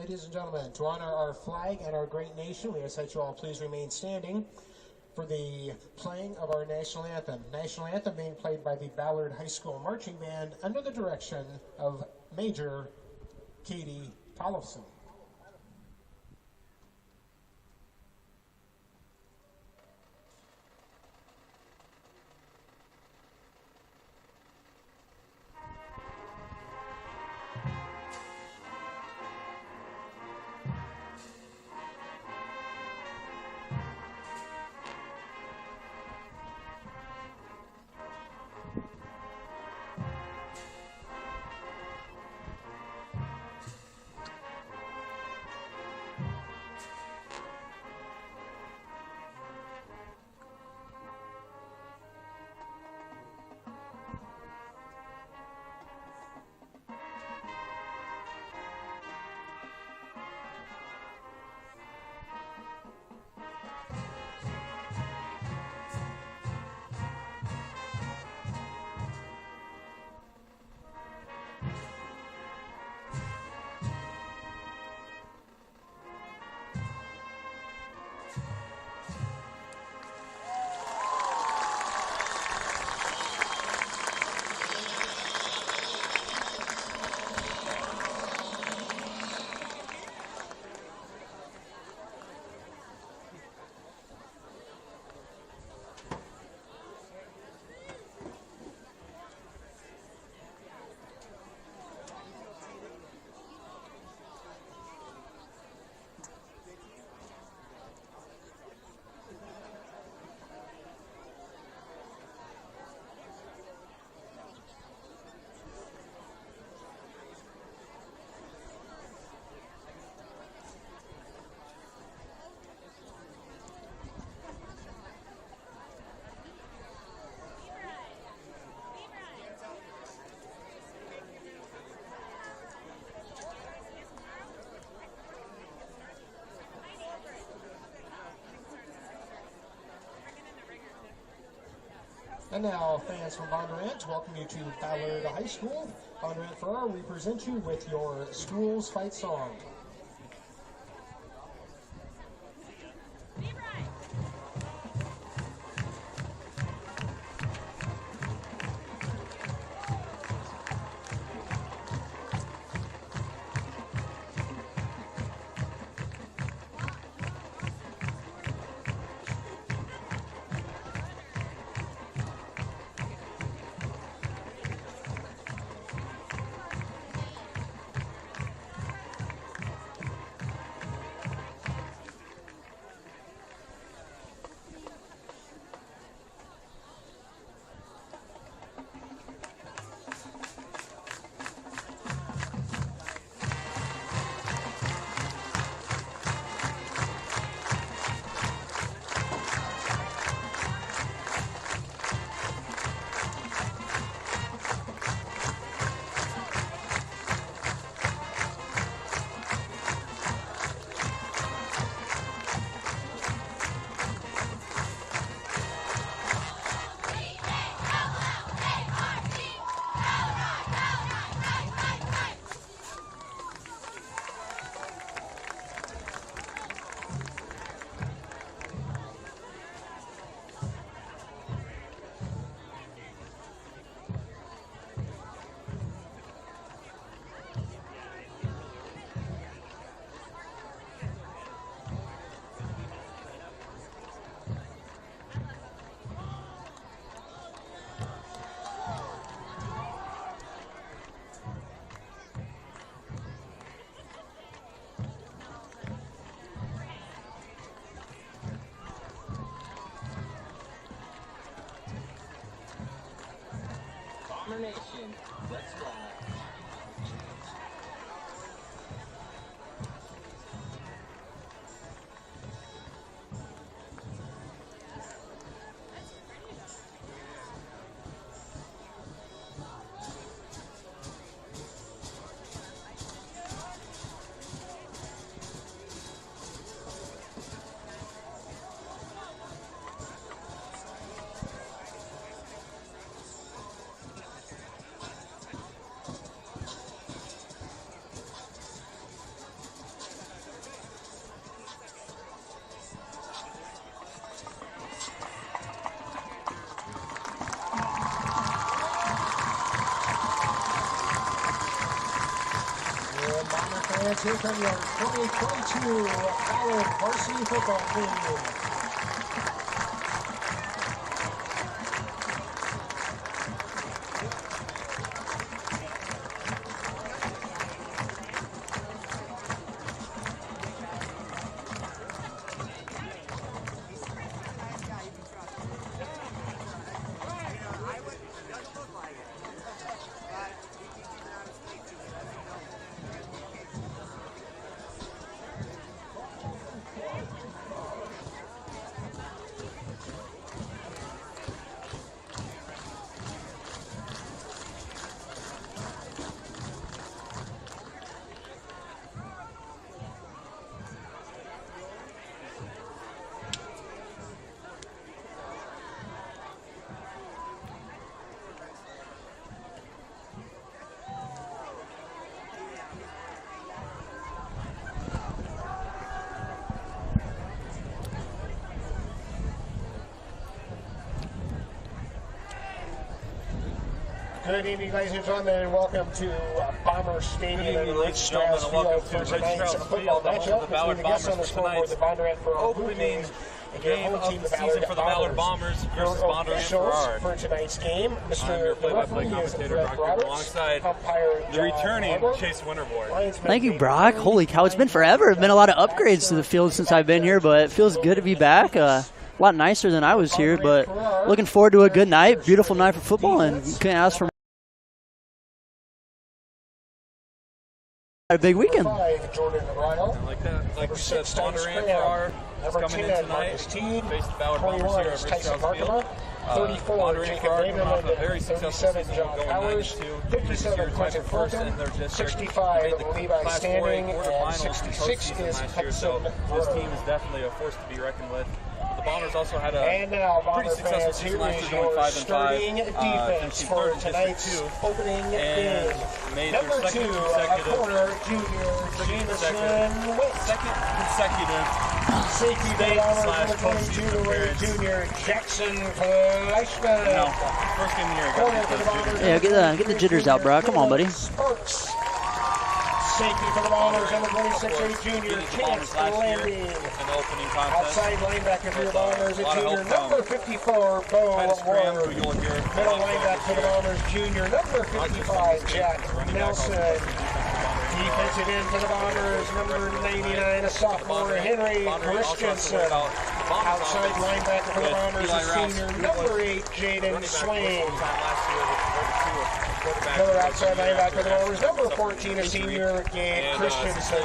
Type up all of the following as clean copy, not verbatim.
ladies and gentlemen, to honor our flag and our great nation, we ask that you all please remain standing for the playing of our national anthem. National anthem being played by the Ballard High School Marching Band under the direction of Major Katie Tollefson. And now, fans from Bondurant, welcome you to Ballard High School. Bondurant-Farrar, we present you with your school's fight song. Nation, let's fly. And Bomber fans, here come your 2022 Ballard Varsity football team. Good evening, ladies and gentlemen, and welcome to Bomber Stadium and Rich Strauss Field for tonight's football matchup between the guests on the scoreboard, the Bondurant-Farrar opening game of the season for the Ballard Bombers versus Bondurant-Farrar. For tonight's game, I'm Mr. your play-by-play commentator, Brock Cooper, alongside the returning Chase Winterboard. Thank you, Brock. Holy cow, it's been forever. There's been a lot of upgrades to the field since I've been here, but it feels good to be back. A lot nicer than I was here, but looking forward to a good night, beautiful night for football, and couldn't ask for a big weekend. Like that, like you said, Bondurant-Farrar is coming in tonight. Faced the Ballard Bombers here at Rich Strauss Field. 34, coming off a very successful season, going 9-2. 57, Quentin Fulton, 65, Levi Standing, and 66 is so this team is definitely a force to be reckoned with. The Bombers also had a pretty successful season last year, going 5-5, defense for tonight's opening game. Number 2, a corner, junior, second consecutive safety / junior Jackson Fleischman. No, first game of the year. Yeah, get the jitters out, bro. Come on, buddy. Sparks. Safety for the Bombers, number 26, junior Chance Landing. Outside linebacker for the Bombers, a junior, number 54, Bo Ward. Middle linebacker for the Bombers, junior, number 55, Jack Nelson. Defensive end for the Bombers, number 99, a sophomore, Henry Christensen. Outside linebacker for the Bombers, a senior, number 8, Jaden Swain. Another outside linebacker for the Bombers, number 14, a senior, Gabe Christensen.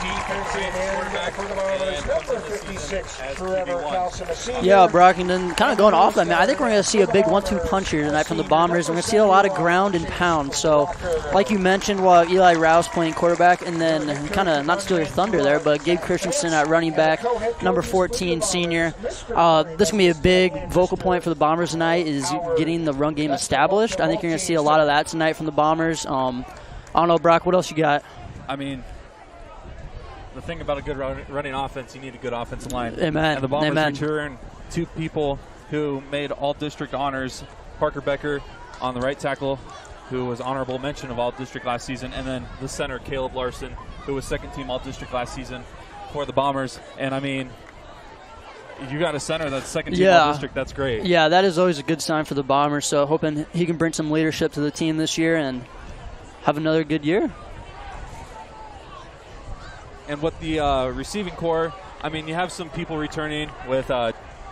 Defensive end for the Bombers, number 56, Trevor Carlson, a senior. Yeah, Brock, and then kind of going off that, man, I think we're going to see a big 1-2 punch here tonight from the Bombers. We're going to see a lot of ground and pound. So, like you mentioned, Eli Rouse playing quarterback, and then kind of, not steal your thunder there, but Gabe Christensen at running back, number 14, senior. This is going to be a big vocal point for the Bombers tonight, is getting the run game established. I think you're going to see a lot of that tonight from the Bombers. I don't know, Brock, what else you got? I mean, the thing about a good running offense, you need a good offensive line. Amen. And the Bombers return two people who made all-district honors. Parker Becker on the right tackle, who was honorable mention of all-district last season, and then the center, Caleb Larson, who was second-team all-district last season for the Bombers. And, I mean, you got a center that's second-team all-district. That's great. Yeah, that is always a good sign for the Bombers, so hoping he can bring some leadership to the team this year and have another good year. And with the receiving core, I mean, you have some people returning with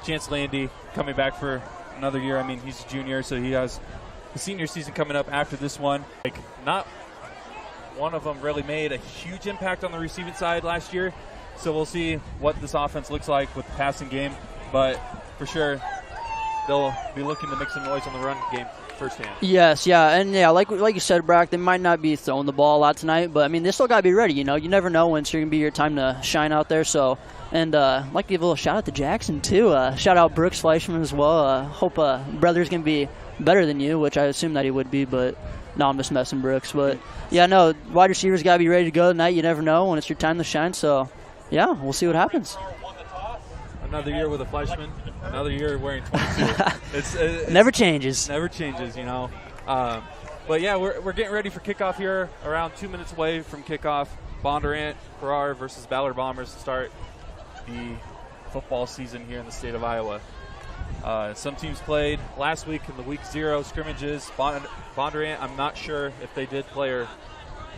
Chance Landy coming back for another year. I mean, he's a junior, so he has the senior season coming up after this one. Like, not one of them really made a huge impact on the receiving side last year, so we'll see what this offense looks like with the passing game. But for sure, they'll be looking to make some noise on the run game firsthand. Yes, yeah, and yeah, like you said, Brock, they might not be throwing the ball a lot tonight, but I mean, they still got to be ready. You know, you never know when it's going to be your time to shine out there. So, and I'd like to give a little shout out to Jackson too. Shout out Brooks Fleischman as well. Hope brother's going to be better than you, which I assume that he would be, but no, I'm just messing, Brooks. But yeah, no, wide receivers got to be ready to go tonight. You never know when it's your time to shine. So, yeah, we'll see what happens. Another year with a Fleischman, another year wearing 22. It's never changes. Never changes, you know. But yeah, we're getting ready for kickoff here. Around 2 minutes away from kickoff. Bondurant-Farrar versus Ballard Bombers to start the football season here in the state of Iowa. Some teams played last week in the week 0 scrimmages. Bondurant, I'm not sure if they did play or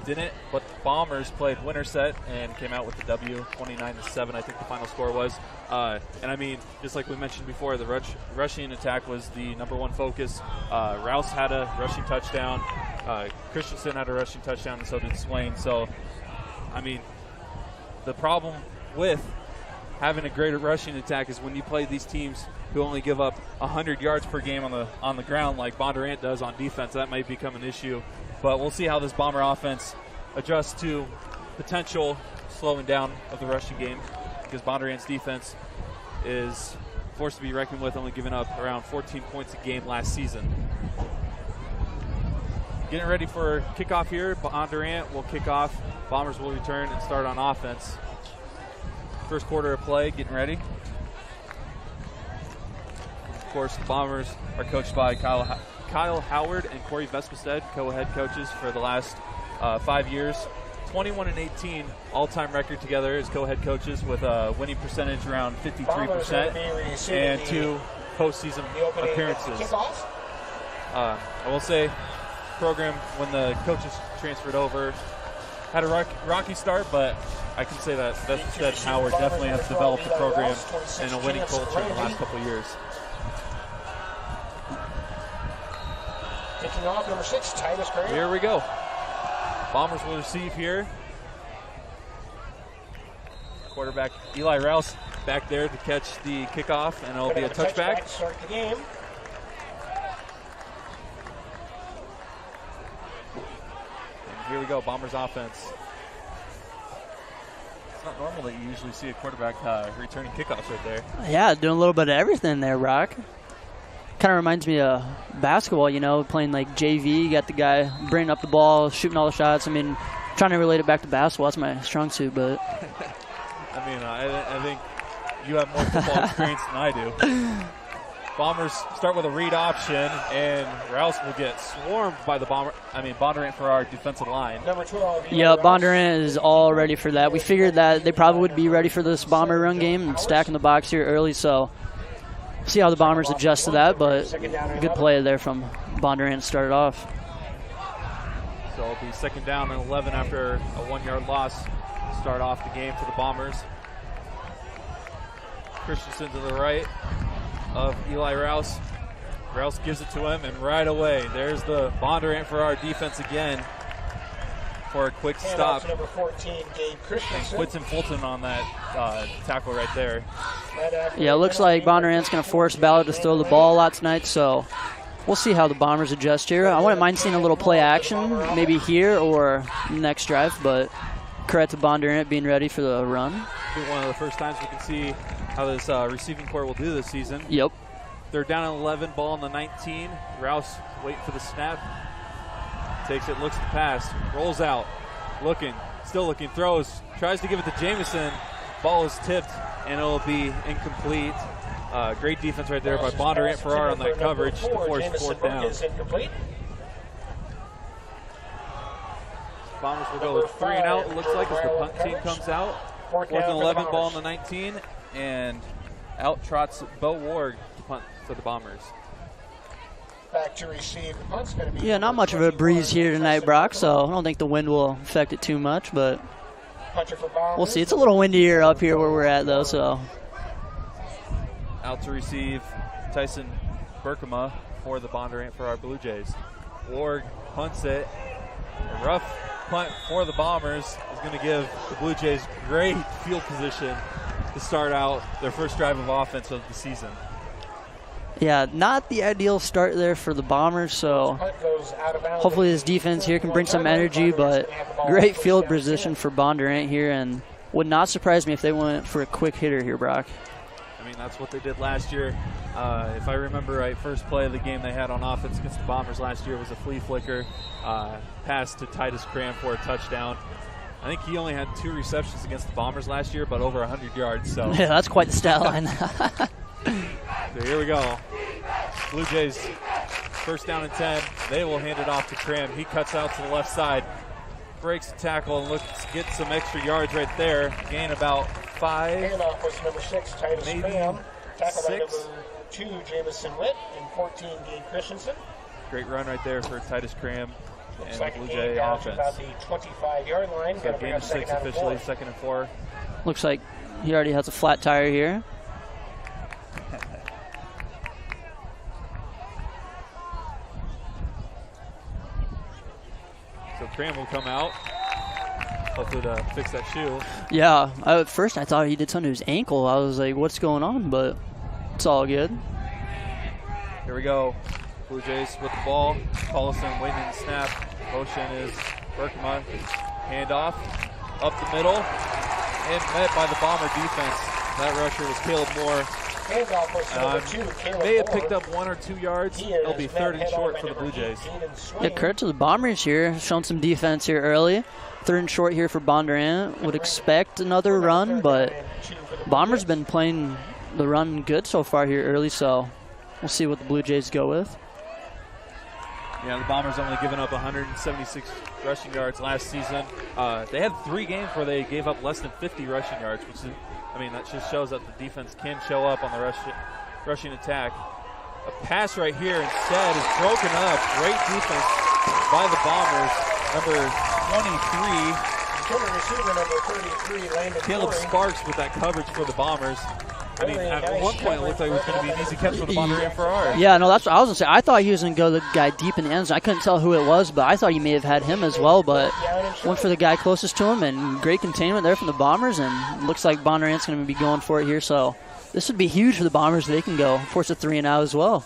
didn't, but the Bombers played Winterset and came out with the W, 29-7, I think the final score was. And I mean, just like we mentioned before, the rushing attack was the #1 focus. Rouse had a rushing touchdown. Christensen had a rushing touchdown, and so did Swain. So, I mean, the problem with having a greater rushing attack is when you play these teams who only give up 100 yards per game on the ground like Bondurant does on defense. That might become an issue. But we'll see how this Bomber offense adjusts to potential slowing down of the rushing game, because Bondurant's defense is forced to be reckoned with, only giving up around 14 points a game last season. Getting ready for kickoff here. Bondurant will kick off. Bombers will return and start on offense. First quarter of play, getting ready. Of course, the Bombers are coached by Kyle Howard and Corey Vespestead, co-head coaches for the last 5 years. 21-18 all-time record together as co-head coaches, with a winning percentage around 53% and 2 postseason appearances. I will say, program, when the coaches transferred over, had a rocky start, but I can say that Vespestead and Howard definitely have developed the program in a winning culture in the last couple of years. Kicking off, number 6, Titus Graham. Here we go. Bombers will receive here. Quarterback Eli Rouse back there to catch the kickoff, and it'll be a touchback. Start the game. And here we go, Bombers offense. It's not normal that you usually see a quarterback returning kickoffs right there. Yeah, doing a little bit of everything there, Brock. Kind of reminds me of basketball, you know, playing like JV. You got the guy bringing up the ball, shooting all the shots. I mean, trying to relate it back to basketball, that's my strong suit, but. I mean, I think you have more football experience than I do. Bombers start with a read option, and Rouse will get swarmed by the Bondurant-Farrar defensive line. Number 12. Yeah, Bondurant is all ready for that. We figured that they probably would be ready for this Bomber run game and stacking the box here early, so see how the Bombers adjust to that, but good play there from Bondurant to start it off. So it'll be 2nd down and 11 after a 1-yard loss. Start off the game for the Bombers. Christensen to the right of Eli Rouse. Rouse gives it to him, and right away, there's the Bondurant-Farrar defense again for a quick stop. Number 14, Gabe Christensen. Puts him Fulton on that tackle right there. Yeah, it looks like Bondurant's going to force Ballard to throw the ball a lot tonight, so we'll see how the Bombers adjust here. I wouldn't mind seeing a little play action, maybe here or next drive, but credit to Bondurant being ready for the run. It'll be one of the first times we can see how this receiving corps will do this season. Yep. They're down at 11, ball on the 19. Rouse waiting for the snap. Takes it, looks at the pass, rolls out, still looking, throws, tries to give it to Jamison. Ball is tipped, and it'll be incomplete. Great defense right there by Bondurant-Farrar on that coverage to force 4th down. Bombers will go with 3 and out, it looks like, as the punt team comes out. 4th and 11, ball on the 19, and out trots Bo Ward to punt for the Bombers. Back to receive. The punt's going to be. Yeah, not much of a breeze here tonight, Brock, so I don't think the wind will affect it too much, but we'll see. It's a little windier up here where we're at, though, so. Out to receive Tyson Berkema for the Bondurant-Farrar Blue Jays. Ward punts it. A rough punt for the Bombers is going to give the Blue Jays great field position to start out their first drive of offense of the season. Yeah, not the ideal start there for the Bombers, so hopefully this defense here can bring some energy, but great field position for Bondurant here, and would not surprise me if they went for a quick hitter here, Brock. I mean, that's what they did last year. If I remember right, first play of the game they had on offense against the Bombers last year was a flea flicker pass to Titus Cram for a touchdown. I think he only had 2 receptions against the Bombers last year, but over 100 yards. So yeah, that's quite the stat line. So here we go. Blue Jays First down and 10. They will hand it off to Cram. He cuts out to the left side, breaks the tackle, and looks to get some extra yards right there. Gain about 5. Handoff was number 6, Titus maybe Graham. Tackle by 6. number 2, Jamison Witt, and 14, Gabe Christensen. Great run right there for Titus Cram and Looks the like Blue a Jay gain down to offense. about the 25-yard line. So Gonna bring game up 6 second down and officially, 4. 2nd and 4. Looks like he already has a flat tire here. So Cram will come out, hopefully to fix that shoe. Yeah, at first I thought he did something to his ankle. I was like, what's going on? But it's all good. Here we go. Blue Jays with the ball. Collison waiting in the snap. Motion is Berkman. Handoff up the middle and met by the Bomber defense. That rusher was Caleb Moore. Handoff was number 2, Caleb May have Moore. picked up 1 or 2 yards. He It'll is be met 3rd and head short on for by the Blue number Jays. 18 and Swain. Yeah, credit to the Bombers here, showing some defense here early. 3rd and short here for Bondurant. Would expect another run, but Bombers been playing the run good so far here early, so we'll see what the Blue Jays go with. Yeah, the Bombers only given up 176 rushing yards last season. They had 3 games where they gave up less than 50 rushing yards, which is, I mean, that just shows that the defense can show up on the rushing attack. A pass right here instead is broken up. Great defense by the Bombers. Number 23, Returning receiver number 33, Landon Caleb Corey. Sparks with that coverage for the Bombers. I mean, at one point it looked like it was going to be an easy catch for the Bondurant-Farrar. Yeah, no, that's what I was going to say. I thought he was going to go the guy deep in the end zone. I couldn't tell who it was, but I thought he may have had him as well, but went for the guy closest to him, and great containment there from the Bombers, and looks like Bondurant's going to be going for it here, so this would be huge for the Bombers. They can go force a 3-and-out as well.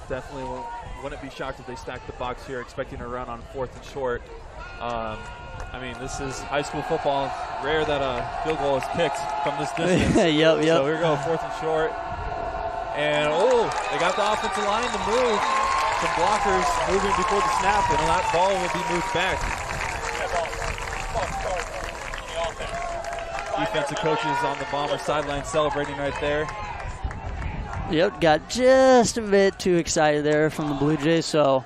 Definitely wouldn't be shocked if they stacked the box here, expecting a run on 4th and short. I mean, this is high school football. Rare that a field goal is kicked from this distance. Yep. So here we go, 4th and short. And, they got the offensive line to move. Some blockers moving before the snap, and that ball will be moved back. Defensive coaches on the Bomber sideline celebrating right there. Yep, got just a bit too excited there from the Blue Jays, so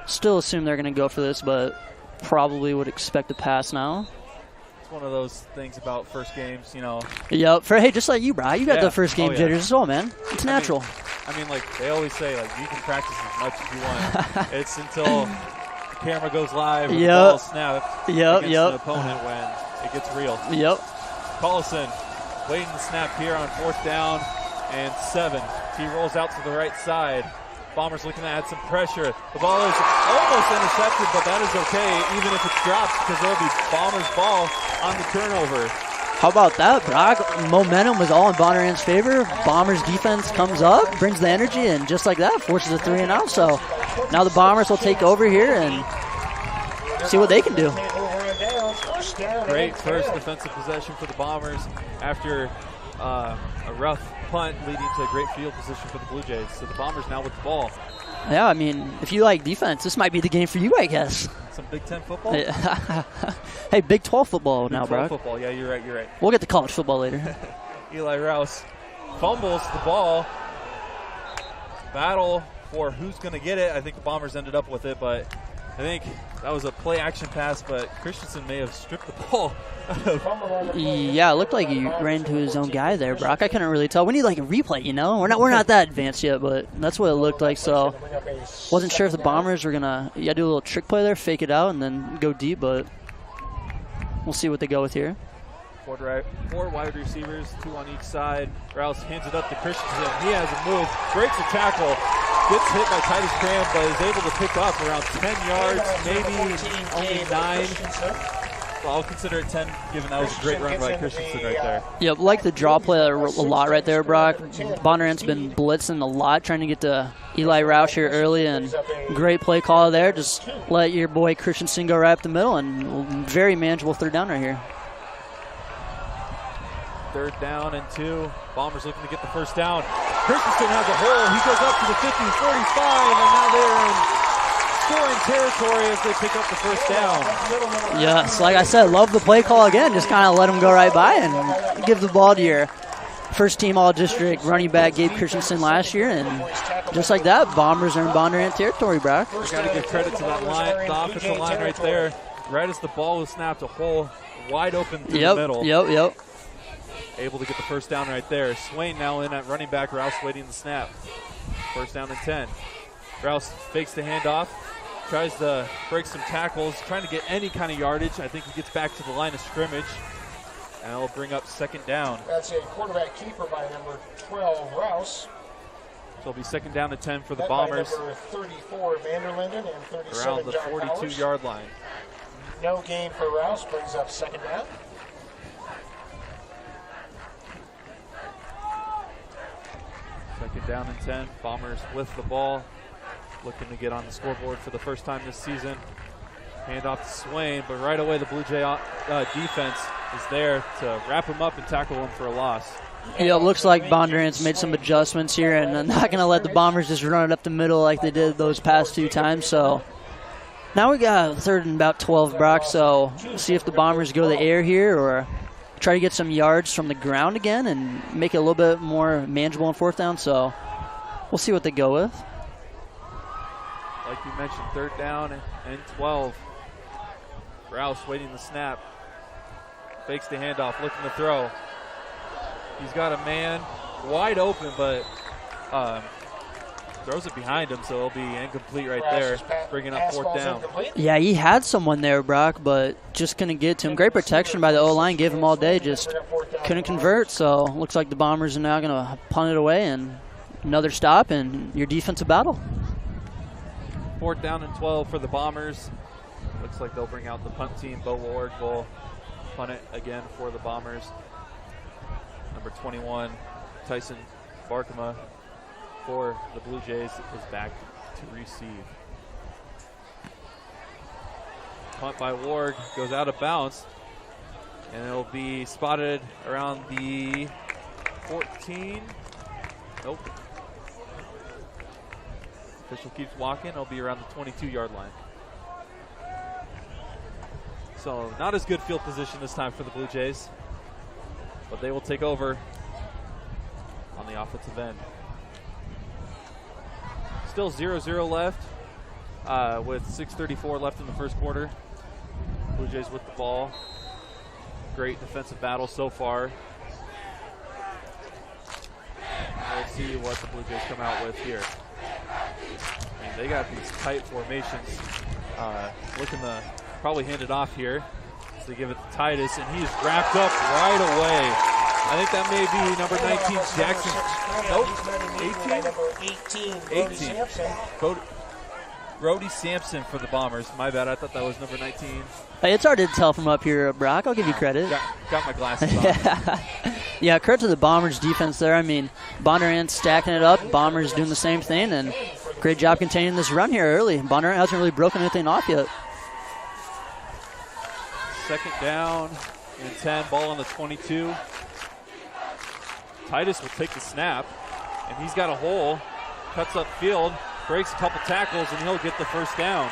still assume they're going to go for this, but probably would expect a pass now. It's one of those things about first games, you know. Yep, hey, just like you, bro. You got Yeah. the first game Oh, yeah. jitters as well, man. It's natural. I mean, like they always say, like you can practice as much as you want. It's until the camera goes live and the ball snapped against an opponent when it gets real. Yep. Collison waiting the snap here on 4th down and 7. He rolls out to the right side. Bombers looking to add some pressure. The ball is almost intercepted, but that is okay, even if it's dropped, because there'll be Bombers ball on the turnover. How about that, Brock? Momentum was all in Bondurant's favor. Bombers defense comes up, brings the energy, and just like that, forces a 3-and-out. So now the Bombers will take over here and see what they can do. Great first defensive possession for the Bombers after a rough punt leading to a great field position for the Blue Jays. So the Bombers now with the ball. Yeah, I mean, if you like defense, this might be the game for you, I guess. Some Big Ten football? Hey, Big 12 football now, Big 12 Brock. football, yeah, you're right. We'll get to college football later. Eli Rouse fumbles the ball. Battle for who's going to get it. I think the Bombers ended up with it, but I think that was a play-action pass, but Christensen may have stripped the ball. Yeah, it looked like he ran into his own guy there, Brock. I couldn't really tell. We need like a replay, you know. We're not that advanced yet, but that's what it looked like. So wasn't sure if the Bombers were gonna do a little trick play there, fake it out, and then go deep. But we'll see what they go with here. 4 wide receivers, 2 on each side. Rouse hands it up to Christensen. He has a move, breaks a tackle, gets hit by Titus Cram, but is able to pick up around 10 yards, maybe only 9. So I'll consider it 10, given that was a great run by Christensen right there. Yep, like the draw play a lot right there, Brock. Bondurant's been blitzing a lot, trying to get to Eli Roush here early, and great play call there. Just let your boy Christensen go right up the middle, and very manageable 3rd down right here. 3rd down and 2. Bombers looking to get the 1st down. Christensen has a hole. He goes up to the 50, 45, and now they're in scoring territory as they pick up the 1st down. Yes, like I said, love the play call again. Just kind of let him go right by and give the ball to your first team all-district running back Gabe Christensen last year, and just like that, Bombers are in Bondurant territory, Brock. I got to give credit to that line, the offensive line right there. Right as the ball was snapped, a hole wide open through the middle. Yep. Able to get the first down right there. Swain now in at running back. Rouse waiting the snap. First down and 10. Rouse fakes the handoff. Tries to break some tackles. Trying to get any kind of yardage. I think he gets back to the line of scrimmage. And it'll bring up second down. That's a quarterback keeper by number 12, Rouse. So it'll be second down and 10 for the Bombers. By number 34, Vanderlinden, and 37, around the John 42-yard line. No gain for Rouse, brings up second down. Second down and 10. Bombers with the ball. Looking to get on the scoreboard for the first time this season. Hand off to Swain, but right away the Blue Jay defense is there to wrap him up and tackle him for a loss. Yeah, it looks like Bondurant's made some adjustments here, and I'm not going to let the Bombers just run it up the middle like they did those past 2 times. So now we got third and about 12, Brock, so see if the Bombers go the air here or try to get some yards from the ground again and make it a little bit more manageable on fourth down. So we'll see what they go with. Like you mentioned, third down and 12. Rouse waiting the snap. Fakes the handoff, looking to throw. He's got a man wide open, but throws it behind him, so it'll be incomplete right there, bringing up fourth down. Yeah, he had someone there, Brock, but just couldn't get to him. Great protection by the O-line, gave him all day, just couldn't convert. So looks like the Bombers are now going to punt it away, and another stop, and your defensive battle. Fourth down and 12 for the Bombers. Looks like they'll bring out the punt team. Bo Ward will punt it again for the Bombers. Number 21, Tyson Barkema for the Blue Jays is back to receive. Punt by Ward goes out of bounds, and it'll be spotted around the 14. Nope. Official keeps walking. It'll be around the 22-yard line. So not as good field position this time for the Blue Jays, but they will take over on the offensive end. Still 0-0 left with 6:34 left in the first quarter. Blue Jays with the ball. Great defensive battle so far. We'll see what the Blue Jays come out with here. I mean, they got these tight formations. Looking to probably hand it off here. So they give it to Titus, and he's wrapped up right away. I think that may be number 19, Jackson. Nope, 18? 18. Brody Sampson for the Bombers. My bad, I thought that was number 19. Hey, it's hard to tell from up here, Brock. I'll give you credit. Got my glasses on. Yeah, credit to the Bombers defense there. I mean, Bondurant stacking it up. Bombers doing the same thing, and great job containing this run here early. Bondurant hasn't really broken anything off yet. Second down and 10, ball on the 22. Titus will take the snap, and he's got a hole, cuts up field, breaks a couple tackles, and he'll get the first down.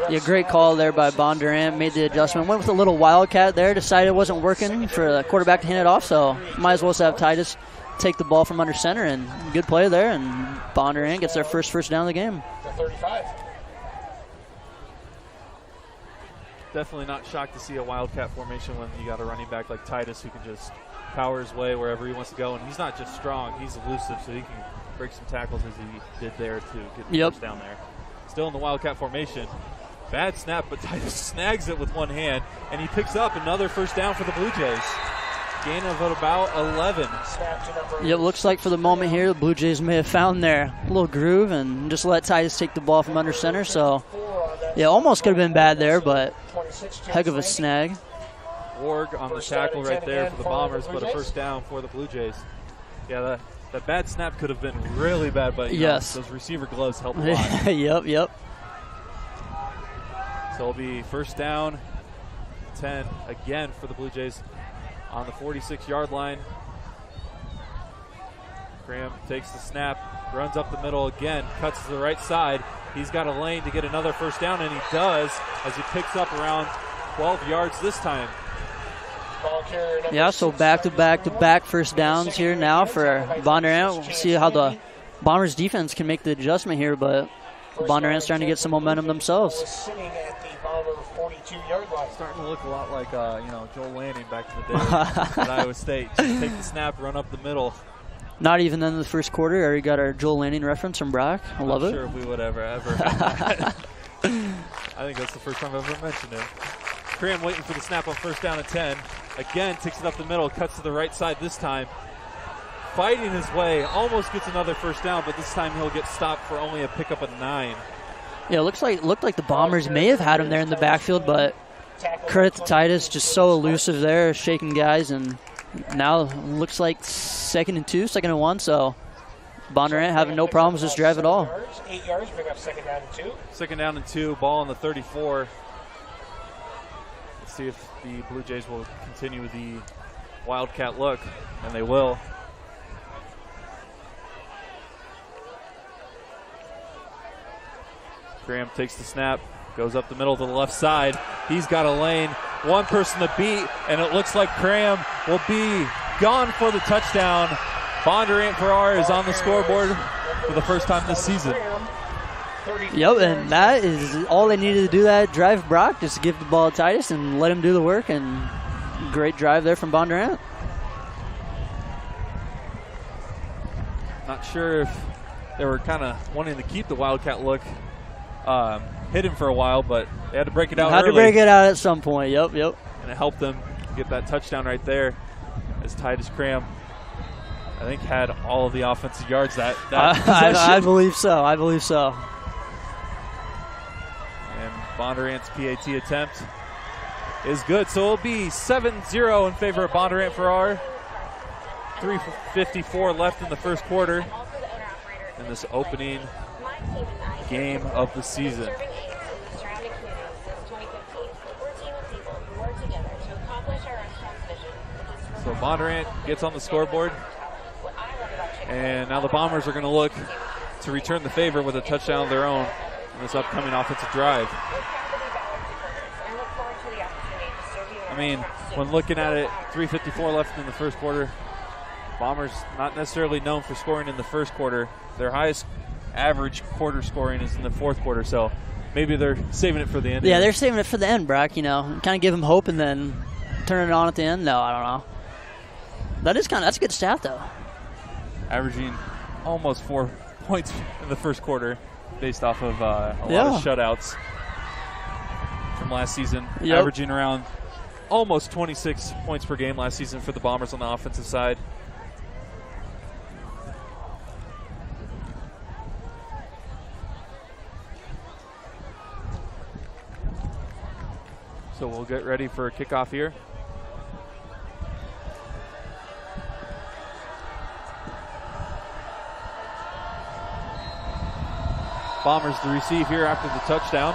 Yeah, great call there by Bondurant. Made the adjustment. Went with a little wildcat there. Decided it wasn't working for the quarterback to hand it off, so might as well have Titus take the ball from under center, and good play there, and Bondurant gets their first down of the game. 35. Definitely not shocked to see a wildcat formation when you got a running back like Titus who can just power his way wherever he wants to go. And he's not just strong, he's elusive, so he can break some tackles as he did there to get the first down there. Still in the wildcat formation. Bad snap, but Titus snags it with one hand, and he picks up another first down for the Blue Jays. Gain of about 11. Yep, looks like for the moment here, the Blue Jays may have found their little groove and just let Titus take the ball from under center. So, yeah, almost could have been bad there, but heck of a snag. Warg on the tackle right there for the Bombers, but a first down for the Blue Jays. Yeah, that bad snap could have been really bad, but yes, those receiver gloves help a lot. Yep. So it'll be first down, 10 again for the Blue Jays on the 46-yard line. Graham takes the snap, runs up the middle again, cuts to the right side. He's got a lane to get another first down, and he does as he picks up around 12 yards this time. Ball carrier number Yeah, so 6, back-to-back-to-back first downs here now for Bondurant. We'll see how the Bombers defense can make the adjustment here, but Bondurant's trying to get some momentum themselves. Sitting at the Bomber 42-yard line. Starting to look a lot like Joel Lanning back in the day at Iowa State. Just take the snap, run up the middle. Not even in the first quarter. Already got our Joel Lanning reference from Brock. I love it. Not sure if we would ever have that. I think that's the first time I've ever mentioned him. Cram waiting for the snap on first down and 10. Again, takes it up the middle, cuts to the right side this time. Fighting his way, almost gets another first down, but this time he'll get stopped for only a pickup of 9. Yeah, it looked like the Bombers may have had him there in the backfield, but credit to Titus, just so elusive there, shaking guys, and now looks like second and 1, so Bondurant having no problems with this drive at all. 8 yards, bring up second down and 2. Second down and 2, ball on the 34. Let's see if the Blue Jays will continue the Wildcat look, and they will. Graham takes the snap, goes up the middle to the left side. He's got a lane, one person to beat, and it looks like Graham will be gone for the touchdown. Bondurant-Farrar is on the scoreboard for the first time this season. Yep, and that is all they needed to do that drive, Brock, just give the ball to Titus and let him do the work, and great drive there from Bondurant. Not sure if they were kind of wanting to keep the Wildcat look hidden for a while, but they had to break it out Had early. to break it out at some point, yep. And it helped them get that touchdown right there as Titus Cram, I think, had all of the offensive yards that I believe so. And Bondurant's PAT attempt is good. So it'll be 7-0 in favor of Bondurant-Farrar. 3:54 left in the first quarter in this opening game of the season. So Bondurant gets on the scoreboard. And now the Bombers are going to look to return the favor with a touchdown of their own in this upcoming offensive drive. I mean, when looking at it, 3:54 left in the first quarter. Bombers not necessarily known for scoring in the first quarter. Their highest average quarter scoring is in the fourth quarter, so maybe they're saving it for the end. Yeah, they're saving it for the end, Brock, kind of give them hope and then turn it on at the end. No, I don't know. That's a good stat, though. Averaging almost 4 points in the first quarter based off of a lot of shutouts from last season. Yep. Averaging around almost 26 points per game last season for the Bombers on the offensive side. So we'll get ready for a kickoff here. Bombers to receive here after the touchdown.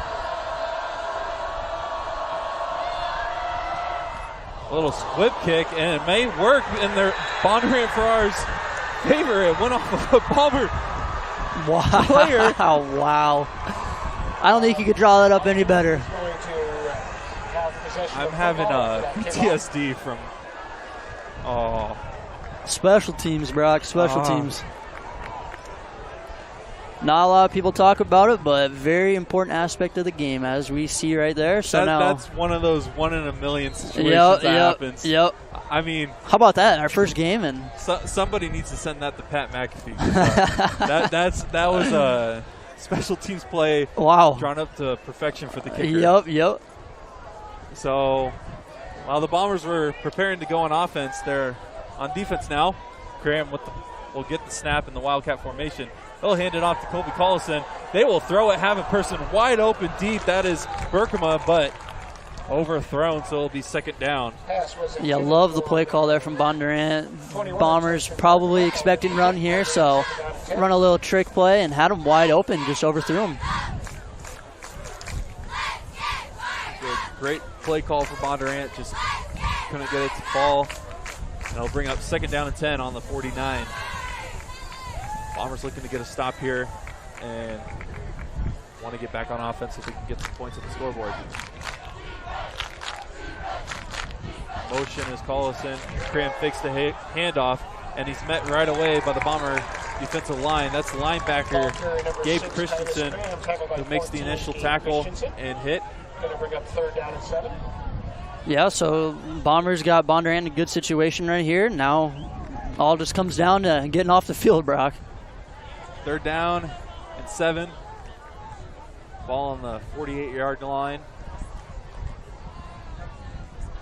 A little whip kick, and it may work in their Bondurant-Farrar's favor. It went off of a Bomber player. Wow. I don't think you could draw that up any better. I'm having PTSD from Special teams, Brock. Special teams. Not a lot of people talk about it, but very important aspect of the game, as we see right there. So that's one of those 1 in a million situations that happens. Yep. I mean, how about that? Our first game, and somebody needs to send that to Pat McAfee. That was a special teams play. Wow. Drawn up to perfection for the kicker. Yep. So while the Bombers were preparing to go on offense, they're on defense now. Graham will get the snap in the Wildcat formation. They'll hand it off to Colby Collison. They will throw it, have a person wide open deep. That is Berkema, but overthrown, so it'll be second down. Yeah, love the play call there from Bondurant. Bombers probably expecting run here, so run a little trick play and had them wide open, just overthrew them. Great play call for Bondurant, just couldn't get it to fall. And it'll bring up second down and 10 on the 49. Bombers looking to get a stop here and want to get back on offense so they can get some points at the scoreboard. Motion is Collison. Cram fakes the handoff, and he's met right away by the Bomber defensive line. That's linebacker Gabe Christensen who makes the initial tackle and hit. Going to bring up 3rd down and 7. Yeah, so Bombers got Bondurant in a good situation right here. Now all just comes down to getting off the field, Brock. 3rd down and 7. Ball on the 48-yard line.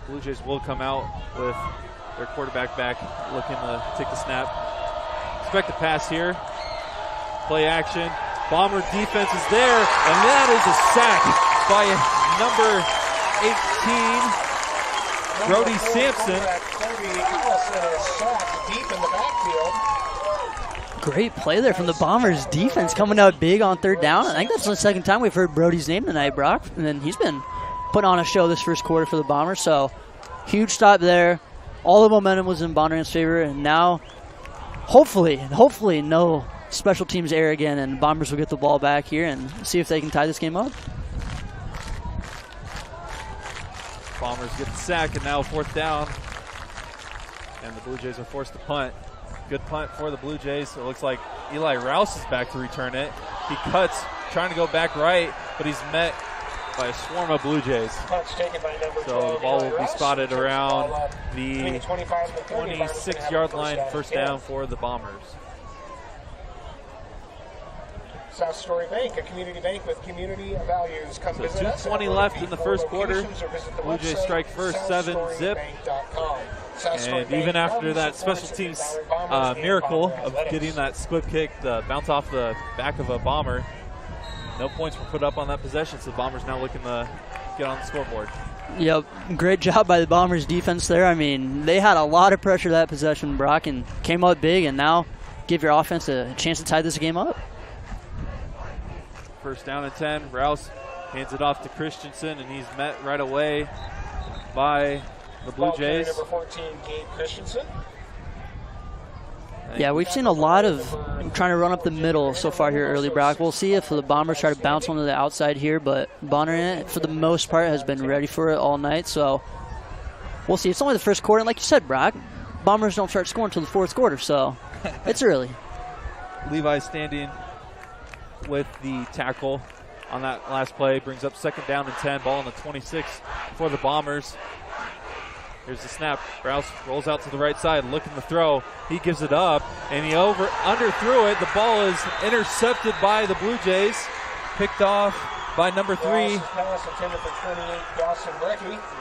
Blue Jays will come out with their quarterback back, looking to take the snap. Expect a pass here. Play action. Bomber defense is there, and that is a sack by number 18, Brody Sampson. Great play there from the Bombers defense, coming out big on 3rd down. I think that's the second time we've heard Brody's name tonight, Brock. And then he's been putting on a show this first quarter for the Bombers. So huge stop there. All the momentum was in Bondurant's favor, and now hopefully no special teams error again, and Bombers will get the ball back here and see if they can tie this game up. Bombers get the sack, and now 4th down. And the Blue Jays are forced to punt. Good punt for the Blue Jays. It looks like Eli Rouse is back to return it. He cuts, trying to go back right, but he's met by a swarm of Blue Jays. So the ball will be spotted around the 26-yard line, 1st down for the Bombers. South Story Bank, a community bank with community values. Come visit us. 2:20 left in the first quarter. Blue Jays strike first, 7-zip. And even after that special teams miracle of getting that split kick, the bounce off the back of a Bomber, no points were put up on that possession, so the Bombers now looking to get on the scoreboard. Yep, great job by the Bombers defense there. I mean, they had a lot of pressure that possession, Brock, and came up big, and now give your offense a chance to tie this game up. 1st down and 10. Rouse hands it off to Christensen, and he's met right away by the Blue Jays. Number 14, Gabe Christensen. Yeah, we've seen a lot of trying to run up the middle so far here early, Brock. We'll see if the Bombers try to bounce onto the outside here, but Bondurant, for the most part, has been ready for it all night, so we'll see. It's only the first quarter, and like you said, Brock, Bombers don't start scoring until the 4th quarter, so it's early. Levi standing with the tackle on that last play, brings up 2nd down and 10, ball on the 26 for the Bombers. Here's the snap. Rouse rolls out to the right side, looking to throw. He gives it up, and he underthrew it. The ball is intercepted by the Blue Jays, picked off by number 3.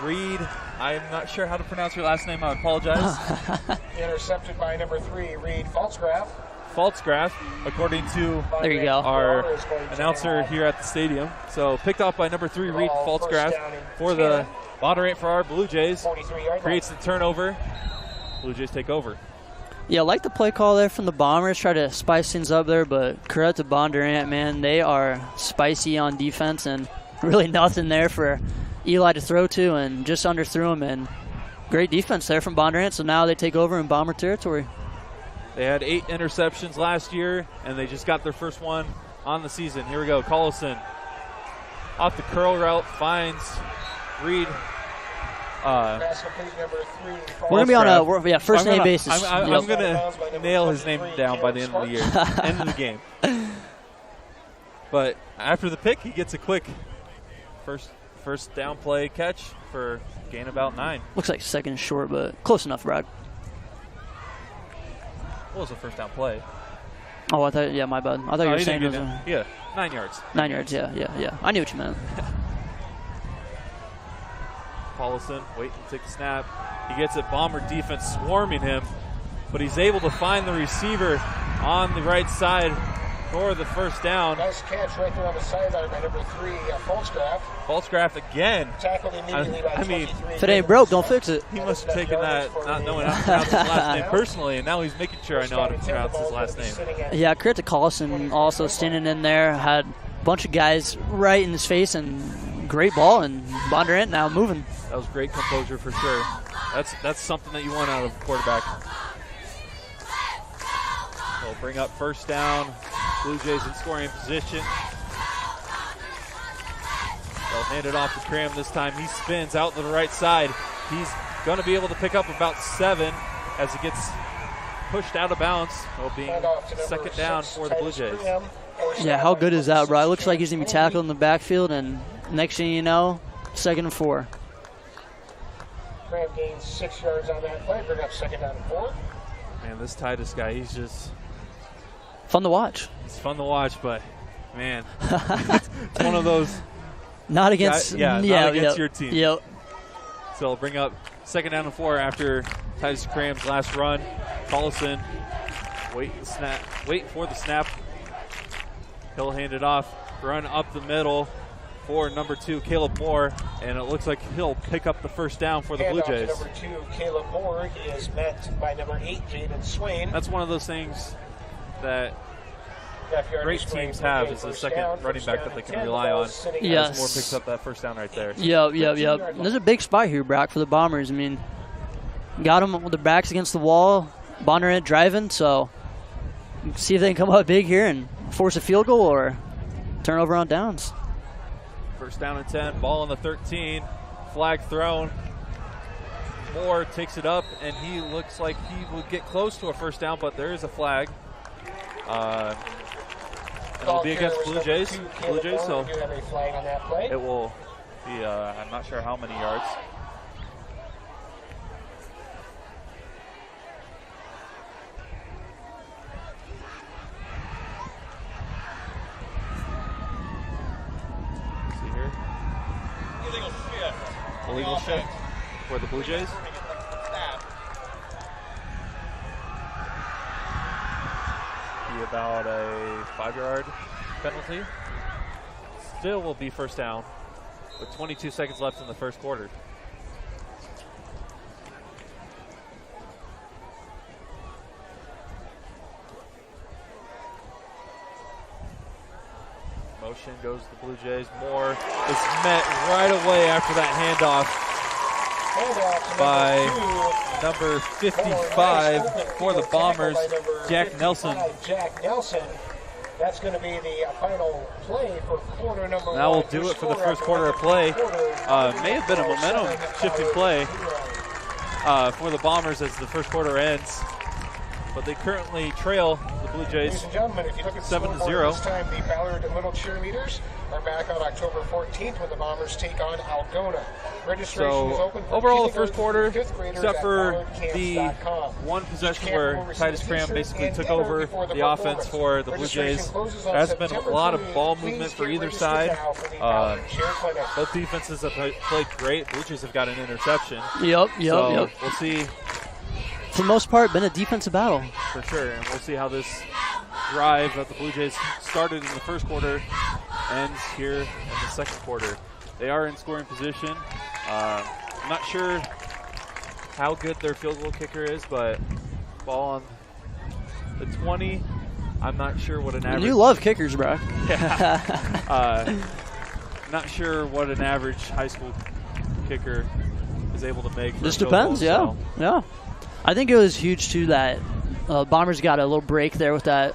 Reed. I'm not sure how to pronounce your last name. I apologize. Intercepted by number 3, Reed Faltzgraff. According to there you go. our announcer here at the stadium. So picked off by number 3, Reed Faltzgraff for the Bondurant-Farrar Blue Jays. Creates the turnover. Blue Jays take over. Yeah, I like the play call there from the Bombers. Try to spice things up there, but credit to Bondurant, man. They are spicy on defense, and really nothing there for Eli to throw to, and just underthrew him. And great defense there from Bondurant, so now they take over in Bomber territory. They had 8 interceptions last year, and they just got their first one on the season. Here we go. Collison off the curl route, finds Reed. We're going to be on a first name basis. I'm going to nail his name down by the end of the year, end of the game. But after the pick, he gets a quick first down play catch for gain about 9. Looks like 2nd short, but close enough, Brad. What was the first down play? Oh, I thought, yeah, my bad. I thought you were saying it was yeah, 9 yards. 9 yards, yeah. I knew what you meant. Paulson waiting to take the snap. He gets it. Bomber defense swarming him, but he's able to find the receiver on the right side for the first down. Nice catch right there on the sideline by number 3, Faltzgraff. Faltzgraff again. Tackled immediately by 23. If it ain't broke, don't fix it. He must have taken that not knowing how to pronounce his last name personally, and now he's making sure I know how to pronounce his last name. Yeah, credit to Collison also standing in there. Had a bunch of guys right in his face, and great ball, and Bondurant now moving. That was great composure for sure. That's something that you want out of a quarterback. They'll bring up first down. Blue Jays in scoring position. They'll hand it off to Cram this time. He spins out to the right side. He's going to be able to pick up about 7 as he gets pushed out of bounds. Well, being second down for the Blue Jays. Yeah, how good is that, bro? It looks like he's going to be tackled in the backfield, and next thing you know, 2nd and 4. Graham gains 6 yards on that play, bring up 2nd down and 4. Man, this Titus guy, he's just fun to watch. It's fun to watch, but man, it's one of those. Not against, not against your team. Yep. So it'll bring up 2nd down and 4 after Titus Cram's last run. Collison, wait for the snap. He'll hand it off, run up the middle for number 2, Caleb Moore, and it looks like he'll pick up the first down for the Blue Jays. Number 2, Caleb Moore, is met by number 8, Jaden Swain. That's one of those things that great teams have, is a second running back that they can rely on. Yes. Moore picks up that first down right there. Yep. There's a big spot here, Brock, for the Bombers. I mean, got them with their backs against the wall, Bondurant driving, so see if they can come up big here and force a field goal or turnover on downs. First down and 10, ball on the 13, flag thrown. Moore takes it up, and he looks like he would get close to a first down, but there is a flag. It'll be against Blue Jays. So it will be, I'm not sure how many yards. See here. Illegal shift for the Blue Jays. Be about a 5-yard penalty. Still will be first down with 22 seconds left in the first quarter. Motion goes to the Blue Jays. Moore is met right away after that handoff by number 55 for the Bombers, Jack Nelson. That's going to be the final play for quarter number 1. That will do it for the first quarter of play. May have been a momentum shifting play for the Bombers as the first quarter ends. But they currently trail the Blue Jays 7-0. This time the Ballard Little Cheerleaders are back on October 14th when the Bombers take on Algona. Registration is open for overall, the first quarter, except for the ballardcamps.com. one possession where Titus Cram basically took over the offense for the Blue Jays, there has been a lot of ball movement for either side. Both defenses have played great. Blue Jays have got an interception. Yep. We'll see. For the most part, been a defensive battle. For sure, and we'll see how this drive that the Blue Jays started in the first quarter ends here in the second quarter. They are in scoring position. I'm not sure how good their field goal kicker is, but ball on the 20. I'm not sure what an average. You love kickers, bro. Yeah. Not sure what an average high school kicker is able to make. This depends, yeah. I think it was huge too that Bombers got a little break there with that.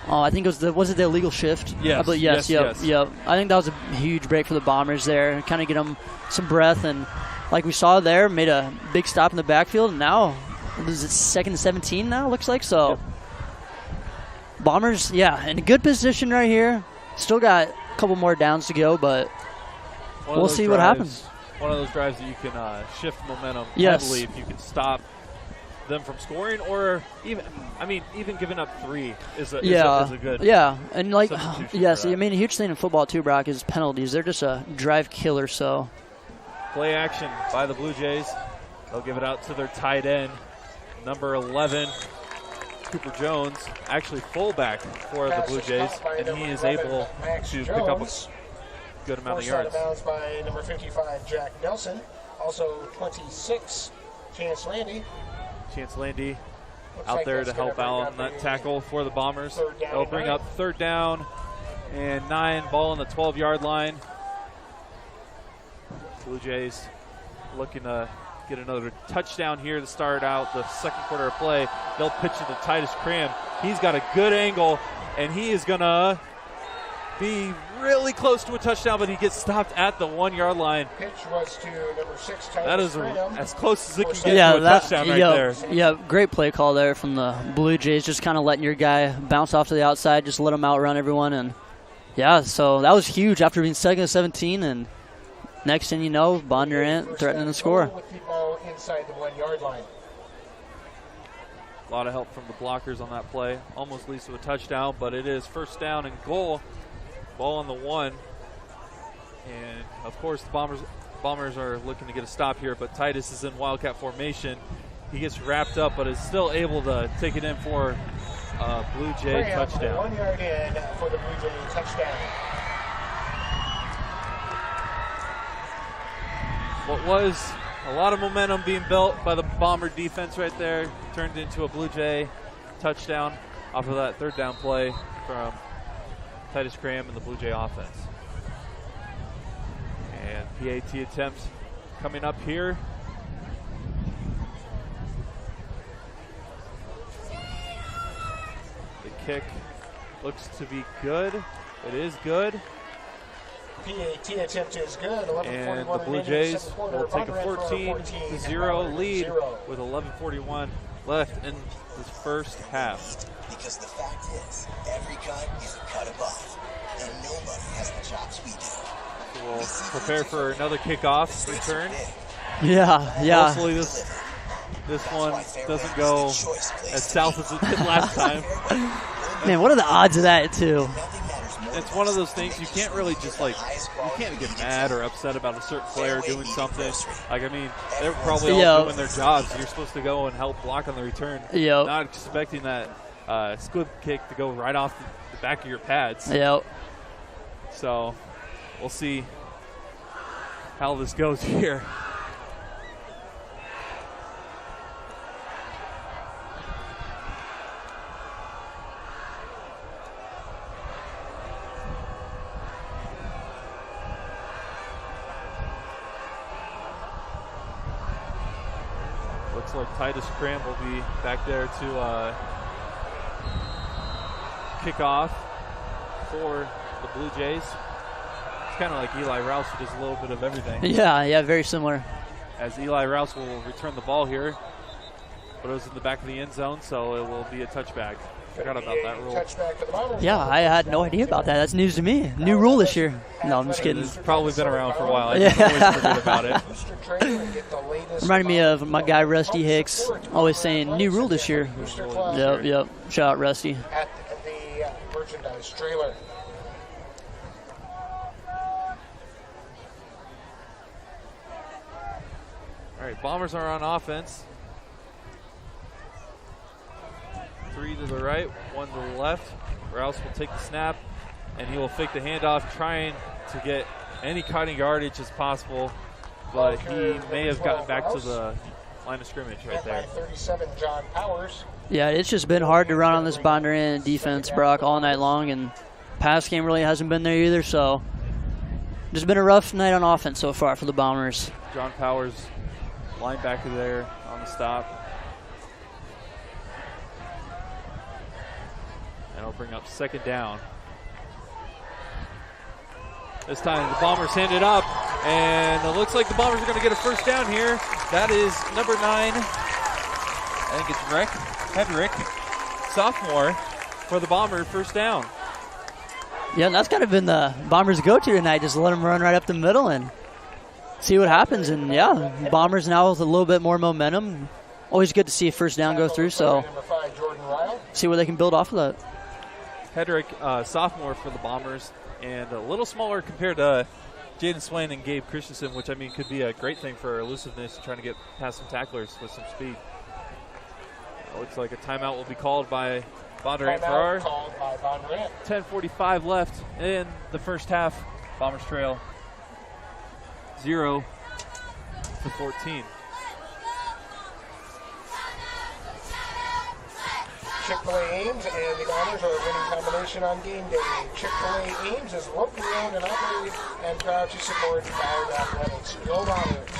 I think it was it the illegal shift? Yes. Yep. I think that was a huge break for the Bombers there, kind of get them some breath, and like we saw there, made a big stop in the backfield. And now, is it 2nd and 17 now? Looks like so. Yep. Bombers, in a good position right here. Still got a couple more downs to go, but we'll see what happens. One of those drives that you can shift momentum yes. heavily if you can stop them from scoring, or even giving up 3 is a good and like yes, I mean a huge thing in football too, Brock, is penalties. They're just a drive killer. So play action by the Blue Jays. They'll give it out to their tight end, number 11, Cooper Jones, actually fullback for the Blue Jays, and he is able to pick up a good amount of yards. First down by number 55, Jack Nelson. Also 26, Chance Landy out there to help out on that tackle for the Bombers. They'll bring up 3rd down and 9, ball on the 12-yard line. Blue Jays looking to get another touchdown here to start out the second quarter of play. They'll pitch it to Titus Cram. He's got a good angle, and he is going to be really close to a touchdown, but he gets stopped at the 1-yard line. Pitch was to number 6, Titus That is Graham. as close as it can get to a touchdown right there. Yeah, great play call there from the Blue Jays, just kind of letting your guy bounce off to the outside, just let him outrun everyone. And, yeah, so that was huge after being second and 17, and next thing you know, Bondurant threatening to score. With the ball inside the 1-yard line. A lot of help from the blockers on that play. Almost leads to a touchdown, but it is first down and goal. Ball on the 1. And, of course, the Bombers are looking to get a stop here, but Titus is in Wildcat formation. He gets wrapped up, but is still able to take it in for a Blue Jay Graham, touchdown. 1 yard in for the Blue Jay touchdown. What was a lot of momentum being built by the Bomber defense right there turned into a Blue Jay touchdown off of that third down play from Titus Graham and the Blue Jay offense. And PAT attempts coming up here. The kick looks to be good. It is good. PAT attempt is good. And the Blue Jays will take a 14-0 lead with 11:41 left in this first half. Because the fact is, every cut is a cut above, and nobody has the chops we do. So we'll prepare for another kickoff return. Yeah. Hopefully this one doesn't go as south as it did last time. Man, what are the odds of that, too? It's one of those things you can't really just you can't get mad or upset about a certain player doing something. Like, I mean, they're probably all doing their jobs. You're supposed to go and help block on the return. Not expecting that squib kick to go right off the back of your pads. So we'll see how this goes here. Looks like Titus Graham will be back there to kick off for the Blue Jays. It's kind of like Eli Rouse, who does a little bit of everything. Yeah, very similar. As Eli Rouse will return the ball here, but it was in the back of the end zone, so it will be a touchback. Forgot about that rule. Yeah, I had no idea about that. That's news to me. New rule this year. No, I'm just kidding. It's probably been around for a while. I just always forget about it. Reminded me of my guy Rusty Hicks, always saying new rule this year. Yep. Shout out Rusty. At the merchandise trailer. All right, Bombers are on offense. 3 to the right, 1 to the left. Rouse will take the snap, and he will fake the handoff, trying to get any cutting yardage as possible, but he may have gotten back to the line of scrimmage right there. 37, John Powers. Yeah, it's just been hard to run on this Bondurant defense, Brock, all night long, and pass game really hasn't been there either, so just been a rough night on offense so far for the Bombers. John Powers, linebacker there on the stop. And it'll bring up second down. This time the Bombers hand it up, and it looks like the Bombers are going to get a first down here. That is number 9. I think it's Hedrick, sophomore, for the Bombers, first down. Yeah, and that's kind of been the Bombers' go-to tonight, just let them run right up the middle and see what happens. And, yeah, Bombers now with a little bit more momentum. Always good to see a first down go through, so see where they can build off of that. Hedrick, sophomore for the Bombers, and a little smaller compared to Jaden Swain and Gabe Christensen, which, I mean, could be a great thing for elusiveness, trying to get past some tacklers with some speed. It looks like a timeout will be called by Bondurant-Farrar. 10:45 left in the first half. Bombers trail 0-14. Chick-fil-A Ames and the Bombers are a winning combination on game day. Chick-fil-A Ames is locally owned and operated and proud to support Ballard Athletics. Go Bombers!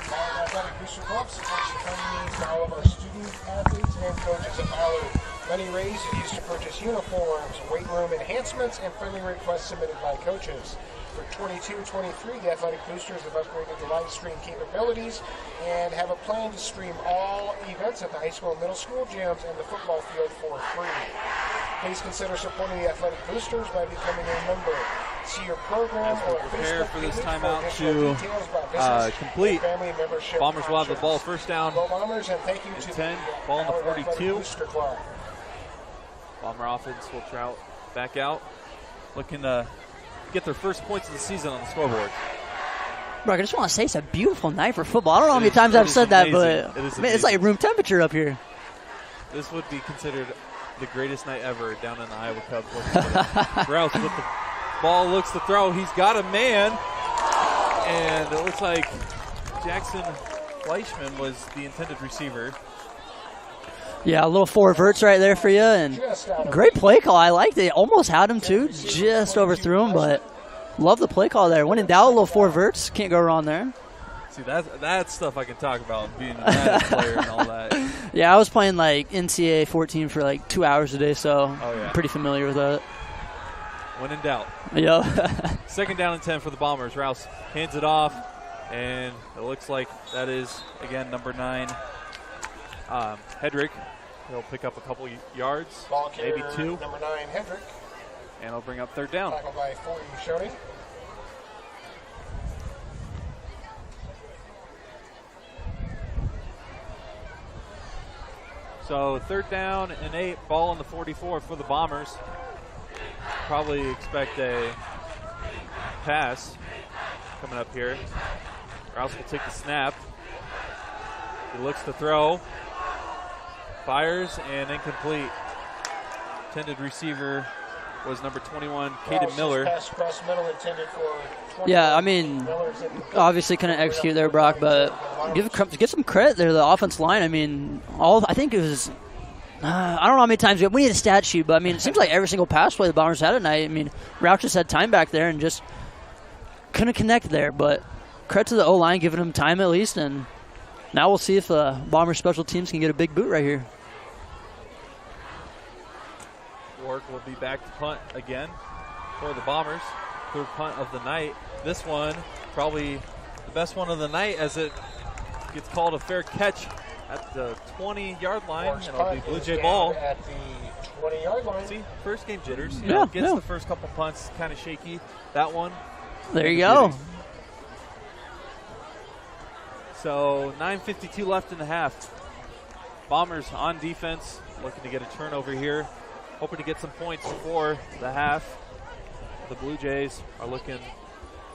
Ballard Athletic Booster Club supports the training needs for all of our student athletes and coaches at Ballard. Money raised is used to purchase uniforms, weight room enhancements, and friendly requests submitted by coaches. For 22-23, the Athletic Boosters have upgraded the live stream capabilities and have a plan to stream all events at the high school and middle school gyms and the football field for free. Please consider supporting the Athletic Boosters by becoming a member. See your program or prepare Facebook for this page timeout additional to details about business complete. and family membership Bombers will have the options. ball first down. Go Bombers, and thank you to 10, the ball in the Ballard Athletic 42. Booster Club. Bomber offense will trout back out, looking to get their first points of the season on the scoreboard. Bro, I just want to say it's a beautiful night for football. I don't know how many It times is I've said that, amazing. but It is man, it's like amazing. room temperature up here. This would be considered the greatest night ever down in the Iowa Cup. Rouse with the ball, looks to throw. He's got a man, and it looks like Jackson Fleischman was the intended receiver. Yeah, a little four verts right there for you, and great play call. I liked it. Almost had him too, just overthrew him, but love the play call there. When in doubt, a little four verts, can't go wrong there. See, that's stuff I can talk about, being a Madden player and all that. Yeah, I was playing like NCAA 14 for like 2 hours a day, so yeah. I'm pretty familiar with that. When in doubt. Yeah. Second down and 10 for the Bombers. Rouse hands it off, and it looks like that is, again, number 9, Hedrick. He'll pick up a couple yards, Ball carrier, maybe 2, number 9, Hendrick. and he'll bring up third down. Tackled by 40, Shoney. So third down and 8, ball on the 44 for the Bombers. Probably expect a pass coming up here. Rouse will take the snap. He looks to throw. Fires and incomplete. Intended receiver was number 21, Caden Miller. Pass across the middle intended for 20. Yeah, I mean, obviously couldn't execute there, Brock, but give some credit there to the offensive line. I mean, I think it was, I don't know how many times we need a stat sheet, but I mean, it seems like every single pass play the Bombers had tonight. I mean, Rouch just had time back there and just couldn't connect there, but credit to the O-line giving him time at least, and now we'll see if Bombers special teams can get a big boot right here. Warwick will be back to punt again for the Bombers. Third punt of the night. This one, probably the best one of the night, as it gets called a fair catch at the 20-yard line, and it'll be Blue Jay ball. At the 20-yard line. See, first game jitters. You Yeah, know, gets yeah. the first couple punts kind of shaky. That one. There you go. So 9:52 left in the half. Bombers on defense, looking to get a turnover here. Hoping to get some points before the half. The Blue Jays are looking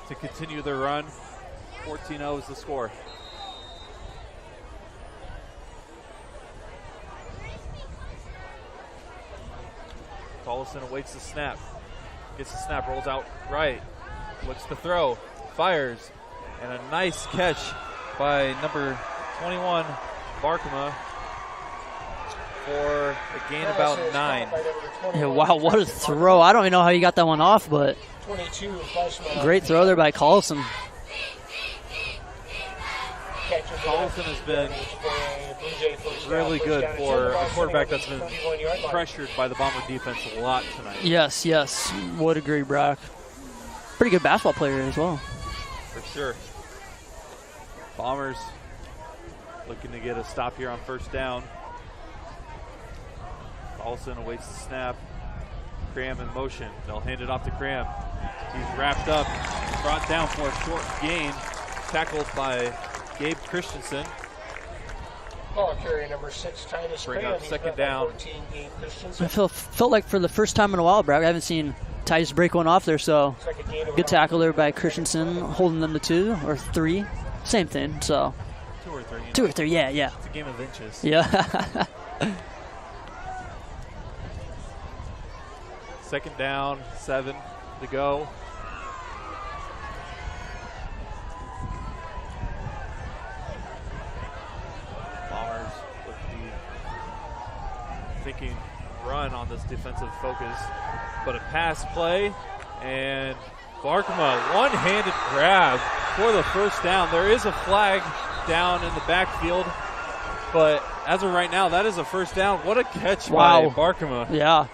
to continue their run. 14-0 is the score. Tollison awaits the snap. Gets the snap, rolls out right. Looks to throw. Fires. And a nice catch by number 21, Barkema, for a gain about 9. Yeah, wow, what a throw. I don't even know how you got that one off, but 22, Fleischman. great throw there by Collison. Collison has been really good for a quarterback that's been pressured by the Bomber defense a lot tonight. Yes, yes, would agree, Brock. Pretty good basketball player as well. For sure. Bombers looking to get a stop here on first down. Collison awaits the snap. Cram in motion. They'll hand it off to Cram. He's wrapped up, brought down for a short gain. Tackled by Gabe Christensen. Ball carrier number 6, Titus Bring Cram. up He's second got that down. 14, Gabe Christensen. I felt like for the first time in a while, Brock, I haven't seen Titus break one off there, so Looks like a gain of good tackle there by Christensen, holding them to 2 or 3. Same thing, so 2 or 3. 2 or 3, yeah. It's a game of inches. Yeah. Second down, 7 to go. Bombers with the thinking run on this defensive focus, but a pass play, and Barkema, one-handed grab for the first down. There is a flag down in the backfield, but as of right now, that is a first down. What a catch Wow. by Barkema. Yeah.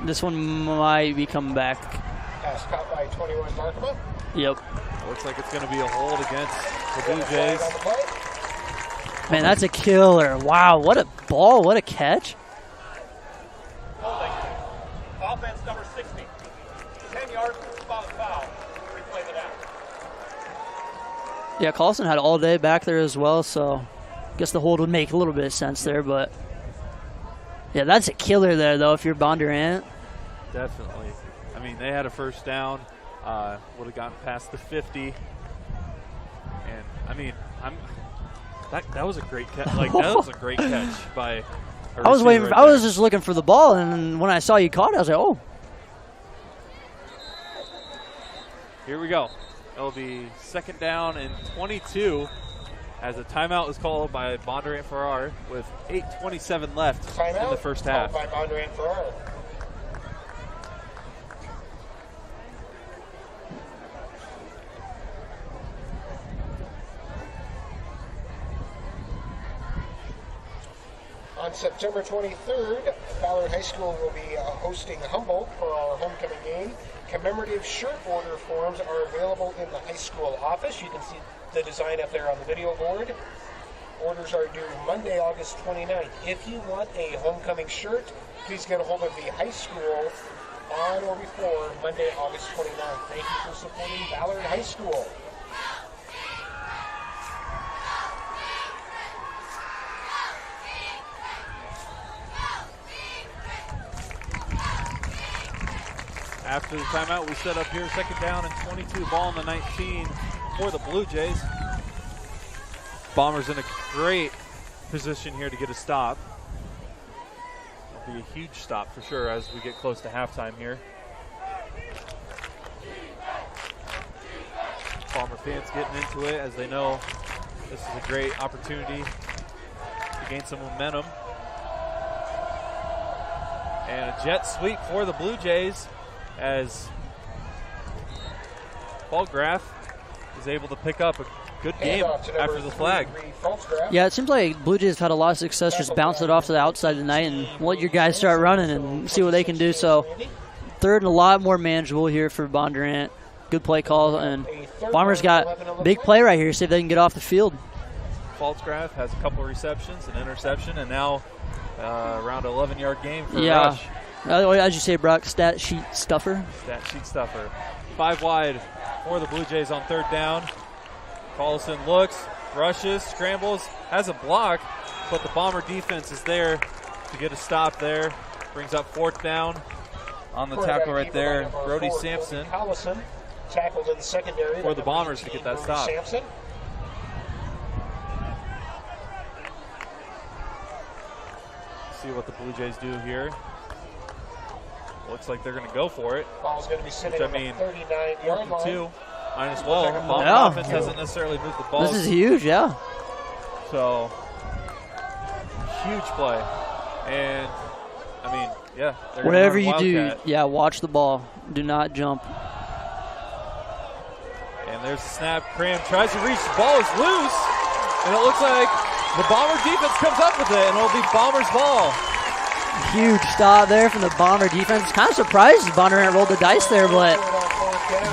This one might be coming back. Pass caught by 21 Barkema. Yep. Looks like it's going to be a hold against the Blue Jays. On the play. Man, that's a killer. Wow, what a ball. What a catch. Holding. Offense number 60. 10 yards from spot foul. Replay the down. Yeah, Carlson had all day back there as well, so I guess the hold would make a little bit of sense there, but yeah, that's a killer there, though, if you're Bondurant. Definitely. I mean, they had a first down, would have gotten past the 50. And, I mean, that was a great catch. Like, that was a great catch by a I was waiting. receiver I right was there. just looking for the ball, and when I saw you caught it, I was like, oh. Here we go. It'll be second down and 22 as a timeout is called by Bondurant-Farrar with 8:27 left Timeout in the first half. called by Bondurant-Farrar. On September 23rd, Ballard High School will be hosting Humboldt for our homecoming game. Commemorative shirt order forms are available in the high school office. You can see the design up there on the video board. Orders are due Monday, August 29th. If you want a homecoming shirt, please get a hold of the high school on or before Monday, August 29th. Thank you for supporting Ballard High School. After the timeout, we set up here second down and 22, ball on the 19 for the Blue Jays. Bombers in a great position here to get a stop. It'll be a huge stop for sure as we get close to halftime here. Bomber fans getting into it as they know this is a great opportunity to gain some momentum. And a jet sweep for the Blue Jays as Ballgraf is able to pick up a good game after the flag. Yeah, it seems like Blue Jays have had a lot of success just bounce it off to the outside tonight and let your guys start running and see what they can do. So third and a lot more manageable here for Bondurant. Good play call, and Bombers got big play right here. See if they can get off the field. Pfaltzgraff has a couple of receptions, an interception, and now around 11-yard game for Yeah. Rush. As you say, Brock, stat sheet stuffer. Stat sheet stuffer. 5 wide for the Blue Jays on third down. Carlson looks, rushes, scrambles, has a block, but the Bomber defense is there to get a stop there. Brings up fourth down on the tackle right there. Brody Sampson Collison tackled in the secondary for the Bombers to get that stop. Sampson. See what the Blue Jays do here. Looks like they're going to go for it. Ball's going to be sitting Which, on I mean, the 39-yard line. 2. Might as well. Bomber Yeah. offense hasn't necessarily moved the ball. This is huge, yeah. So, huge play. And, I mean, yeah. they're gonna Whatever run you do, Wildcat. yeah, watch the ball. Do not jump. And there's the snap. Cram tries to reach. The ball is loose. And it looks like the Bomber defense comes up with it. And it'll be Bomber's ball. Huge stop there from the Bomber defense. Kind of surprised Bondurant rolled the dice there, but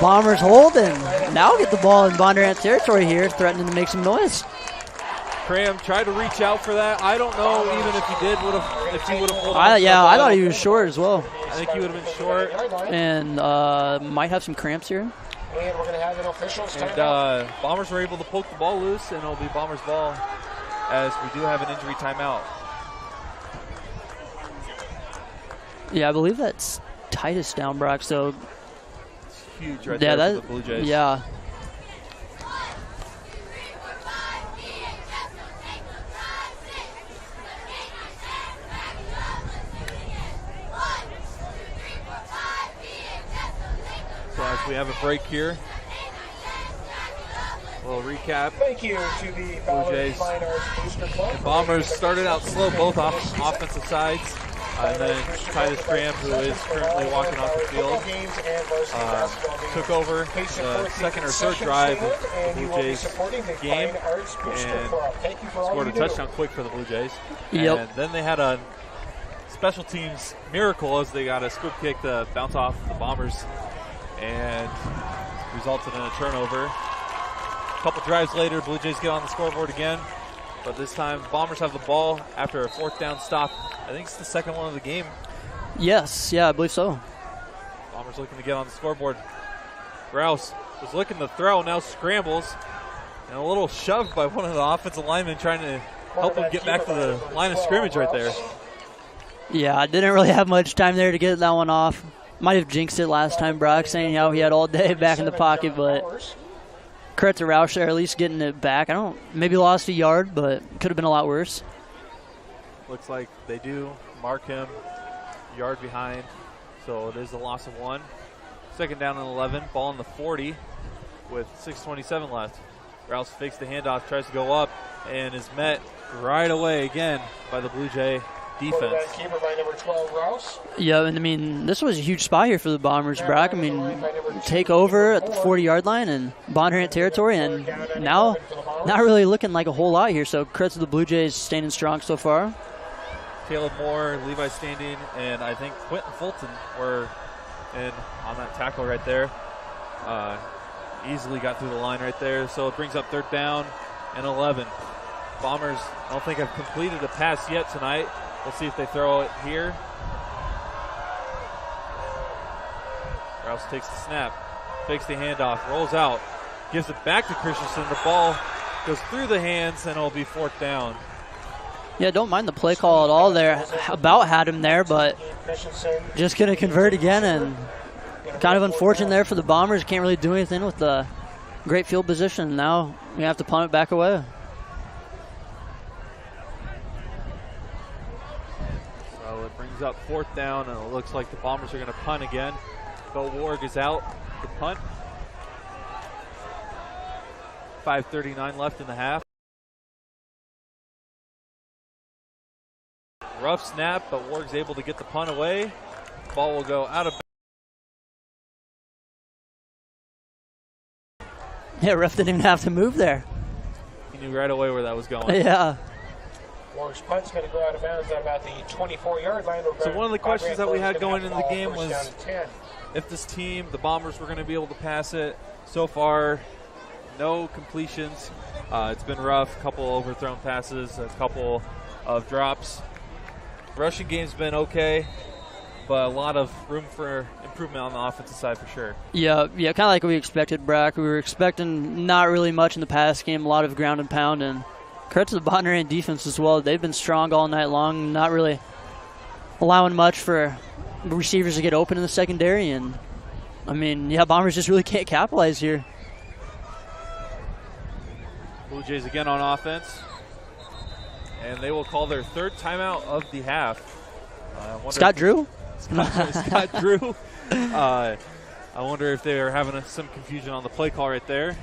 Bombers hold and now get the ball in Bondurant territory here, threatening to make some noise. Cram tried to reach out for that. I don't know even if he did if he would have pulled I off that thought ball. he was short as well, I think he would have been short. and might have some cramps here. And we're going to have an official's And timeout. Bombers were able to poke the ball loose, and it'll be Bombers' ball as we do have an injury timeout. Yeah, I believe that's Titus down, Brock. So It's huge right yeah, there for the Blue Jays. yeah. So as we have a break here, a little recap. Thank you to the Ballard Jays. Fine Arts Booster Club. The Bombers started out slow, both offensive sides. And then Titus Graham, who is currently walking off the field, took over the second or third drive of the Blue Jays game and scored a touchdown quick for the Blue Jays. Yep. And then they had a special teams miracle as they got a scoop kick to bounce off the Bombers and resulted in a turnover. A couple drives later, Blue Jays get on the scoreboard again, but this time Bombers have the ball after a fourth down stop. I think it's the second one of the game. Yes, yeah, I believe so. Bombers looking to get on the scoreboard. Rouse was looking to throw, now scrambles, and a little shove by one of the offensive linemen trying to help him get back to the line of scrimmage right there. Yeah, I didn't really have much time there to get that one off. Might have jinxed it last time, Brock, saying how he had all day back in the pocket, but credit to Roush there, at least getting it back. Maybe lost a yard, but could have been a lot worse. Looks like they do mark him a yard behind, so it is a loss of 1. Second down and 11, ball on the 40 with 6:27 left. Rouse fakes the handoff, tries to go up, and is met right away again by the Blue Jay defense. Keeper by number 12, Rouse. Yeah, and I mean, this was a huge spot here for the Bombers, Brock. I mean, take over at the 40-yard line and Bondurant territory, and now not really looking like a whole lot here, so credit to the Blue Jays standing strong so far. Caleb Moore, Levi Standing, and I think Quentin Fulton were in on that tackle right there. Easily got through the line right there, so it brings up third down and 11. Bombers, I don't think have completed a pass yet tonight. We'll see if they throw it here. Rouse takes the snap, fakes the handoff, rolls out, gives it back to Christensen. The ball goes through the hands, and it'll be fourth down. Yeah, don't mind the play call at all there. About had him there, but just going to convert again, and kind of unfortunate there for the Bombers. Can't really do anything with the great field position. Now we have to punt it back away. So it brings up fourth down, and it looks like the Bombers are going to punt again. Bo Warg is out to punt. 5:39 left in the half. Rough snap, but Warg's able to get the punt away. Ball will go out of. Yeah, ref didn't even have to move there. He knew right away where that was going. Yeah. Warg's punt's going to go out of bounds at about the 24-yard line. So one of the questions that we had going into the game was if this team, the Bombers, were going to be able to pass it. So far, no completions. It's been rough. A couple overthrown passes, a couple of drops. Rushing game's been okay, but a lot of room for improvement on the offensive side for sure. Yeah, kind of like we expected, Brock. We were expecting not really much in the pass game, a lot of ground and pound, and credit to the Bondurant defense as well. They've been strong all night long, not really allowing much for receivers to get open in the secondary, and I mean, yeah, Bombers just really can't capitalize here. Blue Jays again on offense. And they will call their third timeout of the half. Scott Drew? Scott Drew. I wonder if they are having some confusion on the play call right there.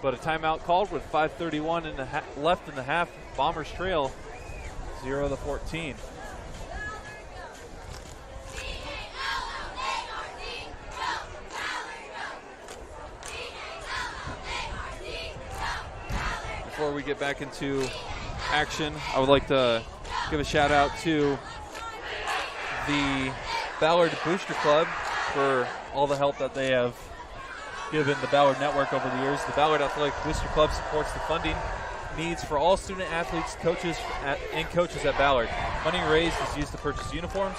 But a timeout called with 5:31 left in the half. Bombers trail 0-14. Before we get back into action, I would like to give a shout out to the Ballard Booster Club for all the help that they have given the Ballard Network over the years. The Ballard Athletic Booster Club supports the funding needs for all student athletes, coaches at Ballard. Money raised is used to purchase uniforms,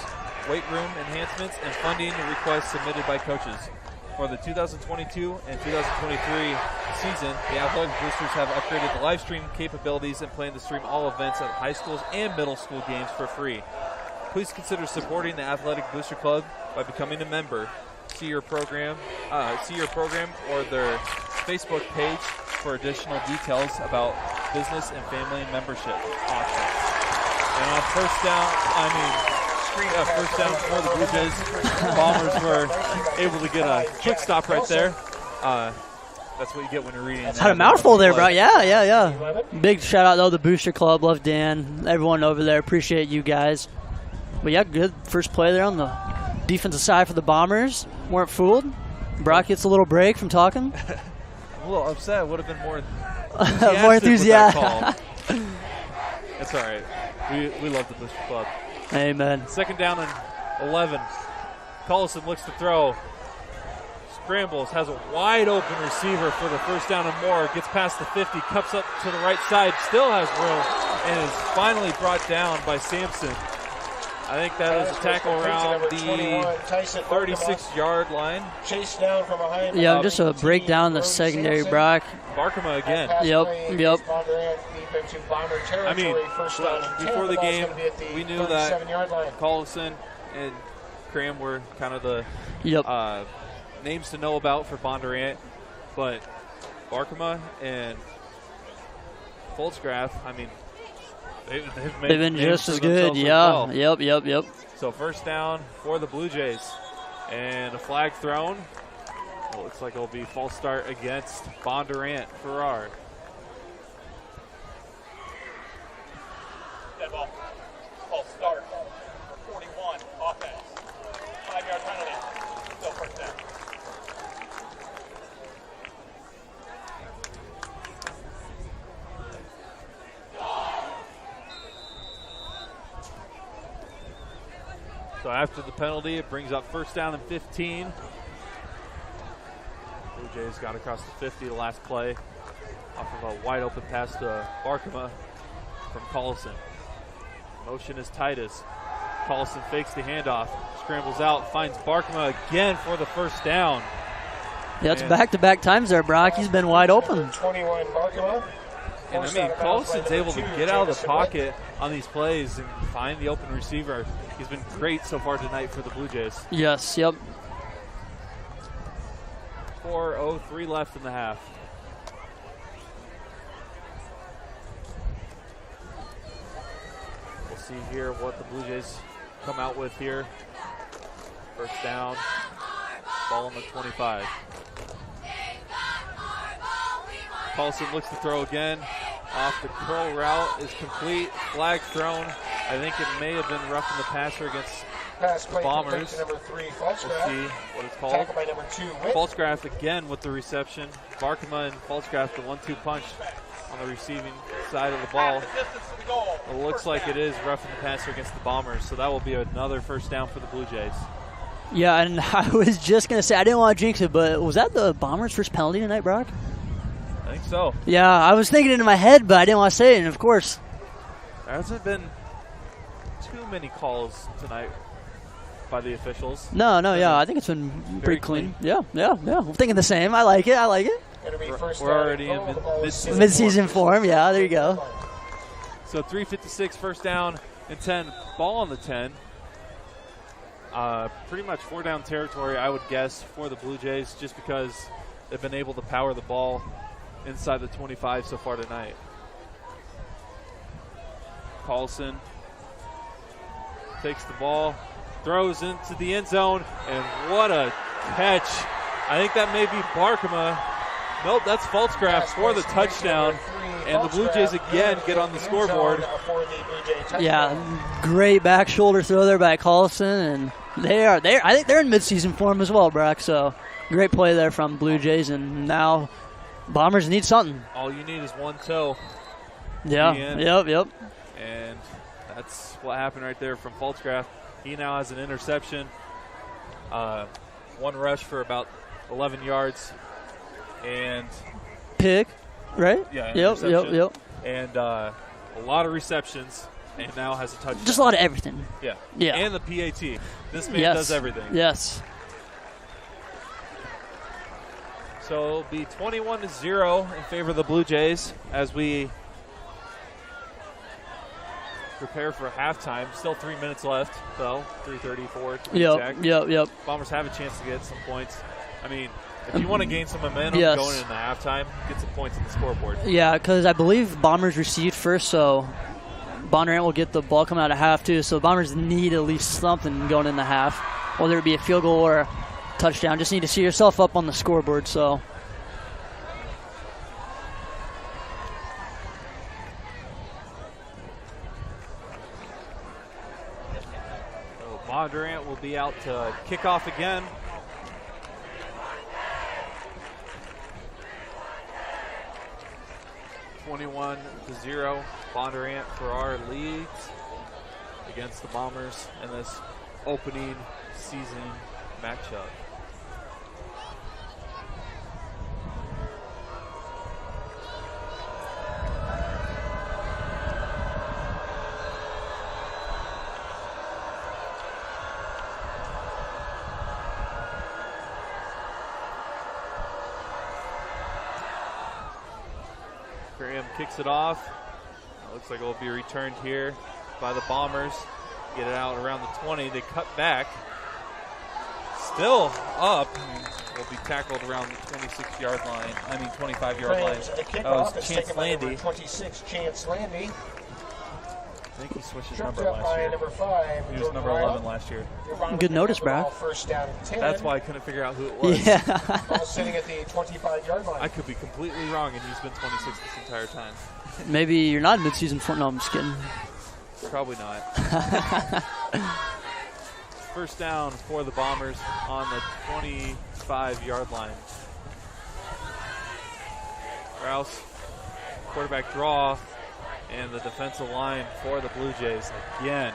weight room enhancements, and funding requests submitted by coaches. For the 2022 and 2023 season, the Athletic Boosters have upgraded the live stream capabilities and plan to stream all events at high schools and middle school games for free. Please consider supporting the Athletic Booster Club by becoming a member. See your program or their Facebook page for additional details about business and family membership options. And on first down for the Blue Jays. Bombers were able to get a quick stop right there. That's what you get when you're reading. Had a mouthful there, bro. Yeah. Big shout out, though, to the Booster Club. Love Dan. Everyone over there. Appreciate you guys. But yeah, good first play there on the defensive side for the Bombers. Weren't fooled. Brock gets a little break from talking. I'm a little upset. It would have been more More enthusiastic. enthusiastic. It's all right. We love the Bishop Club. Amen. Second down and 11. Collison looks to throw. Scrambles, has a wide open receiver for the first down and more. Gets past the 50, cups up to the right side, still has room, and is finally brought down by Sampson. I think that is a tackle around the 36-yard line. Chased down from behind. Yeah, just a breakdown the secondary, Brock. Barkema again. Yep. I mean, before the game, we knew that Collison and Cram were kind of the names to know about for Bondurant, but Barkema and Pfaltzgraff, I mean, they've been just as good. Yeah. Well. Yep. So first down for the Blue Jays, and a flag thrown. It looks like it'll be false start against Bondurant-Farrar. Dead ball. False start. 41. Offense. 5-yard penalty. Still first down. So after the penalty, it brings up first down and 15. Blue Jays got across the 50 the last play off of a wide open pass to Barkema from Collison. Motion is Titus. Collison fakes the handoff, scrambles out, finds Barkema again for the first down. Yeah, it's back-to-back times there, Brock. He's been wide open. 21 Barkema. And I mean, Collison's able to get out of the pocket on these plays and find the open receiver. He's been great so far tonight for the Blue Jays. Yes, yep. 4:03 left in the half. We'll see here what the Blue Jays come out with here. First down, ball on the 25. Collison looks to throw again. Off the curl route is complete. Flag thrown. I think it may have been roughing the passer against the Bombers. Number 3, We'll see what it's called. Tackle by number 2, Pfaltzgraff again with the reception. Barkema and Pfaltzgraff the 1-2 punch on the receiving side of the ball. It looks like it is roughing the passer against the Bombers, so that will be another first down for the Blue Jays. Yeah, and I was just going to say, I didn't want to jinx it, but was that the Bombers' first penalty tonight, Brock? I think so. Yeah, I was thinking it in my head, but I didn't want to say it, and of course. There hasn't been too many calls tonight by the officials. No, yeah, I think it's been pretty clean. Yeah. I'm thinking the same. I like it. We're already in mid-season. Mid-season form, yeah, there you go. So 3:56, first down and 10. Ball on the 10. Pretty much 4-down territory, I would guess, for the Blue Jays, just because they've been able to power the ball inside the 25 so far tonight. Collison takes the ball, throws into the end zone, and what a catch. I think that may be Barkema. Nope, that's Pfaltzgraff for the touchdown. And the Blue Jays again get on the scoreboard. Yeah, great back shoulder throw there by Collison, and I think they're in midseason form as well, Brock. So great play there from Blue Jays, and now Bombers need something. All you need is one toe. Yeah, yep. And that's what happened right there from Pfaltzgraff. He now has an interception. One rush for about 11 yards. And pick, right? Yeah. Yep. And a lot of receptions, and now has a touchdown. Just a lot of everything. Yeah. And the PAT. This man does everything. Yes. So it'll be 21-0 in favor of the Blue Jays as we prepare for halftime. Still 3 minutes left, though. 3:34 to be exact. Yep. Bombers have a chance to get some points. I mean, if you want to gain some momentum going into halftime, get some points on the scoreboard. Yeah, because I believe Bombers received first, so Bondurant will get the ball coming out of half, too. So Bombers need at least something going in the half, whether it be a field goal or a touchdown. Just need to see yourself up on the scoreboard. So Bondurant will be out to kick off again. (21-0). Bondurant-Farrar leads against the Bombers in this opening season matchup. Graham kicks it off. It looks like it will be returned here by the Bombers. Get it out around the 20. They cut back. Still up. Will be tackled around the 26-yard line. 25-yard line. That was Chance Landy. 26, Chance Landy. I think he switched his Tripped number up last by year. number 5. He was number 11 last year. Good notice, Brock. First down and 10. That's why I couldn't figure out who it was. Yeah. Ball sitting at the 25-yard line. I could be completely wrong, and he's been 26 this entire time. Maybe you're not mid-season form. No, I'm just kidding. Probably not. First down for the Bombers on the 25-yard line. Rouse, quarterback draw, and the defensive line for the Blue Jays again,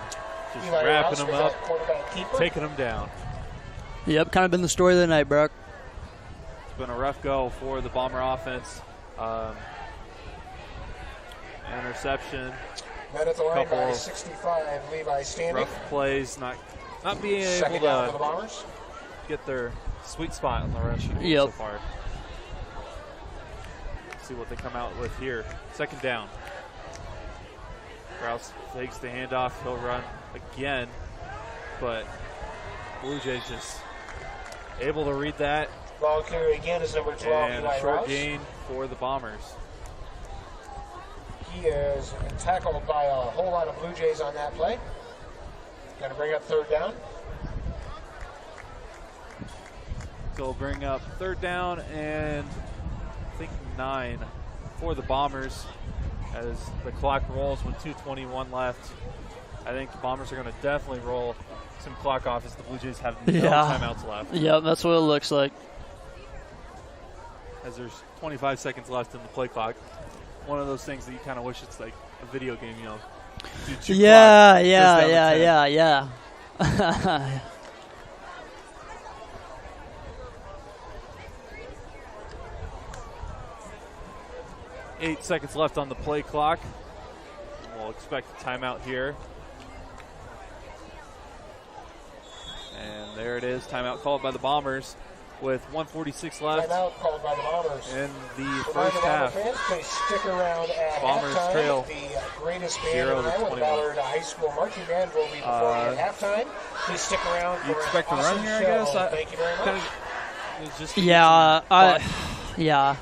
just Eli wrapping Rouse them was up, that quarterback keeper. taking them down. Yep, kind of been the story of the night, Brock. It's been a rough go for the Bomber offense. Interception, Met at the line by couple 65, Levi standing. rough plays, not being able Second down for the to Bombers. get their sweet spot on the run sheet Yep. so far. See what they come out with here. Second down. Rouse takes the handoff. He'll run again, but Blue Jays just able to read that, Ball carrier again is number 12, and Eli a short Rouse. gain for the Bombers. He is tackled by a whole lot of Blue Jays on that play. Going to bring up third down. So we'll bring up third down and I think 9 for the Bombers as the clock rolls with 2:21 left. I think the Bombers are going to definitely roll some clock off as the Blue Jays have no timeouts left. Yep, that's what it looks like. As there's 25 seconds left in the play clock. One of those things that you kind of wish it's like a video game, you know. Do 2 Yeah, clock, yeah, goes down to 10. yeah. 8 seconds left on the play clock. We'll expect a timeout here. And there it is, timeout called by the Bombers with 1:46 left Timeout called by the Bombers. in the Reminder first Bomber half. fans, please stick around at Bombers halftime. trail The greatest band 0 in to Iowa, the 21. Ballard High School Marching Band, will be performing at halftime. Please stick around for You expect an to awesome run here, I show. guess? Thank you very much. It's just Yeah.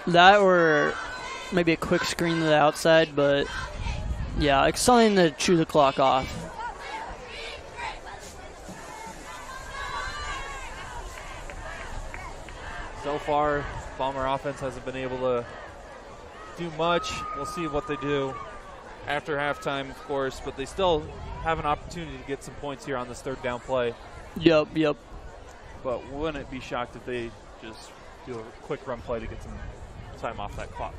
That or maybe a quick screen to the outside, but yeah, it's something to chew the clock off. So far, Bomber offense hasn't been able to do much. We'll see what they do after halftime, of course, but they still have an opportunity to get some points here on this third down play. Yep. But wouldn't be shocked if they just do a quick run play to get some time off that clock.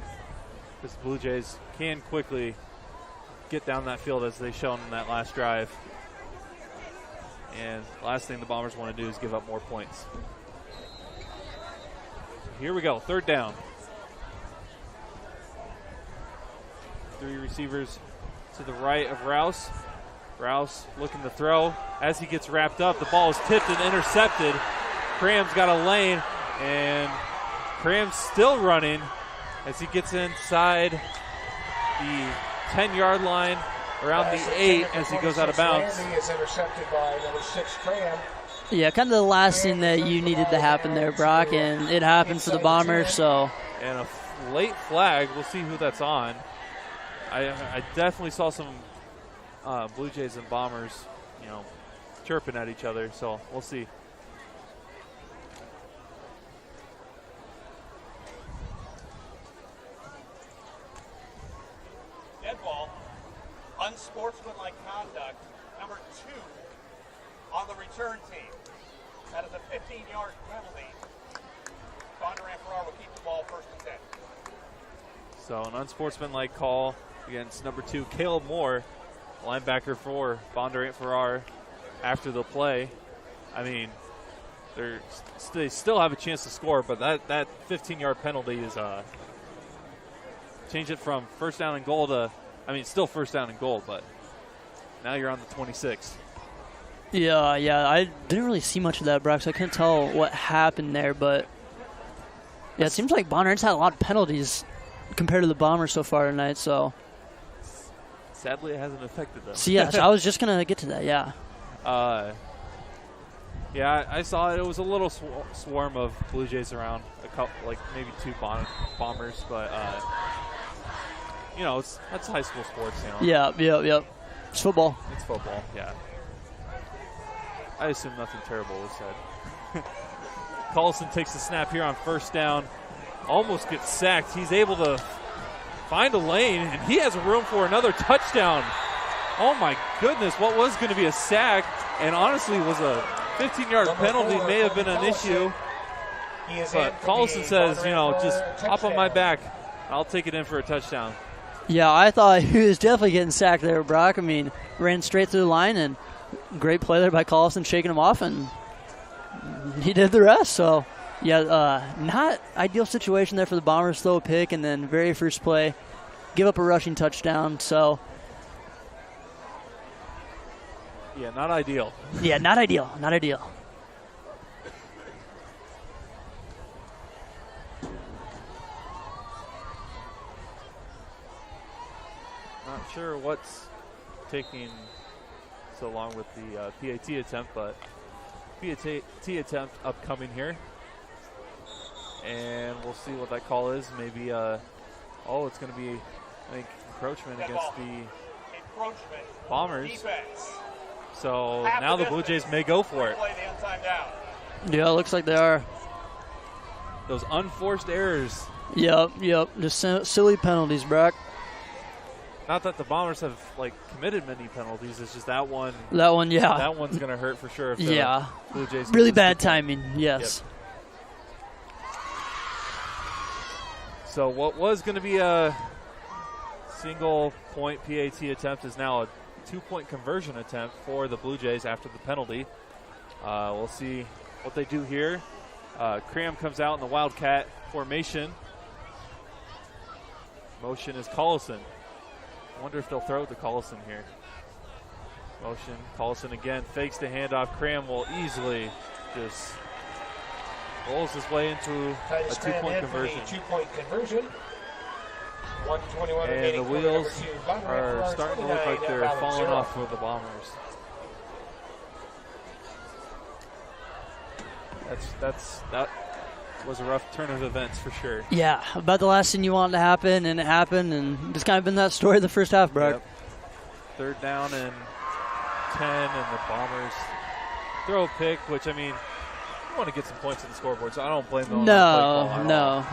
Because the Blue Jays can quickly get down that field as they've shown in that last drive. And the last thing the Bombers want to do is give up more points. Here we go, third down. 3 receivers to the right of Rouse. Rouse looking to throw. As he gets wrapped up, the ball is tipped and intercepted. Cram's got a lane, and Cram's still running as he gets inside the 10-yard line, around the 8 as he goes out of bounds. Landy is intercepted by number 6, Cram. Yeah, kind of the last thing that you needed to happen there, Brock, and it happened for the Bombers, so. And a late flag. We'll see who that's on. I definitely saw some Blue Jays and Bombers, chirping at each other, so we'll see. Dead ball. Unsportsmanlike conduct. Number 2, on the return team. That is a 15-yard penalty. Bondurant-Farrar will keep the ball first and 10. So an unsportsmanlike call against number 2, Caleb Moore, linebacker for Bondurant-Farrar after the play. I mean, they still have a chance to score, but that 15-yard penalty is change it from first down and goal to, I mean, still first down and goal, but now you're on the 26. Yeah, I didn't really see much of that, Brock, so I couldn't tell what happened there, but yeah, it seems like Bondurant's had a lot of penalties compared to the Bombers so far tonight, so. Sadly, it hasn't affected them. So, yes, I was just going to get to that, yeah. Yeah, I saw it. It was a little swarm of Blue Jays around, a couple, like maybe 2 Bombers, but you know, that's high school sports, you know. Yeah. It's football. It's football, yeah. I assume nothing terrible was said. Collison takes the snap here on first down, almost gets sacked. He's able to find a lane, and he has room for another touchdown. Oh my goodness, what was going to be a sack, and honestly was a 15-yard penalty, may have been an issue. But Collison says, you know, just hop on my back. I'll take it in for a touchdown. Yeah, I thought he was definitely getting sacked there, Brock. I mean, ran straight through the line, and great play there by Collison, shaking him off, and he did the rest. So, yeah, not ideal situation there for the Bombers. Throw a pick, and then very first play, give up a rushing touchdown. So, yeah, not ideal. Yeah, not ideal. Not ideal. Not sure what's taking so long with the PAT attempt, but PAT attempt upcoming here. And we'll see what that call is. Maybe, it's going to be, I think, encroachment against the Bombers. Defense. So now the Blue Jays may go for it. Yeah, it looks like they are. Those unforced errors. Yep. Just silly penalties, Brock. Not that the Bombers have committed many penalties. It's just that one. That one, yeah. That one's going to hurt for sure. If the Blue Jays really bad timing. Yes. Yep. So what was going to be a single point PAT attempt is now a 2-point conversion attempt for the Blue Jays after the penalty. We'll see what they do here. Cram comes out in the Wildcat formation. Motion is Collison. I wonder if they'll throw it to Collison here. Motion, Collison again, fakes the handoff. Cram will easily just rolls his way into a 2-point conversion. 2-point conversion. 1:21 and remaining. The wheels are starting to look like they're falling off for the Bombers. That was a rough turn of events for sure. Yeah, about the last thing you wanted to happen, and it happened, and it's kind of been that story of the first half, Brock. Yep. Third down and 10, and the Bombers throw a pick, which, I mean, you want to get some points on the scoreboard, so I don't blame them.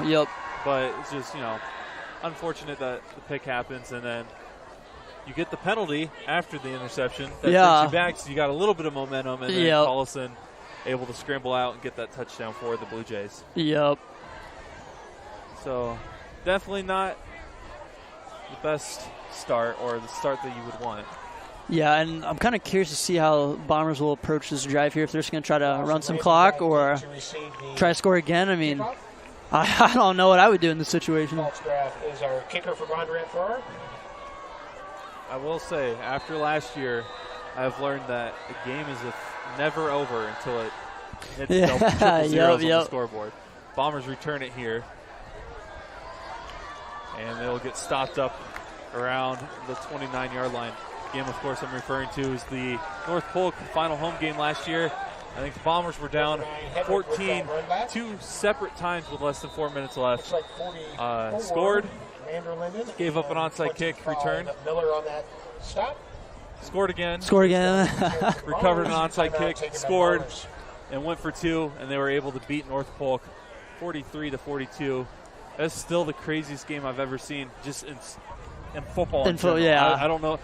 Yep. But it's just, unfortunate that the pick happens, and then you get the penalty after the interception. That brings you back, so you got a little bit of momentum, and then Collison able to scramble out and get that touchdown for the Blue Jays. Yep. So definitely not the best start, or the start that you would want. Yeah, and I'm kind of curious to see how Bombers will approach this drive here, if they're just going to try to run some clock or try to score again. I mean, I don't know what I would do in this situation. Is our kicker for Bondurant-Farrar. I will say, after last year, I've learned that the game is never over until it hits triple zeros on the scoreboard. Bombers return it here, and they'll get stopped up around the 29-yard line. The game, of course, I'm referring to is the North Polk final home game last year. I think the Bombers were down 14 two separate times with less than 4 minutes left. Scored, gave up an onside kick, returned. Miller on that stop. Scored again. Recovered an onside kick, scored, and went for 2, and they were able to beat North Polk 43-42. That's still the craziest game I've ever seen, just in football. I don't know,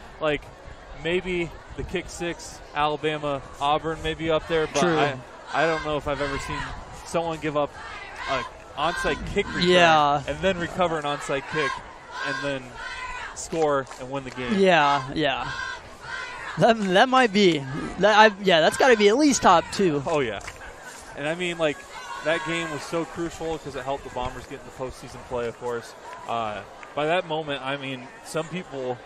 maybe the kick six, Alabama, Auburn maybe up there, but True. I don't know if I've ever seen someone give up an onside kick return and then recover an onside kick and then score and win the game. Yeah. That might be. That's got to be at least top 2. Oh, yeah. And I mean, like, that game was so crucial because it helped the Bombers get into postseason play, of course. By that moment, I mean, some people,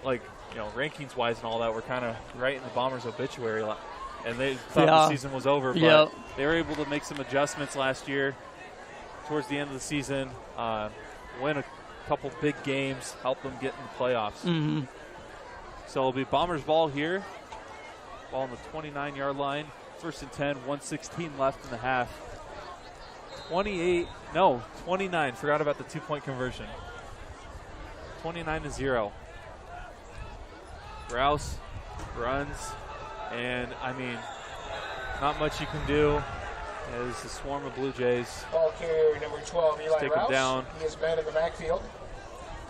like, you know, rankings-wise and all that, were kind of writing the Bombers' obituary, and they thought the season was over. But they were able to make some adjustments last year towards the end of the season, win a couple big games, help them get in the playoffs. Mm-hmm. So it'll be Bombers ball here. Ball on the 29-yard line. 1st and 10, 1:16 left in the half. 29. Forgot about the 2-point conversion. 29-0. Rouse runs, and I mean, not much you can do. There's a swarm of Blue Jays. Ball carrier number 12, Eli Take Rouse. him down. He is man in the backfield.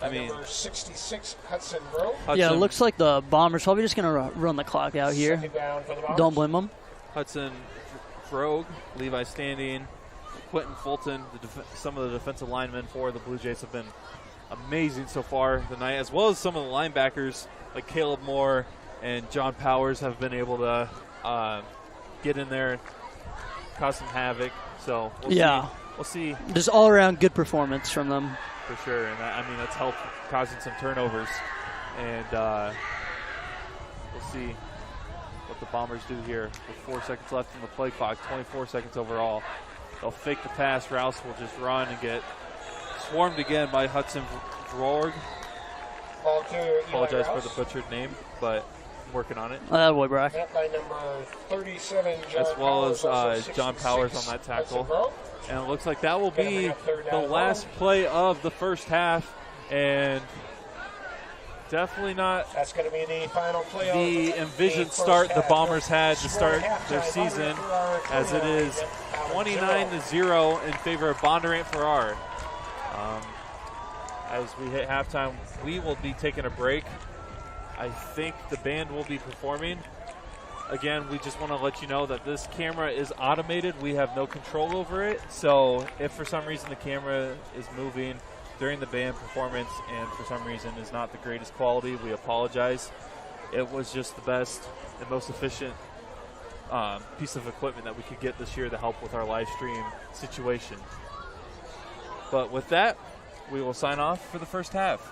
I mean, number 66, Hudson Rowe. Yeah, it looks like the Bombers probably just going to run the clock out here. Second down for the Bombers. Don't blame them. Hudson, Rogue, Levi Standing, Quentin Fulton, some of the defensive linemen for the Blue Jays have been amazing so far tonight, as well as some of the linebackers like Caleb Moore and John Powers have been able to get in there, cause some havoc. So we'll see. Just all around good performance from them. For sure, and I mean that's helped causing some turnovers, and we'll see what the Bombers do here with 4 seconds left in the play clock, 24 seconds overall. They'll fake the pass. Rouse will just run and get swarmed again by Hudson Drorg. Apologize for the butchered name, but I'm working on it. Boy, Brock. By number 37, as well as John Powers on that tackle. And it looks like that will be the last play of the first half, and definitely not that's going to be the final play the envisioned start the Bombers had to start their season, as it is 29-0 in favor of Bondurant-Farrar. As we hit halftime, we will be taking a break. I think the band will be performing. Again, we just want to let you know that this camera is automated. We have no control over it. So if for some reason the camera is moving during the band performance and for some reason is not the greatest quality, we apologize. It was just the best and most efficient piece of equipment that we could get this year to help with our live stream situation. But with that, we will sign off for the first half.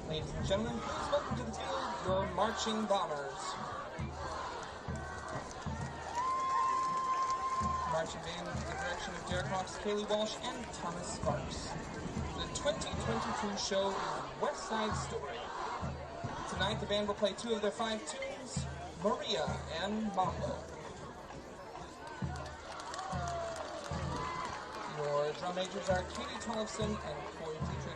Ladies and gentlemen, please welcome to the field your marching Bombers. Marching band under the direction of Derek Hawks, Kaylee Walsh, and Thomas Sparks. The 2022 show is West Side Story. Tonight the band will play 2 of their 5 tunes, Maria and Mambo. Your drum majors are Katie Tollefson and Corey Dietrich.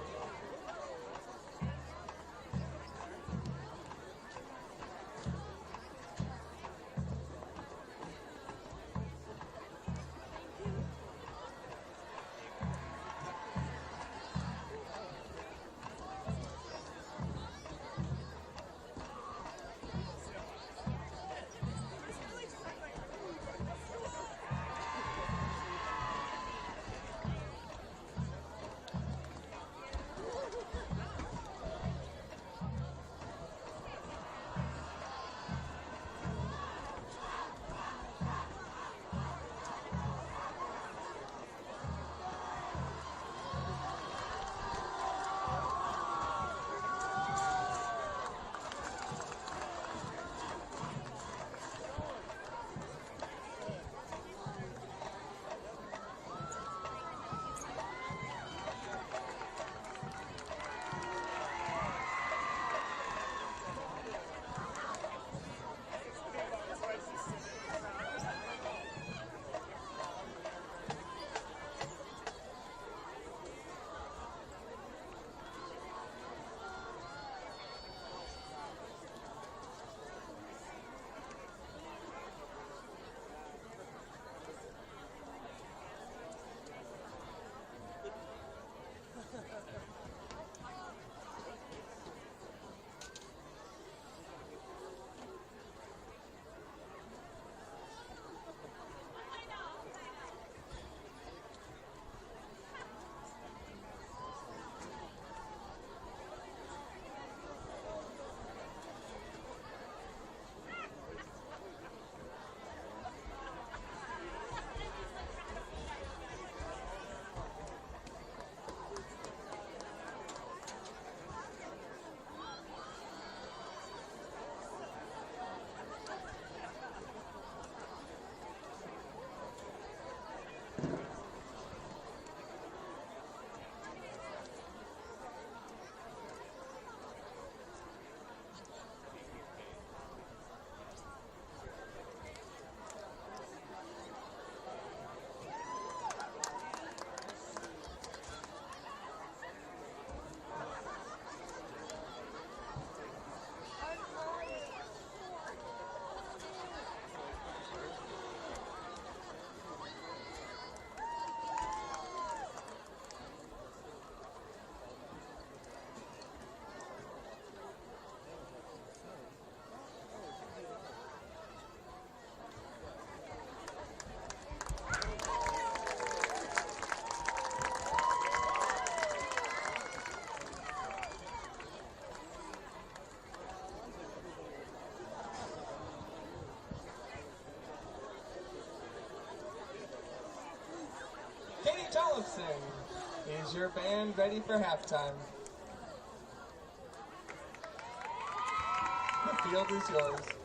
sing. Is your band ready for halftime? The field is yours.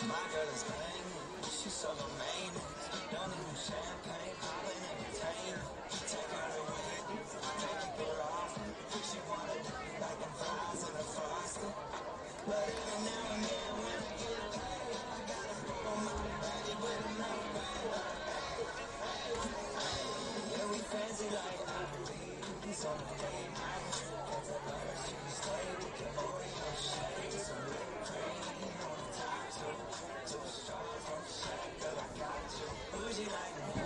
My girl is bang, she's so domain. Don't need no champagne, poppin' and contain. Take her away, take it get off. She wanna do like them fries and the frosty. But every now and then when I get paid, I gotta pull my body with a night bag. Yeah, we fancy like Applebee's on the date night. That's a butter, she stay with the Oreo shake. Some whipped cream on the top, two straws on the shake. Girl, I got you. Bougie like me.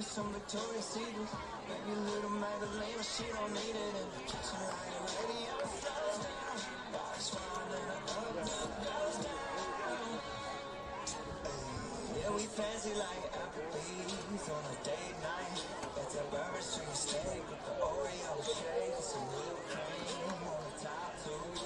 Some Victoria's Secret, maybe a little Magdalena, she don't need it in the kitchen like a radio slows down. Box round and up goes down. Yeah, we fancy like Applebee's on a date night. That's a Bourbon Street steak with the Oreo shake, some whipped cream on the top too.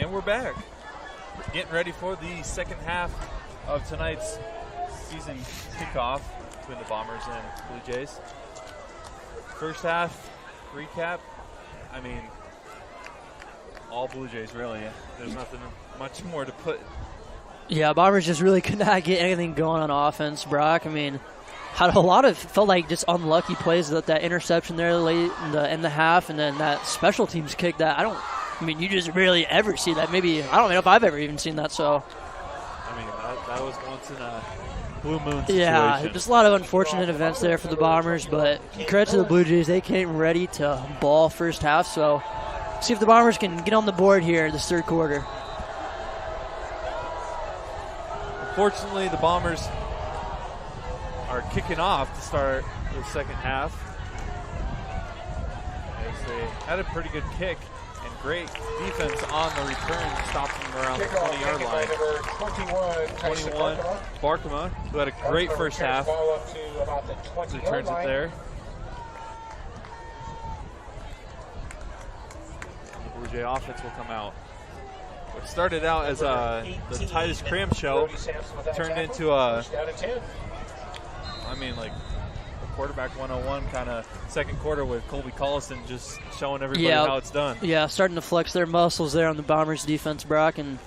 And we're back. Getting ready for the second half of tonight's season kickoff between the Bombers and Blue Jays. First half recap. I mean, all Blue Jays, really. There's nothing much more to put. Yeah, Bombers just really could not get anything going on offense, Brock. I mean, had a lot of, felt like just unlucky plays with that interception there late in the half, and then that special teams kick that I mean, you just rarely ever see that. Maybe, I don't know if I've ever even seen that, so. I mean, that was once in a blue moon situation. Yeah, just a lot of unfortunate events there for the Bombers, but credit to the Blue Jays. They came ready to ball first half, so see if the Bombers can get on the board here this third quarter. Unfortunately, the Bombers are kicking off to start the second half. As they had a pretty good kick and great defense on the return, stopping them around the 20-yard line. 21, Barkema, who had a great first half, returns it there. And the Blue Jay offense will come out. What started out as the Titus Cram show turned into like a quarterback 101 kind of second quarter with Colby Collison just showing everybody how it's done. Yeah, starting to flex their muscles there on the Bombers defense, Brock, and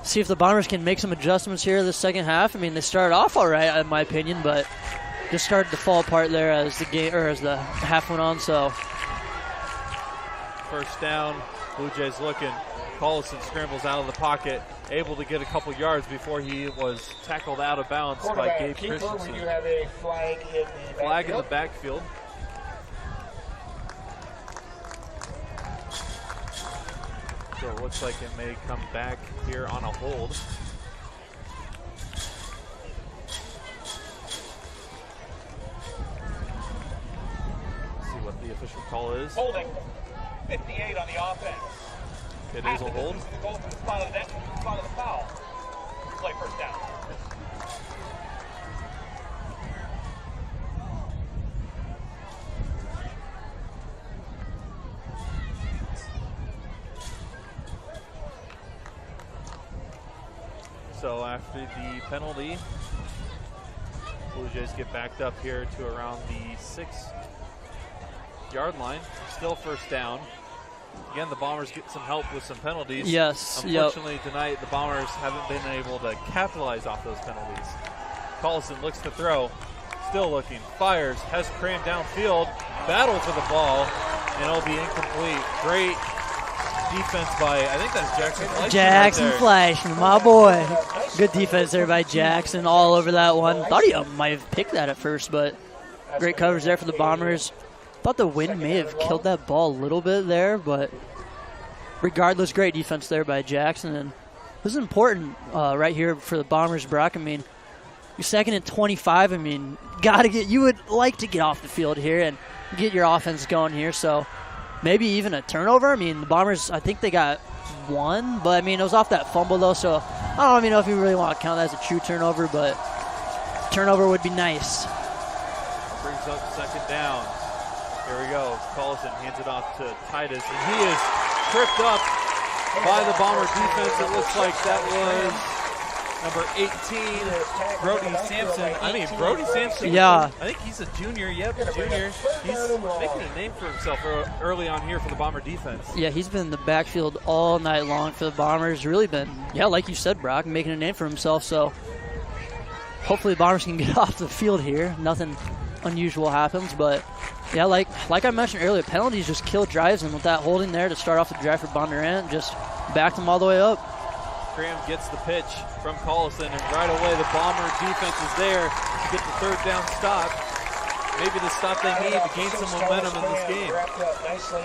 see if the Bombers can make some adjustments here this second half. I mean, they started off all right, in my opinion, but just started to fall apart there as the half went on. So first down, Blue Jays looking. Collison scrambles out of the pocket, able to get a couple yards before he was tackled out of bounds by Gabe Christensen. We do have a flag in the Flag in the backfield. So it looks like it may come back here on a hold. Let's see what the official call is. Holding 58 on the offense. It is a hold. Goal from the spot of the foul. Play first down. So after the penalty, Blue Jays get backed up here to around the 6-yard line. Still first down. Again, the Bombers get some help with some penalties. Yes. Unfortunately, tonight the Bombers haven't been able to capitalize off those penalties. Collison looks to throw. Still looking. Fires. Has Cram downfield. Battle for the ball. And it'll be incomplete. Great defense by, I think that's Jackson Fleischman. Jackson Fleischman, my boy. Good defense there by Jackson all over that one. Thought he might have picked that at first, but great coverage there for the Bombers. Thought the wind may have killed that ball a little bit there, but regardless, great defense there by Jackson. And this is important right here for the Bombers, Brock. I mean, you're second and 25. I mean, you would like to get off the field here and get your offense going here. So maybe even a turnover. I mean, the Bombers, I think they got one, but I mean, it was off that fumble though. So I don't even know if you really want to count that as a true turnover, but turnover would be nice. Brings up second down. Here we go. Collison hands it off to Titus, and he is tripped up by the Bomber defense. It looks like that was number 18, Brody Sampson. I mean, Brody Sampson. Yeah. I think he's a junior. Yep, junior. He's making a name for himself early on here for the Bomber defense. Yeah, he's been in the backfield all night long for the Bombers. Really been, like you said, Brock, making a name for himself. So hopefully the Bombers can get off the field here. Nothing unusual happens, but yeah, like I mentioned earlier, penalties just kill drives, and with that holding there to start off the drive for Bondurant, just backed them all the way up. Graham gets the pitch from Collison, and right away the Bomber defense is there to get the third down stop. Maybe the stop they need to gain some momentum in this game.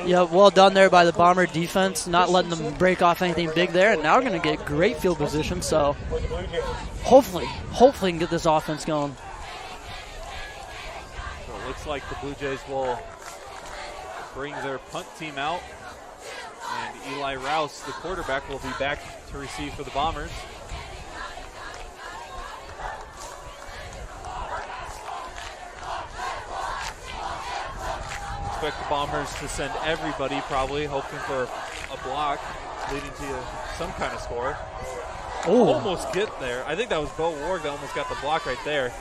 Yeah, well done there by the Bomber defense, not letting them break off anything big there, and now we're going to get great field position, so hopefully can get this offense going. Looks like the Blue Jays will bring their punt team out, and Eli Rouse, the quarterback, will be back to receive for the Bombers. expect the Bombers to send everybody, probably hoping for a block leading to some kind of score. Almost get there. I think that was Bo Ward that almost got the block right there.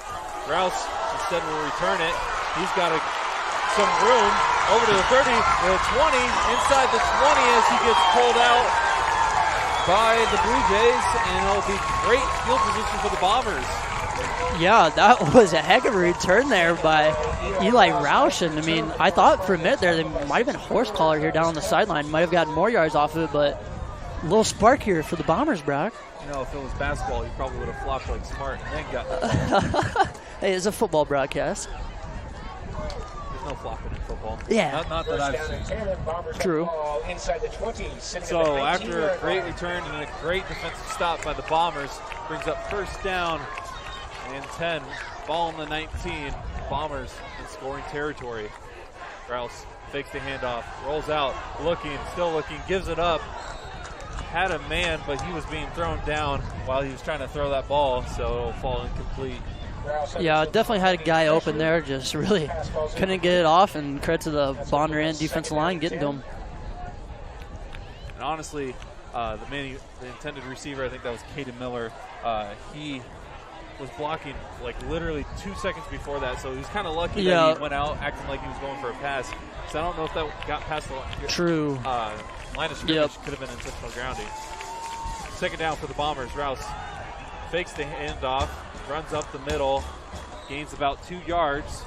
Rouse instead will return it. He's got some room over to the 30, the 20, inside the 20 as he gets pulled out by the Blue Jays, and it'll be great field position for the Bombers. Yeah, that was a heck of a return there by Eli Roush. And I mean, I thought for a minute there, they might have been a horse collar here down on the sideline. Might have gotten more yards off of it, but a little spark here for the Bombers, Brock. You know, if it was basketball, he probably would have flopped like Smart and then got the Hey, it's a football broadcast. There's no flopping in football. Yeah. Not that I've seen. True. Inside the 20, So after a great return and a great defensive stop by the Bombers, brings up first down and 10. Ball on the 19. Bombers in scoring territory. Rouse fakes the handoff, rolls out, still looking, gives it up. Had a man, but he was being thrown down while he was trying to throw that ball, so it'll fall incomplete. Yeah, definitely had a guy open there, just really couldn't get it off, and credit to the Bondurant defensive line getting to him. And honestly, the intended receiver, I think that was Caden Miller, he was blocking like literally 2 seconds before that, so he was kind of lucky that he went out acting like he was going for a pass. So I don't know if that got past the line of scrimmage. Could have been intentional grounding. Second down for the Bombers. Rouse fakes the handoff, runs up the middle, gains about 2 yards.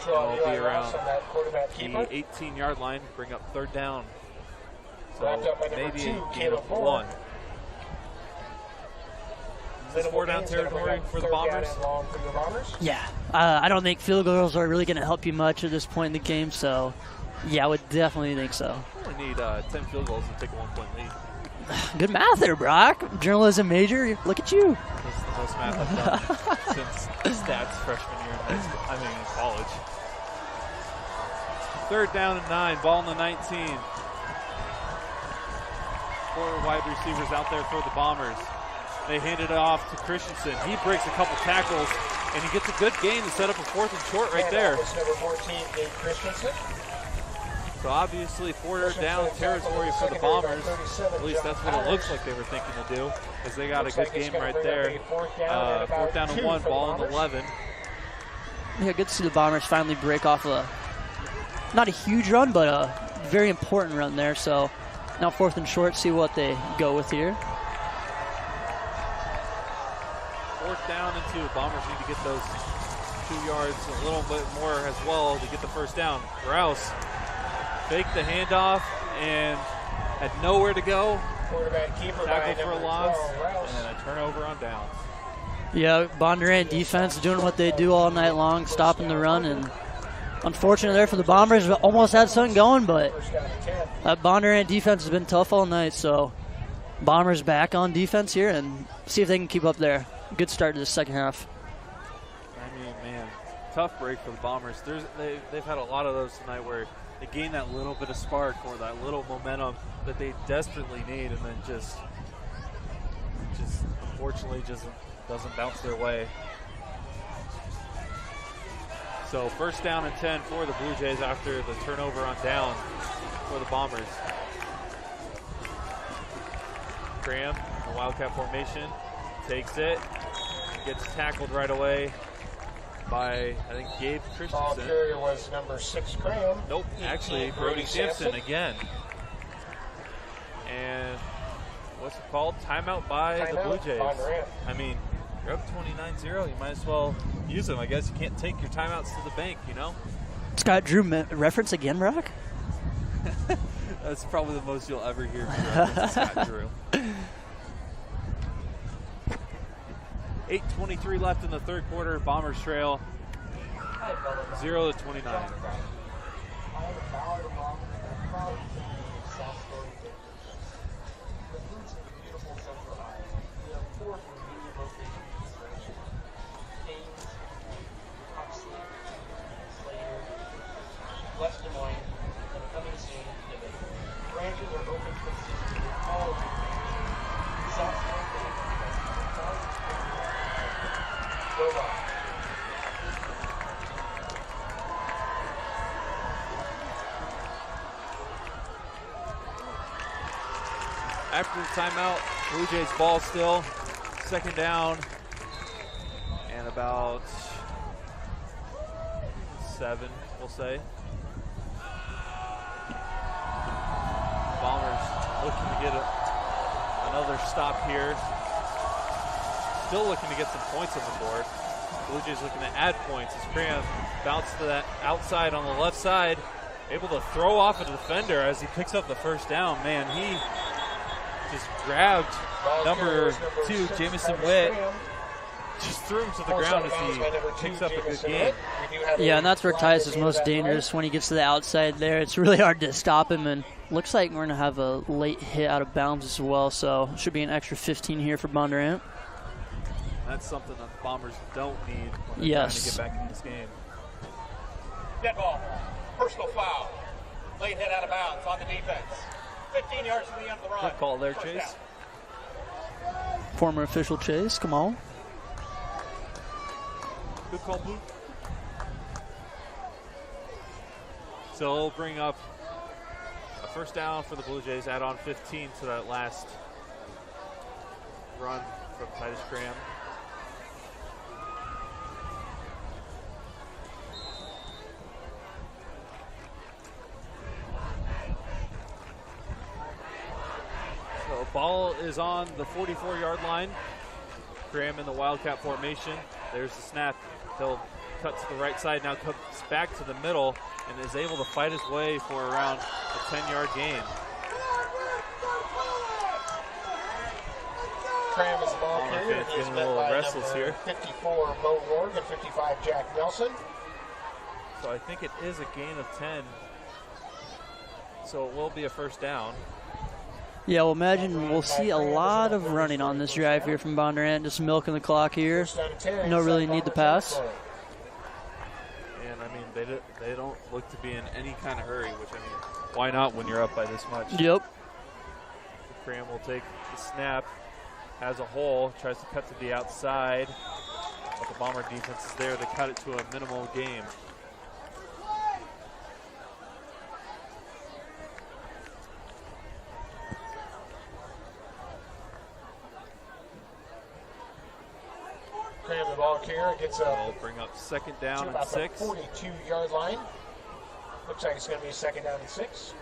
It'll be around the 18-yard line, bring up third down. So maybe a gain of 1. Is this 4-down territory for the Bombers? Yeah. I don't think field goals are really going to help you much at this point in the game, so yeah, I would definitely think so. We only need 10 field goals to take a 1-point lead. Good math there, Brock. Journalism major. Look at you. This is the most math I've done since stats freshman year in college. Third down and 9. Ball on the 19. 4 wide receivers out there for the Bombers. They hand it off to Christensen. He breaks a couple tackles, and he gets a good gain to set up a 4th and short right there. Number 14, Dave Christensen. So obviously 4th down territory for the Bombers. At least that's what it looks like they were thinking to do, because they got a good game right there. 4th down and 1, ball on the 11. Yeah, good to see the Bombers finally break off not a huge run, but a very important run there. So now 4th and short, see what they go with here. 4th down and 2. Bombers need to get those 2 yards, a little bit more as well to get the first down. Rouse faked the handoff and had nowhere to go. Tackle for a loss and a turnover on down. Yeah, Bondurant defense doing what they do all night long, stopping the run, and unfortunate there for the Bombers. Almost had something going, but that Bondurant defense has been tough all night. So Bombers back on defense here and see if they can keep up there. Good start to the second half. I mean, man, tough break for the Bombers. They've had a lot of those tonight where they gain that little bit of spark or that little momentum that they desperately need, and then just unfortunately just doesn't bounce their way. So first down and 10 for the Blue Jays after the turnover on down for the Bombers. Graham, the Wildcat formation, takes it, gets tackled right away by, I think, Gabe Christensen. Ball carrier was number 6, Graham. Nope, actually, Brody Sampson again. And what's it called? Timeout by the Blue Jays. I mean, you're up 29-0. You might as well use them. I guess you can't take your timeouts to the bank, you know? Scott Drew reference again, Brock? That's probably the most you'll ever hear from Scott Drew. 8:23 left in the third quarter. Bombers trail 0-29. West Des Moines, coming soon. Branches are open for all of you. South after the timeout. Blue Jays ball still. Second down and about 7, we'll say. Bombers looking to get another stop here. Still looking to get some points on the board. Blue Jays looking to add points as Cram bounced to that outside on the left side. Able to throw off a defender as he picks up the first down. Man, he just grabbed number 2, Jamison Witt. Just threw him to the ground as he picks up a good gain. Yeah, and that's where Tyus is most dangerous when he gets to the outside there. It's really hard to stop him, and looks like we're going to have a late hit out of bounds as well, so should be an extra 15 here for Bondurant. That's something that the Bombers don't need when they're trying to get back in this game. Dead ball. Personal foul. Late hit out of bounds on the defense. 15 yards to the end of the run. Good call there, First Chase. down. Former official Chase, come on. Good call, Blue. So it'll bring up a first down for the Blue Jays, add on 15 to that last run from Titus Graham. So ball is on the 44-yard line. Graham in the Wildcat formation. There's the snap. He'll cut to the right side, now comes back to the middle and is able to fight his way for around a 10-yard gain. Cram is the ball carrier. It's He is getting a met little by restless number here. 54, Mo Ward, and 55, Jack Nelson. So I think it is a gain of 10. So it will be a first down. Yeah, well, imagine we'll see a lot of running on this drive here from Bondurant, just milking the clock here. No really need the pass. And, I mean, they don't look to be in any kind of hurry, which, I mean, why not when you're up by this much? Yep. Cram will take the snap, has a hole, tries to cut to the outside, but the Bomber defense is there to cut it to a minimal gain. Cram the ball carrier gets We'll up bring up second to down and about the 6. 42-yard line. Looks like it's going to be a second down and 6.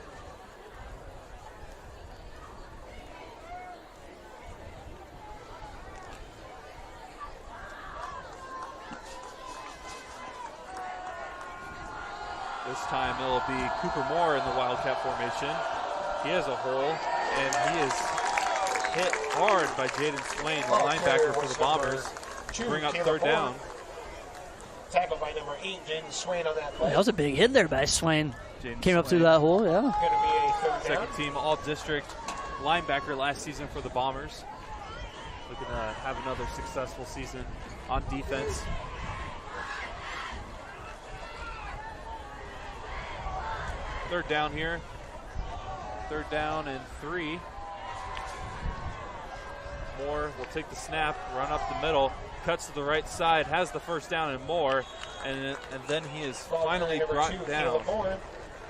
This time it'll be Cooper Moore in the Wildcat formation. He has a hole, and he is hit hard by Jaden Swain, the linebacker for the Bombers, to bring up third down. Tackled by number 8, Jaden Swain on that play. That was a big hit there by Swain. Jaden Came up through Swain, that hole, yeah. Going to be a third down. second team all-district linebacker last season for the Bombers. Looking to have another successful season on defense. Third down here. Third down and 3. Moore will take the snap, run up the middle, cuts to the right side, has the first down and more, and then he is finally Number brought 2, down. Caleb Moore,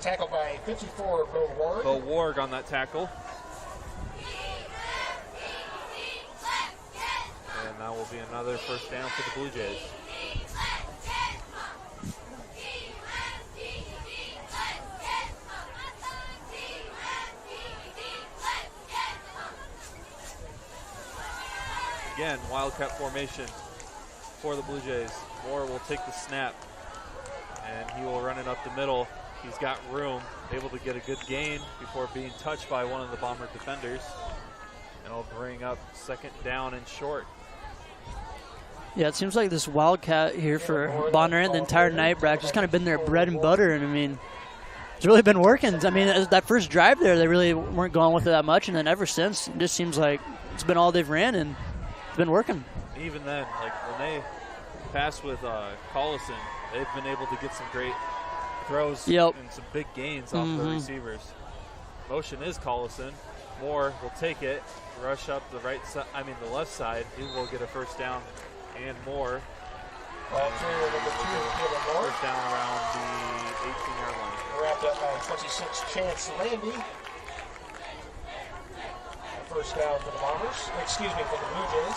tackled by 54, Bo Ward. Bo Warg on that tackle. And that will be another first down for the Blue Jays. Again, Wildcat formation for the Blue Jays. Moore will take the snap, and he will run it up the middle. He's got room, able to get a good gain before being touched by one of the Bomber defenders. And it'll bring up second down and short. Yeah, it seems like this Wildcat here for Bondurant the entire night, Brack, just kind of been their bread and butter, and I mean, it's really been working. I mean, that first drive there, they really weren't going with it that much, and then ever since, it just seems like it's been all they've ran, and it's been working. Even then, like when they pass with Collison, they've been able to get some great throws and some big gains off the receivers. Motion is Collison. Moore will take it, rush up the the left side. He will get a first down and more. First down around the 18-yard line. Wrapped up by 26, Chance Landy. First down for the Bombers. Excuse me, for the Blue Jays.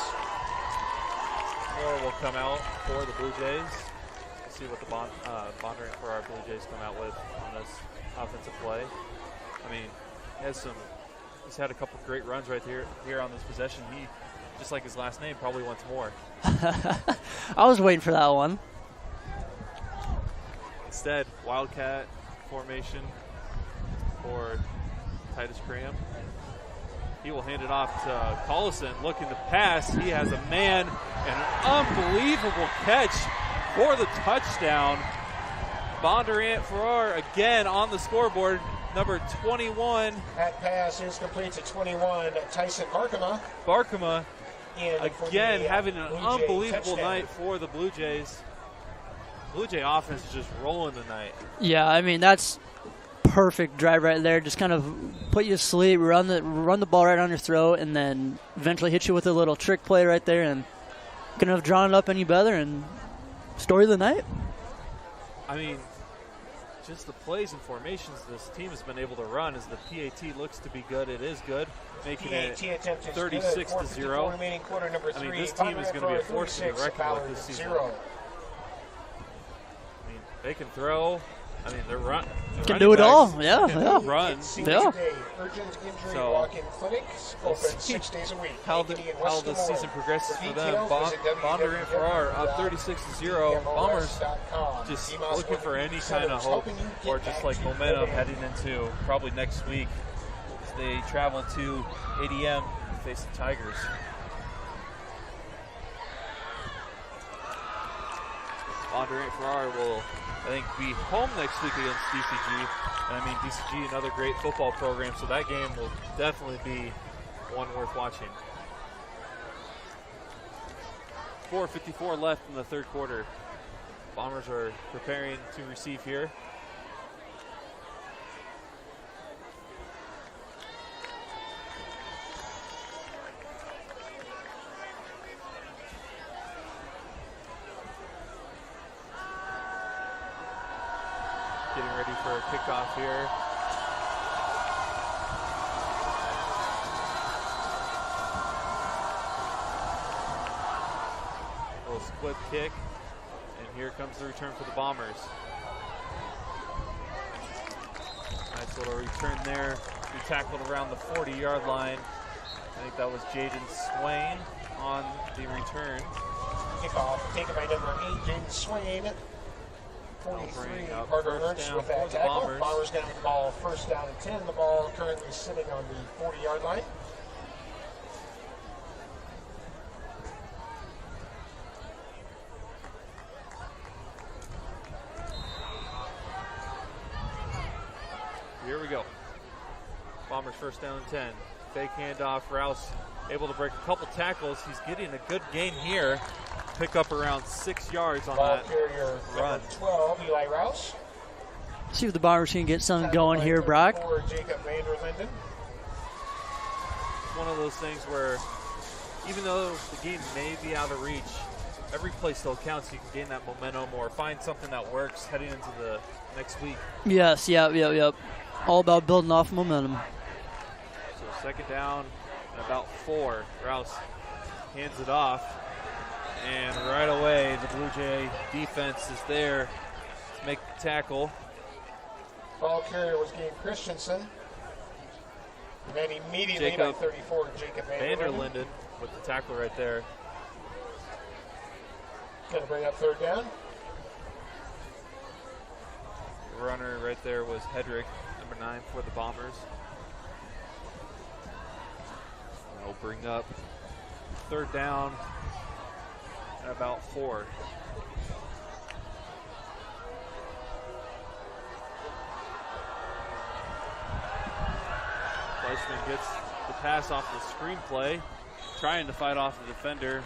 Moore will come out for the Blue Jays. Let's see what the Bondurant-Farrar Blue Jays come out with on this offensive play. I mean, he's had a couple great runs right here on this possession. He, just like his last name, probably wants more. I was waiting for that one. Instead, Wildcat formation for Titus Graham. He will hand it off to Collison, looking to pass. He has a man, and an unbelievable catch for the touchdown. Bondurant-Farrar again on the scoreboard, number 21. That pass is complete to 21, Tyson Barkema. Barkema, again, having an Blue Jay unbelievable touchdown. night for the Blue Jays. Blue Jay offense is just rolling tonight. Yeah, I mean, that's perfect drive right there. Just kind of put you to sleep, run the ball right on your throat, and then eventually hit you with a little trick play right there, and couldn't have drawn it up any better, and story of the night. I mean, just the plays and formations this team has been able to run as the PAT looks to be good. It is good, making it PAT attempt is 36-0. good. Remaining quarter, number I mean, 3. this team is going to be a force to be 36, reckoned with Ballard this season. 0. I mean, they can throw. I mean, they're Can do it all. Can Yeah. run. Yeah. Urgent injury So, walk-in clinic, we'll open see 6 days a week. how the season progresses for them. Bondurant-Farrar up 36-0. Bombers just looking for any kind of hope or just like momentum heading into probably next week as they travel to ADM to face the Tigers. Bondurant-Farrar will, I think, be home next week against DCG. And I mean, DCG, another great football program, so that game will definitely be one worth watching. 4:54 left in the third quarter. Bombers are preparing to receive here. Getting ready for a kickoff here. A little split kick, and here comes the return for the Bombers. Nice little return there. We tackled around the 40-yard line. I think that was Jaden Swain on the return. Kickoff taken by number 8, Jaden Swain. 43, Carter Ernst with that tackle. Bombers going to have the ball first down and 10. The ball currently sitting on the 40-yard line. Here we go. Bombers first down and 10. Fake handoff. Rouse able to break a couple tackles. He's getting a good gain here. Pick up around 6 yards on Ball that carrier run. number 12, Eli Rouse. See if the Bombers can get something going here, Brock. For Jacob Vanderlinden. One of those things where even though the game may be out of reach, every play still counts. You can gain that momentum or find something that works heading into the next week. Yes, yep. All about building off momentum. So second down and about 4. Rouse hands it off. And right away, the Blue Jay defense is there to make the tackle. Ball carrier was Gabe Christensen. And then immediately by 34, Jacob Vanderlinden with the tackle right there. Going to bring up third down. The runner right there was Hedrick, number 9 for the Bombers. That'll bring up third down and about 4. Fleischman gets the pass off the screenplay, trying to fight off the defender.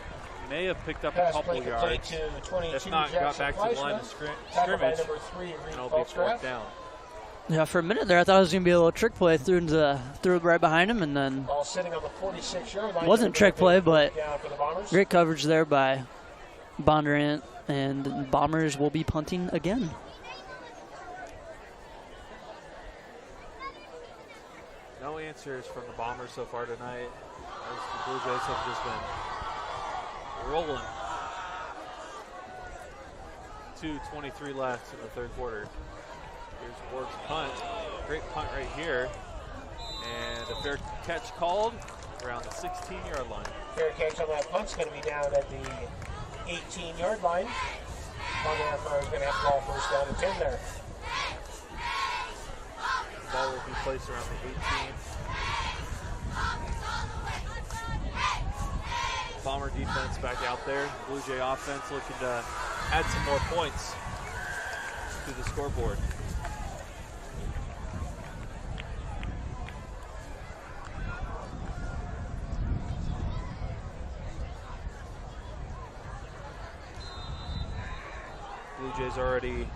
May have picked up a couple yards. If not, got back to the line of scrimmage, and it'll be fourth down. Yeah, for a minute there, I thought it was going to be a little trick play. Threw it right behind him, and then Ball sitting on the 46-yard line. wasn't trick play, but the great coverage there by Bondurant, and Bombers will be punting again. No answers from the Bombers so far tonight. As the Blue Jays have just been rolling. 2:23 left in the third quarter. Here's Ward's punt. Great punt right here. And a fair catch called around the 16-yard line. Fair catch on that punt's going to be down at the 18-yard line. Bondurant-Farrar is going to have to call first down and 10 there. Ball will be placed around the 18. Bomber defense back out there. Blue Jay offense looking to add some more points to the scoreboard. Blue Jays already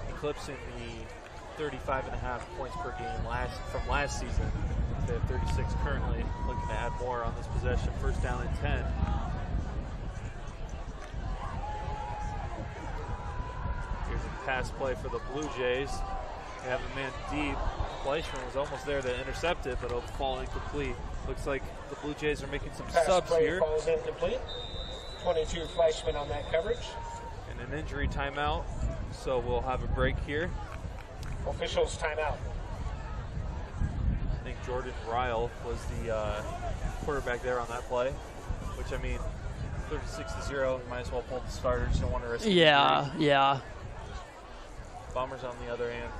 eclipsing the 35.5 points per game from last season. They have 36 currently, looking to add more on this possession. First down and 10. Here's a pass play for the Blue Jays. They have a man deep. Fleischman was almost there to intercept it, but it'll fall incomplete. Looks like the Blue Jays are making some Pass subs play here. falls incomplete. 22 Fleischman on that coverage. And an injury timeout, so we'll have a break here. Officials timeout. I think Jordan Ryle was the quarterback there on that play, which, I mean, 36-0, might as well pull the starters. Don't want to risk it. Yeah. Bombers on the other hand.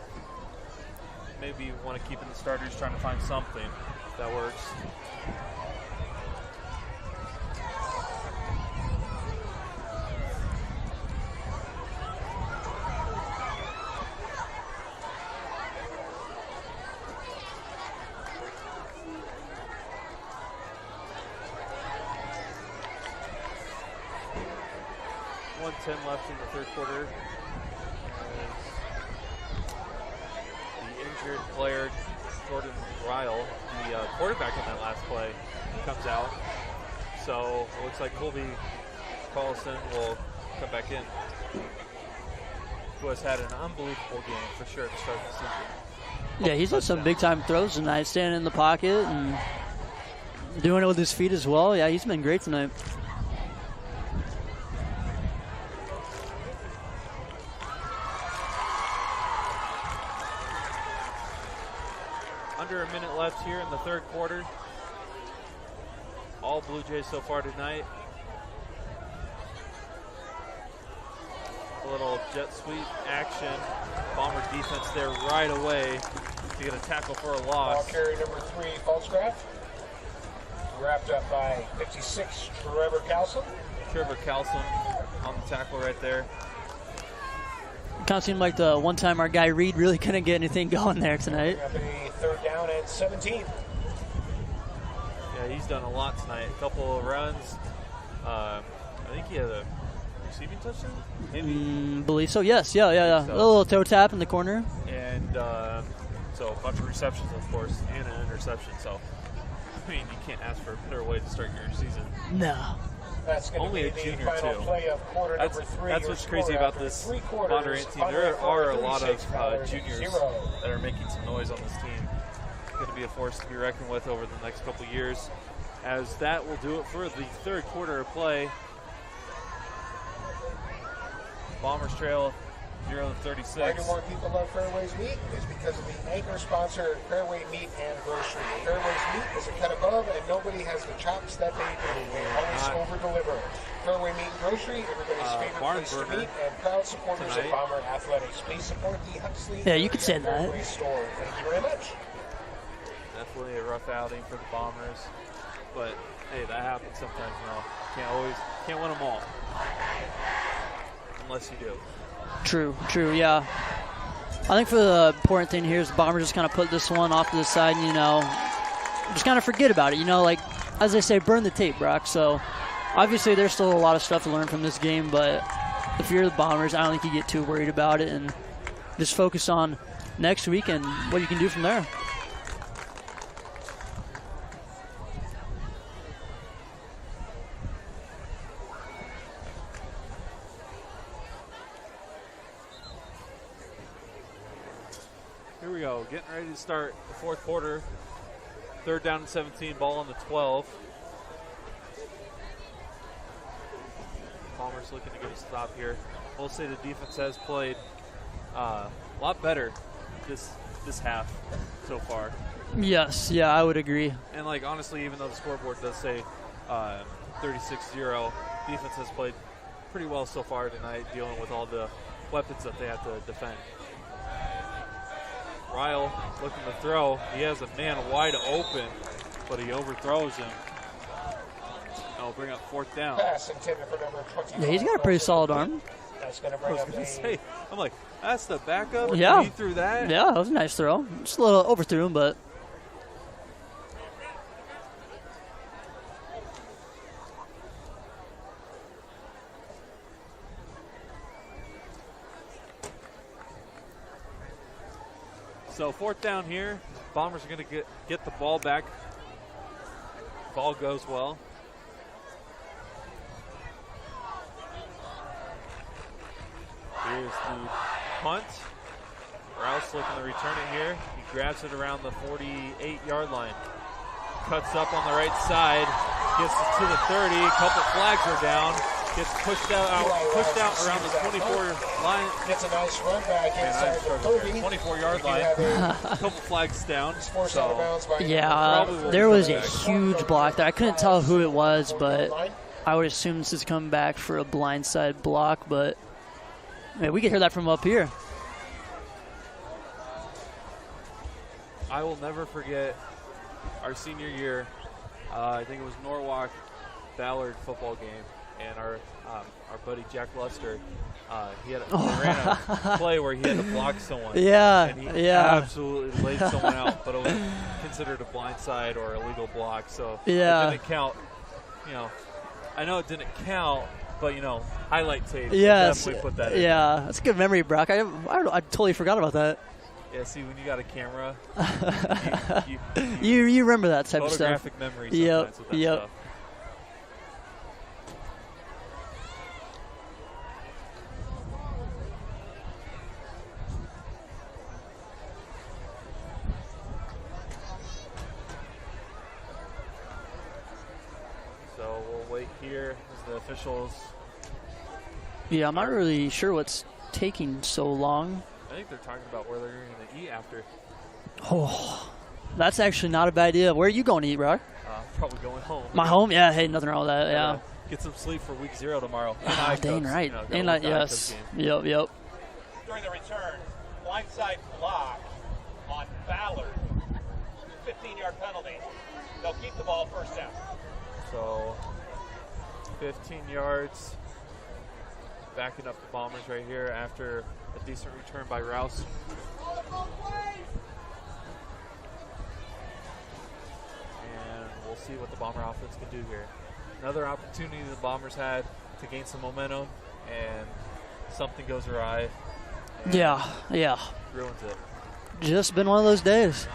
Maybe you want to keep in the starters, trying to find something that works. Left in the third quarter. The injured player, Jordan Ryle, the quarterback on that last play, comes out. So it looks like Colby Carlson will come back in, who has had an unbelievable game for sure to start the season. Yeah, he's had some big-time throws tonight, standing in the pocket and doing it with his feet as well. Yeah, he's been great tonight. Under a minute left here in the third quarter. All Blue Jays so far tonight. A little jet sweep action. Bombers defense there right away to get a tackle for a Ball loss. carry number 3, Falscraft. Wrapped up by 56, Trevor Carlson. Trevor Carlson on the tackle right there. Kind of seemed like the one time our guy Reed really couldn't get anything going there tonight. Up a third down and 17. Yeah, he's done a lot tonight. A couple of runs. I think he had a receiving touchdown? Maybe. Believe so. Yes. Yeah. So. A little toe tap in the corner. And so a bunch of receptions, of course, and an interception. So, I mean, you can't ask for a better way to start your season. No. That's going Only to a be junior, the final too. play of quarter number 3. That's what's crazy about this Bondurant team. There are a lot of juniors that are making some noise on this team. Going to be a force to be reckoned with over the next couple years. As that will do it for the third quarter of play. Bombers trail 0-36. Why do more people love Fairway's Meat? Is because of the anchor sponsor, Fairway Meat and Grocery. Fairway's Meat is a cut above, and nobody has the chops that they do. They always over-deliver. Fairway Meat and Grocery, everybody's favorite place to meet, and proud supporters of Bomber Athletics. Please support the Huxley Yeah, you could say that. Fairway store. Thank you very much. Definitely a rough outing for the Bombers, but hey, that happens sometimes. Can't win them all, unless you do. True, yeah. I think for the important thing here is the Bombers just kind of put this one off to the side and, just kind of forget about it. Like, as they say, burn the tape, Brock. So, obviously, there's still a lot of stuff to learn from this game, but if you're the Bombers, I don't think you get too worried about it and just focus on next week and what you can do from there. Here we go, getting ready to start the fourth quarter. 3rd down and 17, ball on the 12. Palmer's looking to get a stop here. We'll say the defense has played a lot better this half so far. Yes, yeah, I would agree. And, like, honestly, even though the scoreboard does say 36-0, defense has played pretty well so far tonight, dealing with all the weapons that they have to defend. Ryle looking to throw. He has a man wide open, but he overthrows him. I'll bring up 4th down. Pass intended for number 24. Yeah, he's got a pretty solid arm. That's going to I bring was up going to a say, I'm like, that's the backup? Yeah. He threw that? Yeah, that was a nice throw. Just a little overthrew him, but So 4th down here. Bombers are going to get the ball back. Ball goes well. Here's the punt. Rouse looking to return it here. He grabs it around the 48-yard line. Cuts up on the right side. Gets it to the 30. A couple flags are down. Gets pushed out around the 24 line. Gets a nice run back inside the 30. 24-yard line. A couple flags down. Forced out of bounds by yeah, there was a huge block there. I couldn't tell who it was, but I would assume this is coming back for a blindside block, but man, we could hear that from up here. I will never forget our senior year. I think it was Norwalk Ballard football game, and our buddy Jack Luster, he ran a play where he had to block someone. Yeah, and he absolutely laid someone out, but it was considered a blindside or illegal block, so it didn't count. You know, I know it didn't count, but highlight tape. Yes, definitely put that in. Yeah, that's a good memory, Brock. I totally forgot about that. Yeah, see, when you got a camera, you remember that type of stuff. Photographic memory sometimes with that stuff. So we'll wait here as the officials. Yeah, I'm not really sure what's taking so long. I think they're talking about where they're going to eat after. Oh, that's actually not a bad idea. Where are you going to eat, bro? Probably going home. My home? Yeah, hey, nothing wrong with that, yeah. Get some sleep for week 0 tomorrow. Dang right. Yes. Yep. During the return, blindside block on Ballard. 15-yard penalty. They'll keep the ball 1st down. So 15 yards. Backing up the Bombers right here after a decent return by Rouse. And we'll see what the Bomber offense can do here. Another opportunity the Bombers had to gain some momentum, and something goes awry. Yeah. Ruins it. Just been one of those days.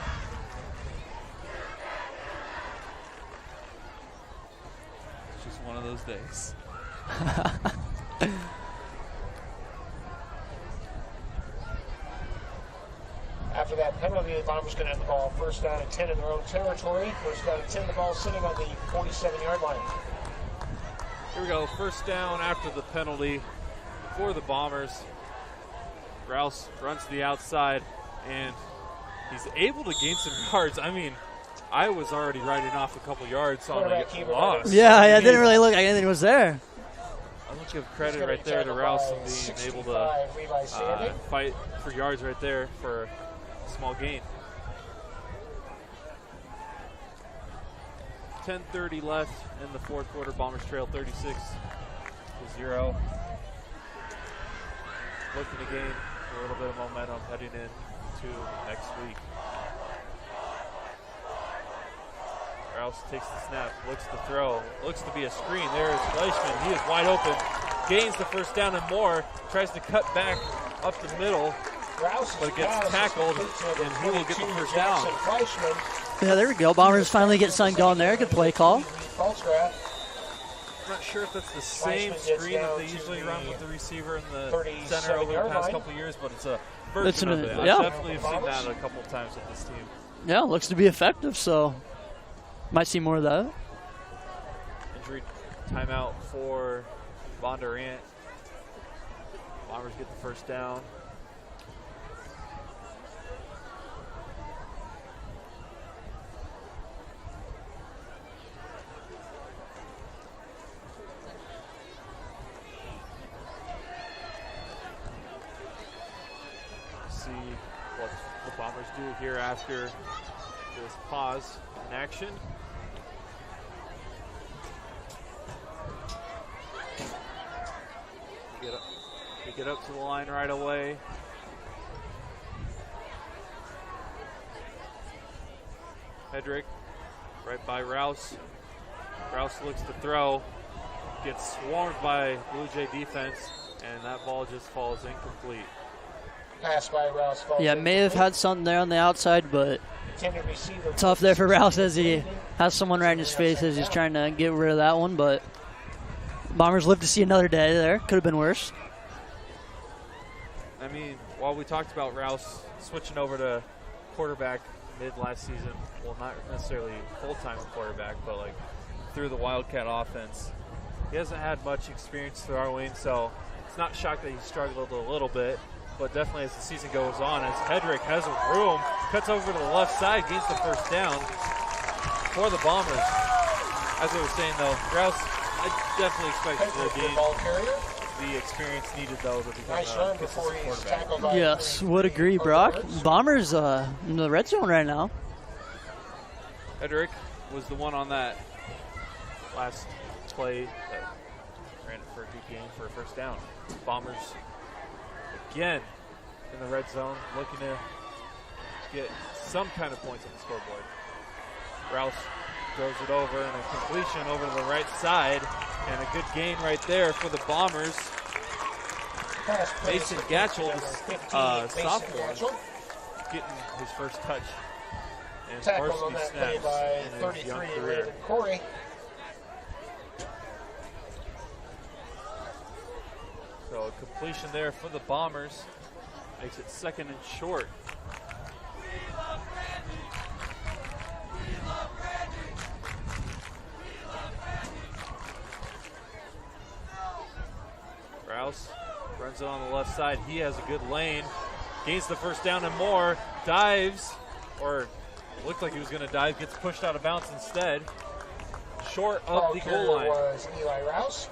It's just one of those days. After that penalty, the Bombers going to have the ball 1st down and 10 in their own territory. 1st down and 10, the ball sitting on the 47-yard line. Here we go, 1st down after the penalty for the Bombers. Rouse runs to the outside, and he's able to gain some yards. I mean, I was already writing off a couple yards on a loss. Yeah, I didn't really look like anything was there. I'm going to give credit right there to Rouse and being able to fight for yards right there for a small gain. 10:30 left in the 4th quarter. Bombers trail 36-0. Looking to gain a little bit of momentum heading into next week. Rouse takes the snap, looks to throw, looks to be a screen. There is Fleischman. He is wide open. Gains the 1st down and more. Tries to cut back up the middle, but it gets tackled, and he will get the 1st down. Yeah, there we go. Bombers finally get something going there. Good play call. I'm not sure if that's the same screen that they usually run with the receiver in the center over the past couple of years, but it's a version of it. I definitely have seen that a couple of times with this team. Yeah, looks to be effective, so Might see more of that. Injury timeout for Bondurant. Bombers get the first down. See what the Bombers do here after this pause in action. Get up to the line right away. Hedrick right by Rouse. Rouse looks to throw. Gets swarmed by Blue Jay defense, and that ball just falls incomplete. Pass by Rouse. Yeah, may have had something there on the outside, but Intended receiver. tough there for Rouse as he has someone right in his face as he's trying to get rid of that one. But Bombers live to see another day there. Could have been worse. I mean, while we talked about Rouse switching over to quarterback mid last season, well, not necessarily full-time quarterback, but like through the Wildcat offense, he hasn't had much experience throwing, so it's not shocked that he struggled a little bit. But definitely as the season goes on, as Hedrick has a room, cuts over to the left side, gets the first down for the Bombers. As I was saying, though, Rouse, I definitely expect to gain the experience needed, though, to become a consistent quarterback. Yes, would agree, Brock. Bombers in the red zone right now. Hedrick was the one on that last play that ran it for a good game for a first down. Bombers again in the red zone, looking to get some kind of points on the scoreboard. Rouse throws it over and a completion over to the right side, and a good gain right there for the Bombers. Mason Gatchell, sophomore, getting his first touch in varsity snaps in his young career. Corey. So a completion there for the Bombers makes it 2nd and short. Rouse runs it on the left side. He has a good lane. Gains the first down and more. Dives, or looked like he was going to dive. Gets pushed out of bounds instead. Short of the goal line. Was Eli Rouse.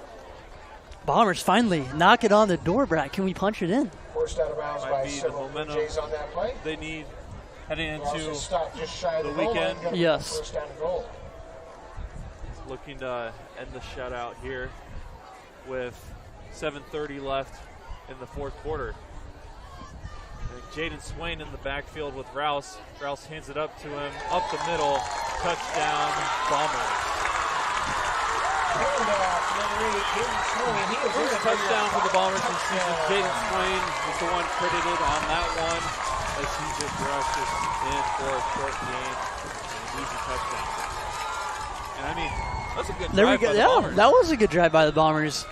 Bombers finally knock it on the door, Brad. Can we punch it in? Forced out of bounds Might by be the several momentum Jays on that play. they need heading Rouse into is stopped just shy of the goal line, weekend. gonna be Yes. First down and goal. Looking to end the shutout here with 7:30 left in the fourth quarter. And Jaden Swain in the backfield with Rouse. Rouse hands it up to him, up the middle, touchdown, Bombers. First touchdown for the Bombers this season. Jaden Swain is the one credited on that one as he just rushes in for a short gain and an easy touchdown. And I mean, that's a good There we drive go. by the Yeah, Bombers. that was a good drive by the Bombers.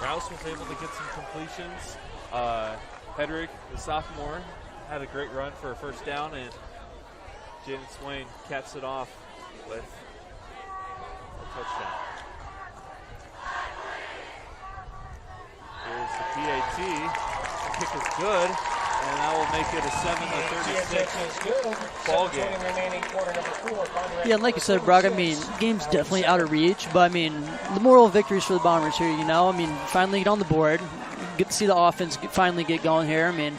Rouse was able to get some completions. Hedrick, the sophomore, had a great run for a first down, and Jaden Swain caps it off with a touchdown. Here's the PAT. The kick is good, and that will make it a 7-36 ball game. Yeah, and like you said, Brock, I mean, game's definitely out of reach, but I mean, the moral victories for the Bombers here, you know? I mean, finally get on the board, get to see the offense finally get going here. I mean,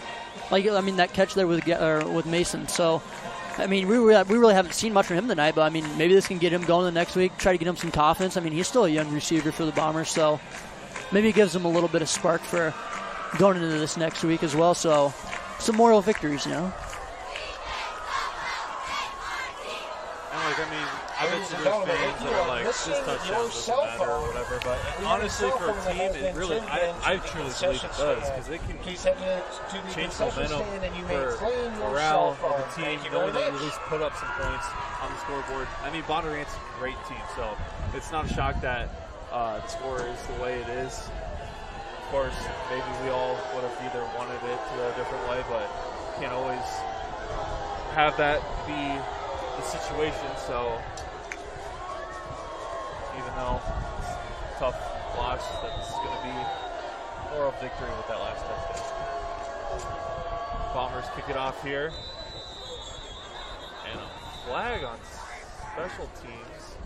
that catch there with Mason. So, I mean, we really haven't seen much from him tonight, but I mean, maybe this can get him going the next week, try to get him some confidence. I mean, he's still a young receiver for the Bombers, so maybe it gives him a little bit of spark for going into this next week as well. So, some moral victories, you know? I mean, I bet you there's fans that are like, this touchdown doesn't matter or whatever, but honestly for a team, it really, I truly believe it does, because it can change momentum for morale of the team, knowing that you at least put up some points on the scoreboard. I mean, Bondurant's a great team, so it's not a shock that the score is the way it is. Of course, maybe we all would have either wanted it to go a different way, but can't always have that be the situation. So even though it's a tough loss, that's going to be more of a victory with that last touchdown. Bombers kick it off here. And a flag on special teams.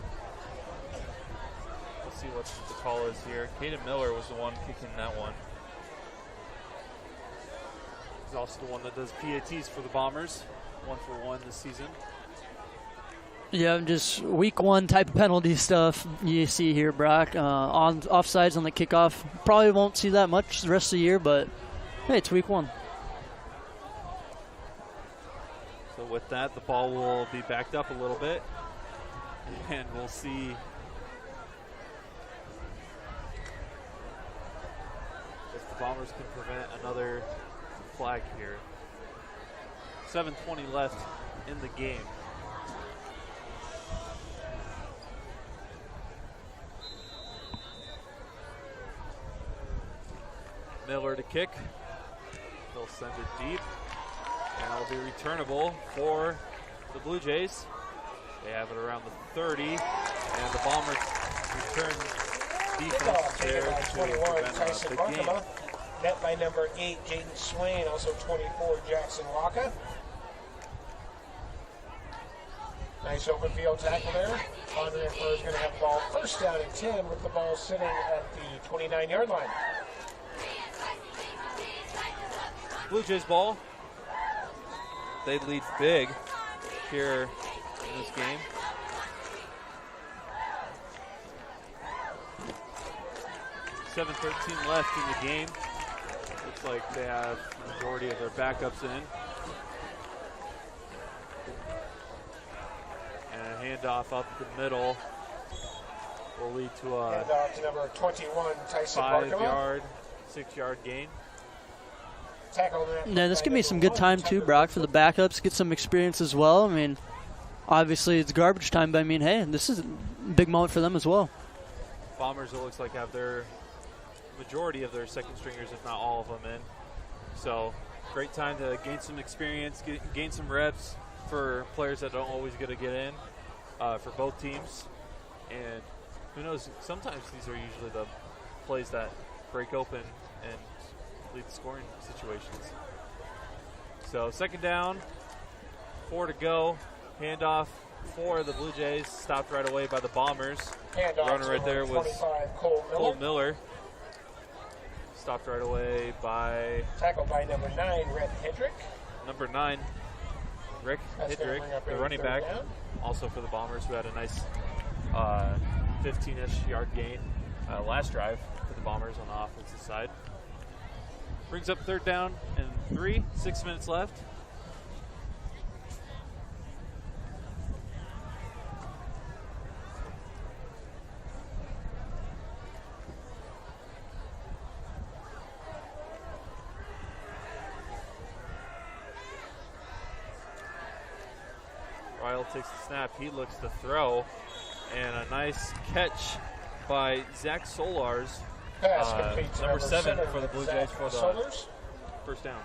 We'll see what the call is here. Caden Miller was the one kicking that one. He's also the one that does PATs for the Bombers. 1-for-1 this season. Yeah, just week one type of penalty stuff you see here, Brock. On offsides on the kickoff. Probably won't see that much the rest of the year, but hey, it's week one. So with that, the ball will be backed up a little bit. And we'll see if the Bombers can prevent another flag here. 7:20 left in the game. Miller to kick. They'll send it deep. And it'll be returnable for the Blue Jays. They have it around the 30. And the Bombers return defense there to prevent a big game. Net by number 8, Jaden Swain, also 24, Jackson Waka. Nice open field tackle there. Bondurant-Farrar is going to have the ball first down and 10 with the ball sitting at the 29-yard line. Blue Jays ball. They lead big here in this game. .13 left in the game. Looks like they have the majority of their backups in. And a handoff up the middle will lead to a handoff to number 21, Tyson Barkema. 6-yard gain. Yeah, this can be some good time too, Brock, for the backups. Get some experience as well. I mean, obviously it's garbage time, but I mean, hey, this is a big moment for them as well. Bombers, it looks like, have their majority of their second stringers, if not all of them, in. So great time to gain some experience, gain some reps for players that don't always get to get in for both teams. And who knows, sometimes these are usually the plays that break open and lead to scoring situations. So second down, 4 to go. Handoff for the Blue Jays, stopped right away by the Bombers. Runner right there was Cole Miller. Stopped right away by... Tackled by number 9, Rick Hedrick. Number 9, Rick Hedrick, the running back. Down. Also for the Bombers, who had a nice 15-ish yard gain last drive for the Bombers on the offensive side. Brings up third down and 3, 6 minutes left. Ryle takes the snap, he looks to throw, and a nice catch by Zach Solars. Number 7 for the Blue Jays for the first down.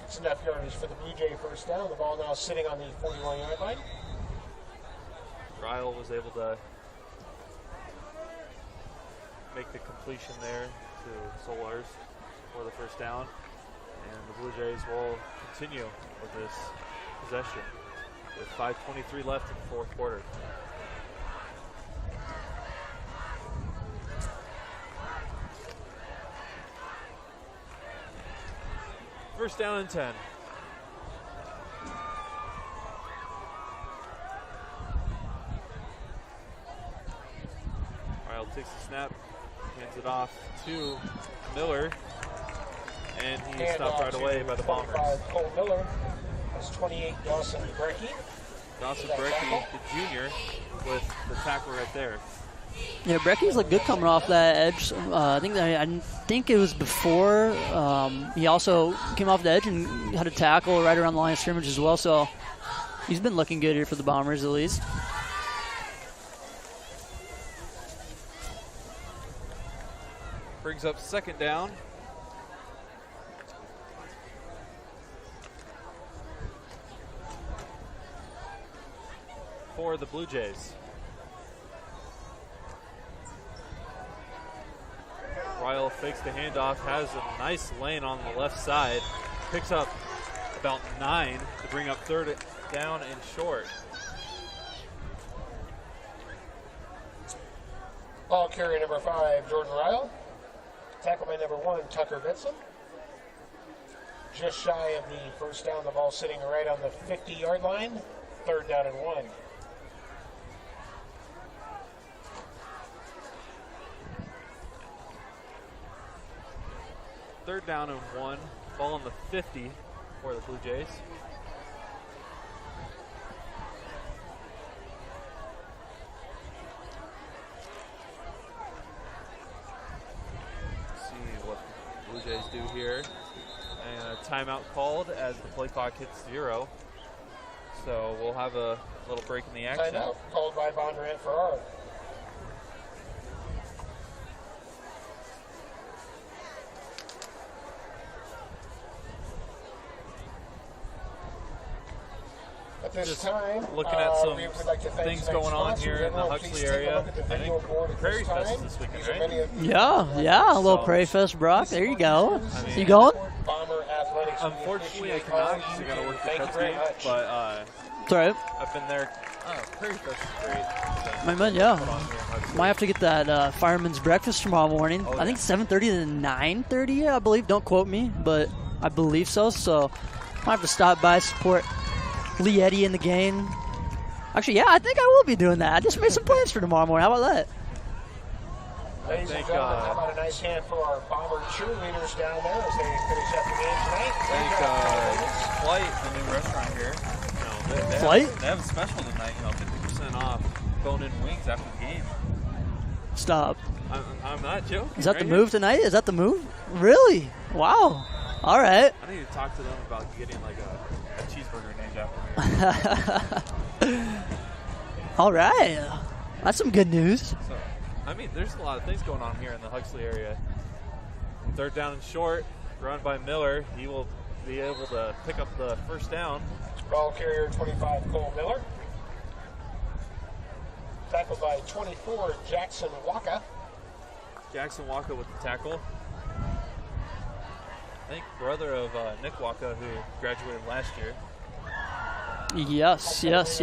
It's enough yardage for the Blue Jay first down. The ball now sitting on the 41-yard line. Ryle was able to make the completion there to Solars for the first down. And the Blue Jays will continue with this possession with 5:23 left in the fourth quarter. First down and 10. Ryle takes the snap, hands it off to Miller, and he is stopped right away by the Bombers. Cole Miller. That's 28, Dawson Brecky. Dawson Brecky, the junior, with the tackle right there. Yeah, Brecky's looked good coming off that edge. I think it was before. He also came off the edge and had a tackle right around the line of scrimmage as well. So he's been looking good here for the Bombers at least. Brings up second down. for the Blue Jays. Ryle fakes the handoff, has a nice lane on the left side, picks up about 9 to bring up third down and short. Ball carrier number 5, Jordan Ryle. Tackle by number 1, Tucker Bitson. Just shy of the first down, the ball sitting right on the 50-yard line. Third down and 1. Third down and 1, ball on the 50 for the Blue Jays. See what the Blue Jays do here. And a timeout called as the play clock hits 0. So we'll have a little break in the action. Timeout called by Bondurant-Farrar. At this Just time, looking at some we would like to thank things tonight's going on sponsors. here in the Everyone, Huxley please take a area. look at the I video think board at Prairie this Fest time. is this weekend, These are right? many of Yeah, a little So- Prairie Fest, Brock. There you go. I mean- You going? Bomber Athletics. We Unfortunately, I appreciate cannot all because you I got to do. work the Thank you Cubs very game. much. But That's all right. I've been there. Prairie Fest is great. My man, yeah. Might have to get that fireman's breakfast tomorrow morning. Oh, I think 7:30 to 9:30, I believe. Don't quote me, but I believe so. So might have to stop by, support Lee Eddy in the game. Actually, yeah, I think I will be doing that. I just made some plans for tomorrow morning. How about that? Ladies and gentlemen, how about a nice hand for our Bomber cheerleaders down there as they finish up the game tonight? Thank Flight, the new restaurant here. They Flight? They have a special tonight, 50% off bone-in wings after the game. Stop. I'm not joking. Is that the right move tonight? Is that the move? Really? Wow. All right. I need to talk to them about getting like a cheeseburger named after me. All right. That's some good news. So, I mean, there's a lot of things going on here in the Huxley area. Third down and short, run by Miller. He will be able to pick up the first down. Ball carrier 25, Cole Miller. Tackled by 24, Jackson Waka. Jackson Waka with the tackle. I think brother of Nick Waka, who graduated last year. Yes, yep. First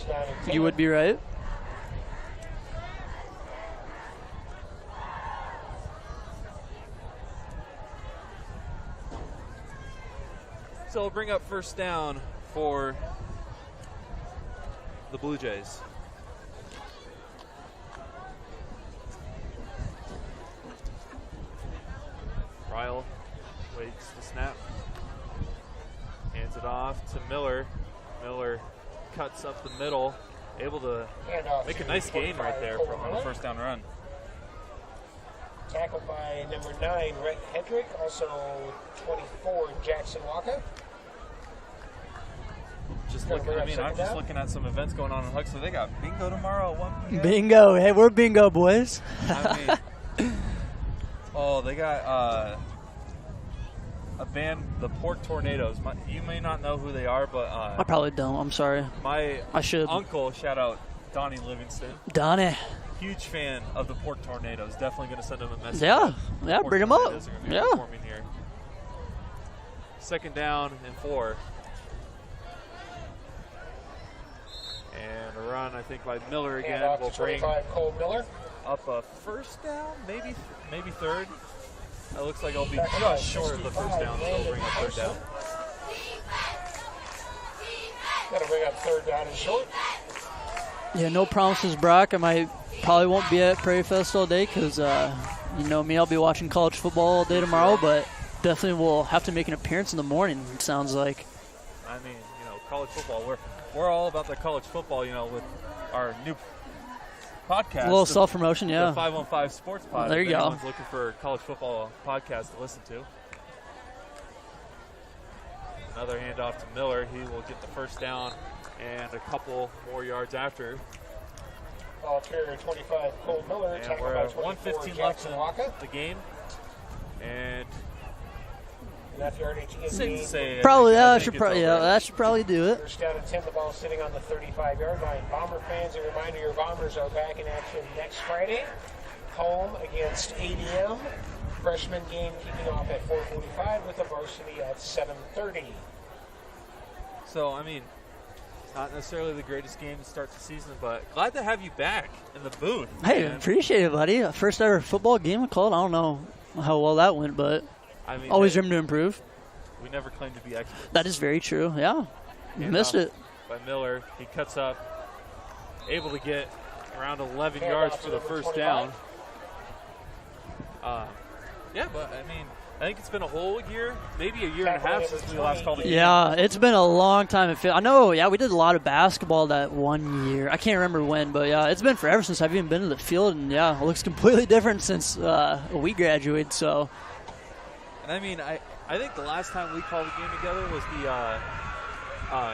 down and 10. You would be right. So we'll bring up first down for the Blue Jays. Ryle waits the snap. Hands it off to Miller. Miller cuts up the middle. Able to Handoff make a to nice gain 25, right there Cole on the Miller. first down run. Tackled by number 9, Rhett Hedrick. Also 24, Jackson Waka. Just Gonna looking, bring I up mean, second I'm just down. looking at some events going on in Huxley. They got bingo tomorrow at 1 p.m. Bingo. Hey, we're bingo, boys. I mean, oh, they got a band, the Pork Tornadoes. You may not know who they are, but I probably don't. I'm sorry. my I should. uncle, shout out Donnie Livingston, Donnie. huge fan of the Pork Tornadoes. Definitely going to send him a message. Yeah. The Yeah, Pork bring 'em up. Tornadoes are gonna be Yeah. performing here. Second down and 4. And a run, I think, by Miller again. Handoff Will to bring 25, Cole Miller. up a first down, maybe third. That looks like I'll be Tackled by just short of the first 65, down, so I'll bring up third down. Got to bring up third down and short. Yeah, no promises, Brock. Probably won't be at Prairie Fest all day because, you know me, I'll be watching college football all day tomorrow, but definitely will have to make an appearance in the morning, it sounds like. I mean, college football. We're all about the college football, with our new podcast. A little self-promotion, yeah. The 515 Sports Pod. There if you go. anyone's looking for a college football podcast to listen to. Another handoff to Miller. He will get the first down and a couple more yards after. Ball carrier 25, Cole Miller. And Tackled we're by at 24, 1:15 left Jackson in Waka. the game. And Enough yardage in Safe to gain. say. Probably, I that think should it's probably, over. yeah, that should probably do it. First down and 10, the ball sitting on the 35-yard line. Bomber fans, a reminder, your Bombers are back in action next Friday, home against ADM. Freshman game kicking off at 4:45 with the varsity at 7:30. So, I mean, not necessarily the greatest game to start the season, but glad to have you back in the booth. Hey, man. appreciate it, buddy. First ever football game I called. I don't know how well that went, but I mean, always hey, room to improve. we never claimed to be experts. That is very true. Yeah, you Handoff missed it. By Miller, he cuts up, able to get around 11 yards for the first down. Yeah, but I mean, I think it's been a whole year, maybe a year and a half since we last called a game. Yeah, it's been a long time. I know, yeah, we did a lot of basketball that one year. I can't remember when, but yeah, it's been forever since I've even been to the field, and yeah, it looks completely different since we graduated, so. And I mean, I think the last time we called a game together was the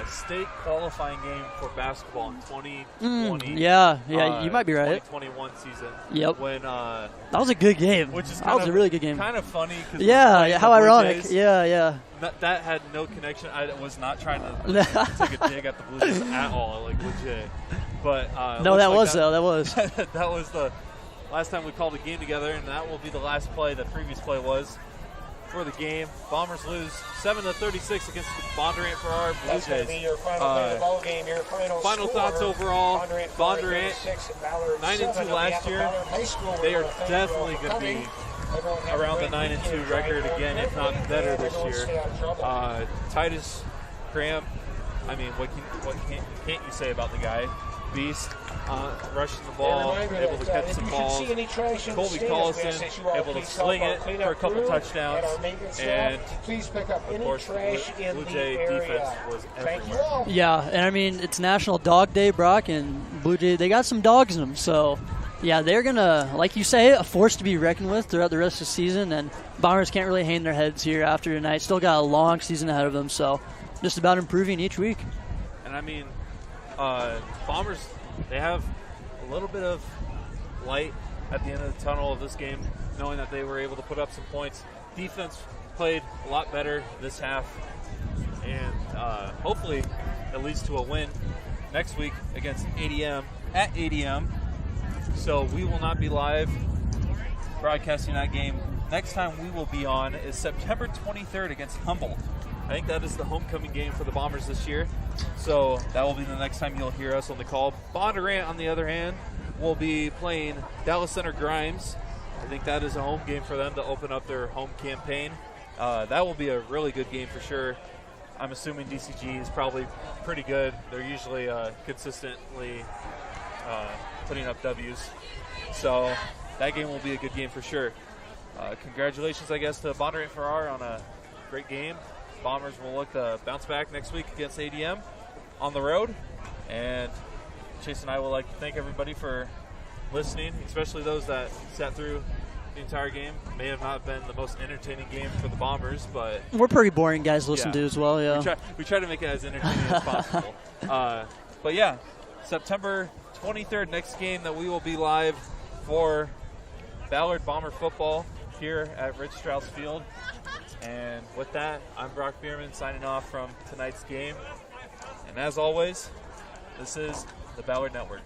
state qualifying game for basketball in 2020. Yeah, you might be right. 2021 season. Yep. When That was a good game. which is That was a really good game. Kind of funny because Yeah, how ironic. Yeah. That had no connection. I was not trying to take a dig at the Blue Jays at all, like legit. But No, that looks was, like though. That was. that was the last time we called a game together, and that will be the last play. The previous play was for the game. Bombers lose 7-36 against the Bondurant-Farrar Blue That's going to Jays. be your final play of the ball game. Your final Final score. thoughts overall. Bondurant, 9-2 9-2 last year. They are definitely going to be around the 9-2 record again, if not better this year. Titus Graham, I mean, what can't you say about the guy? Beast, rushing the ball, able to catch some balls. Colby Collison, able to sling it for a couple touchdowns. And, of course, the Blue Jay defense was everywhere. Yeah, and I mean, it's National Dog Day, Brock, and Blue Jay, they got some dogs in them. So, yeah, they're going to, like you say, a force to be reckoned with throughout the rest of the season. And Bombers can't really hang their heads here after tonight. Still got a long season ahead of them. So, just about improving each week. And, I mean, Bombers, they have a little bit of light at the end of the tunnel of this game, knowing that they were able to put up some points. Defense played a lot better this half, and hopefully it leads to a win next week against ADM at ADM. So we will not be live broadcasting that game. Next time we will be on is September 23rd against Humboldt. I think that is the homecoming game for the Bombers this year. So that will be the next time you'll hear us on the call. Bondurant, on the other hand, will be playing Dallas Center Grimes. I think that is a home game for them to open up their home campaign. That will be a really good game for sure. I'm assuming DCG is probably pretty good. They're usually consistently putting up W's. So that game will be a good game for sure. Congratulations, I guess, to Bondurant-Farrar on a great game. Bombers will look to bounce back next week against ADM on the road. And Chase and I would like to thank everybody for listening, especially those that sat through the entire game. May have not been the most entertaining game for the Bombers, but We're pretty boring guys to listen to as well, yeah. we try to make it as entertaining as possible. But yeah, September 23rd, next game that we will be live for Ballard Bomber football here at Rich Strauss Field. And with that, I'm Brock Bierman signing off from tonight's game. And as always, this is the Ballard Network.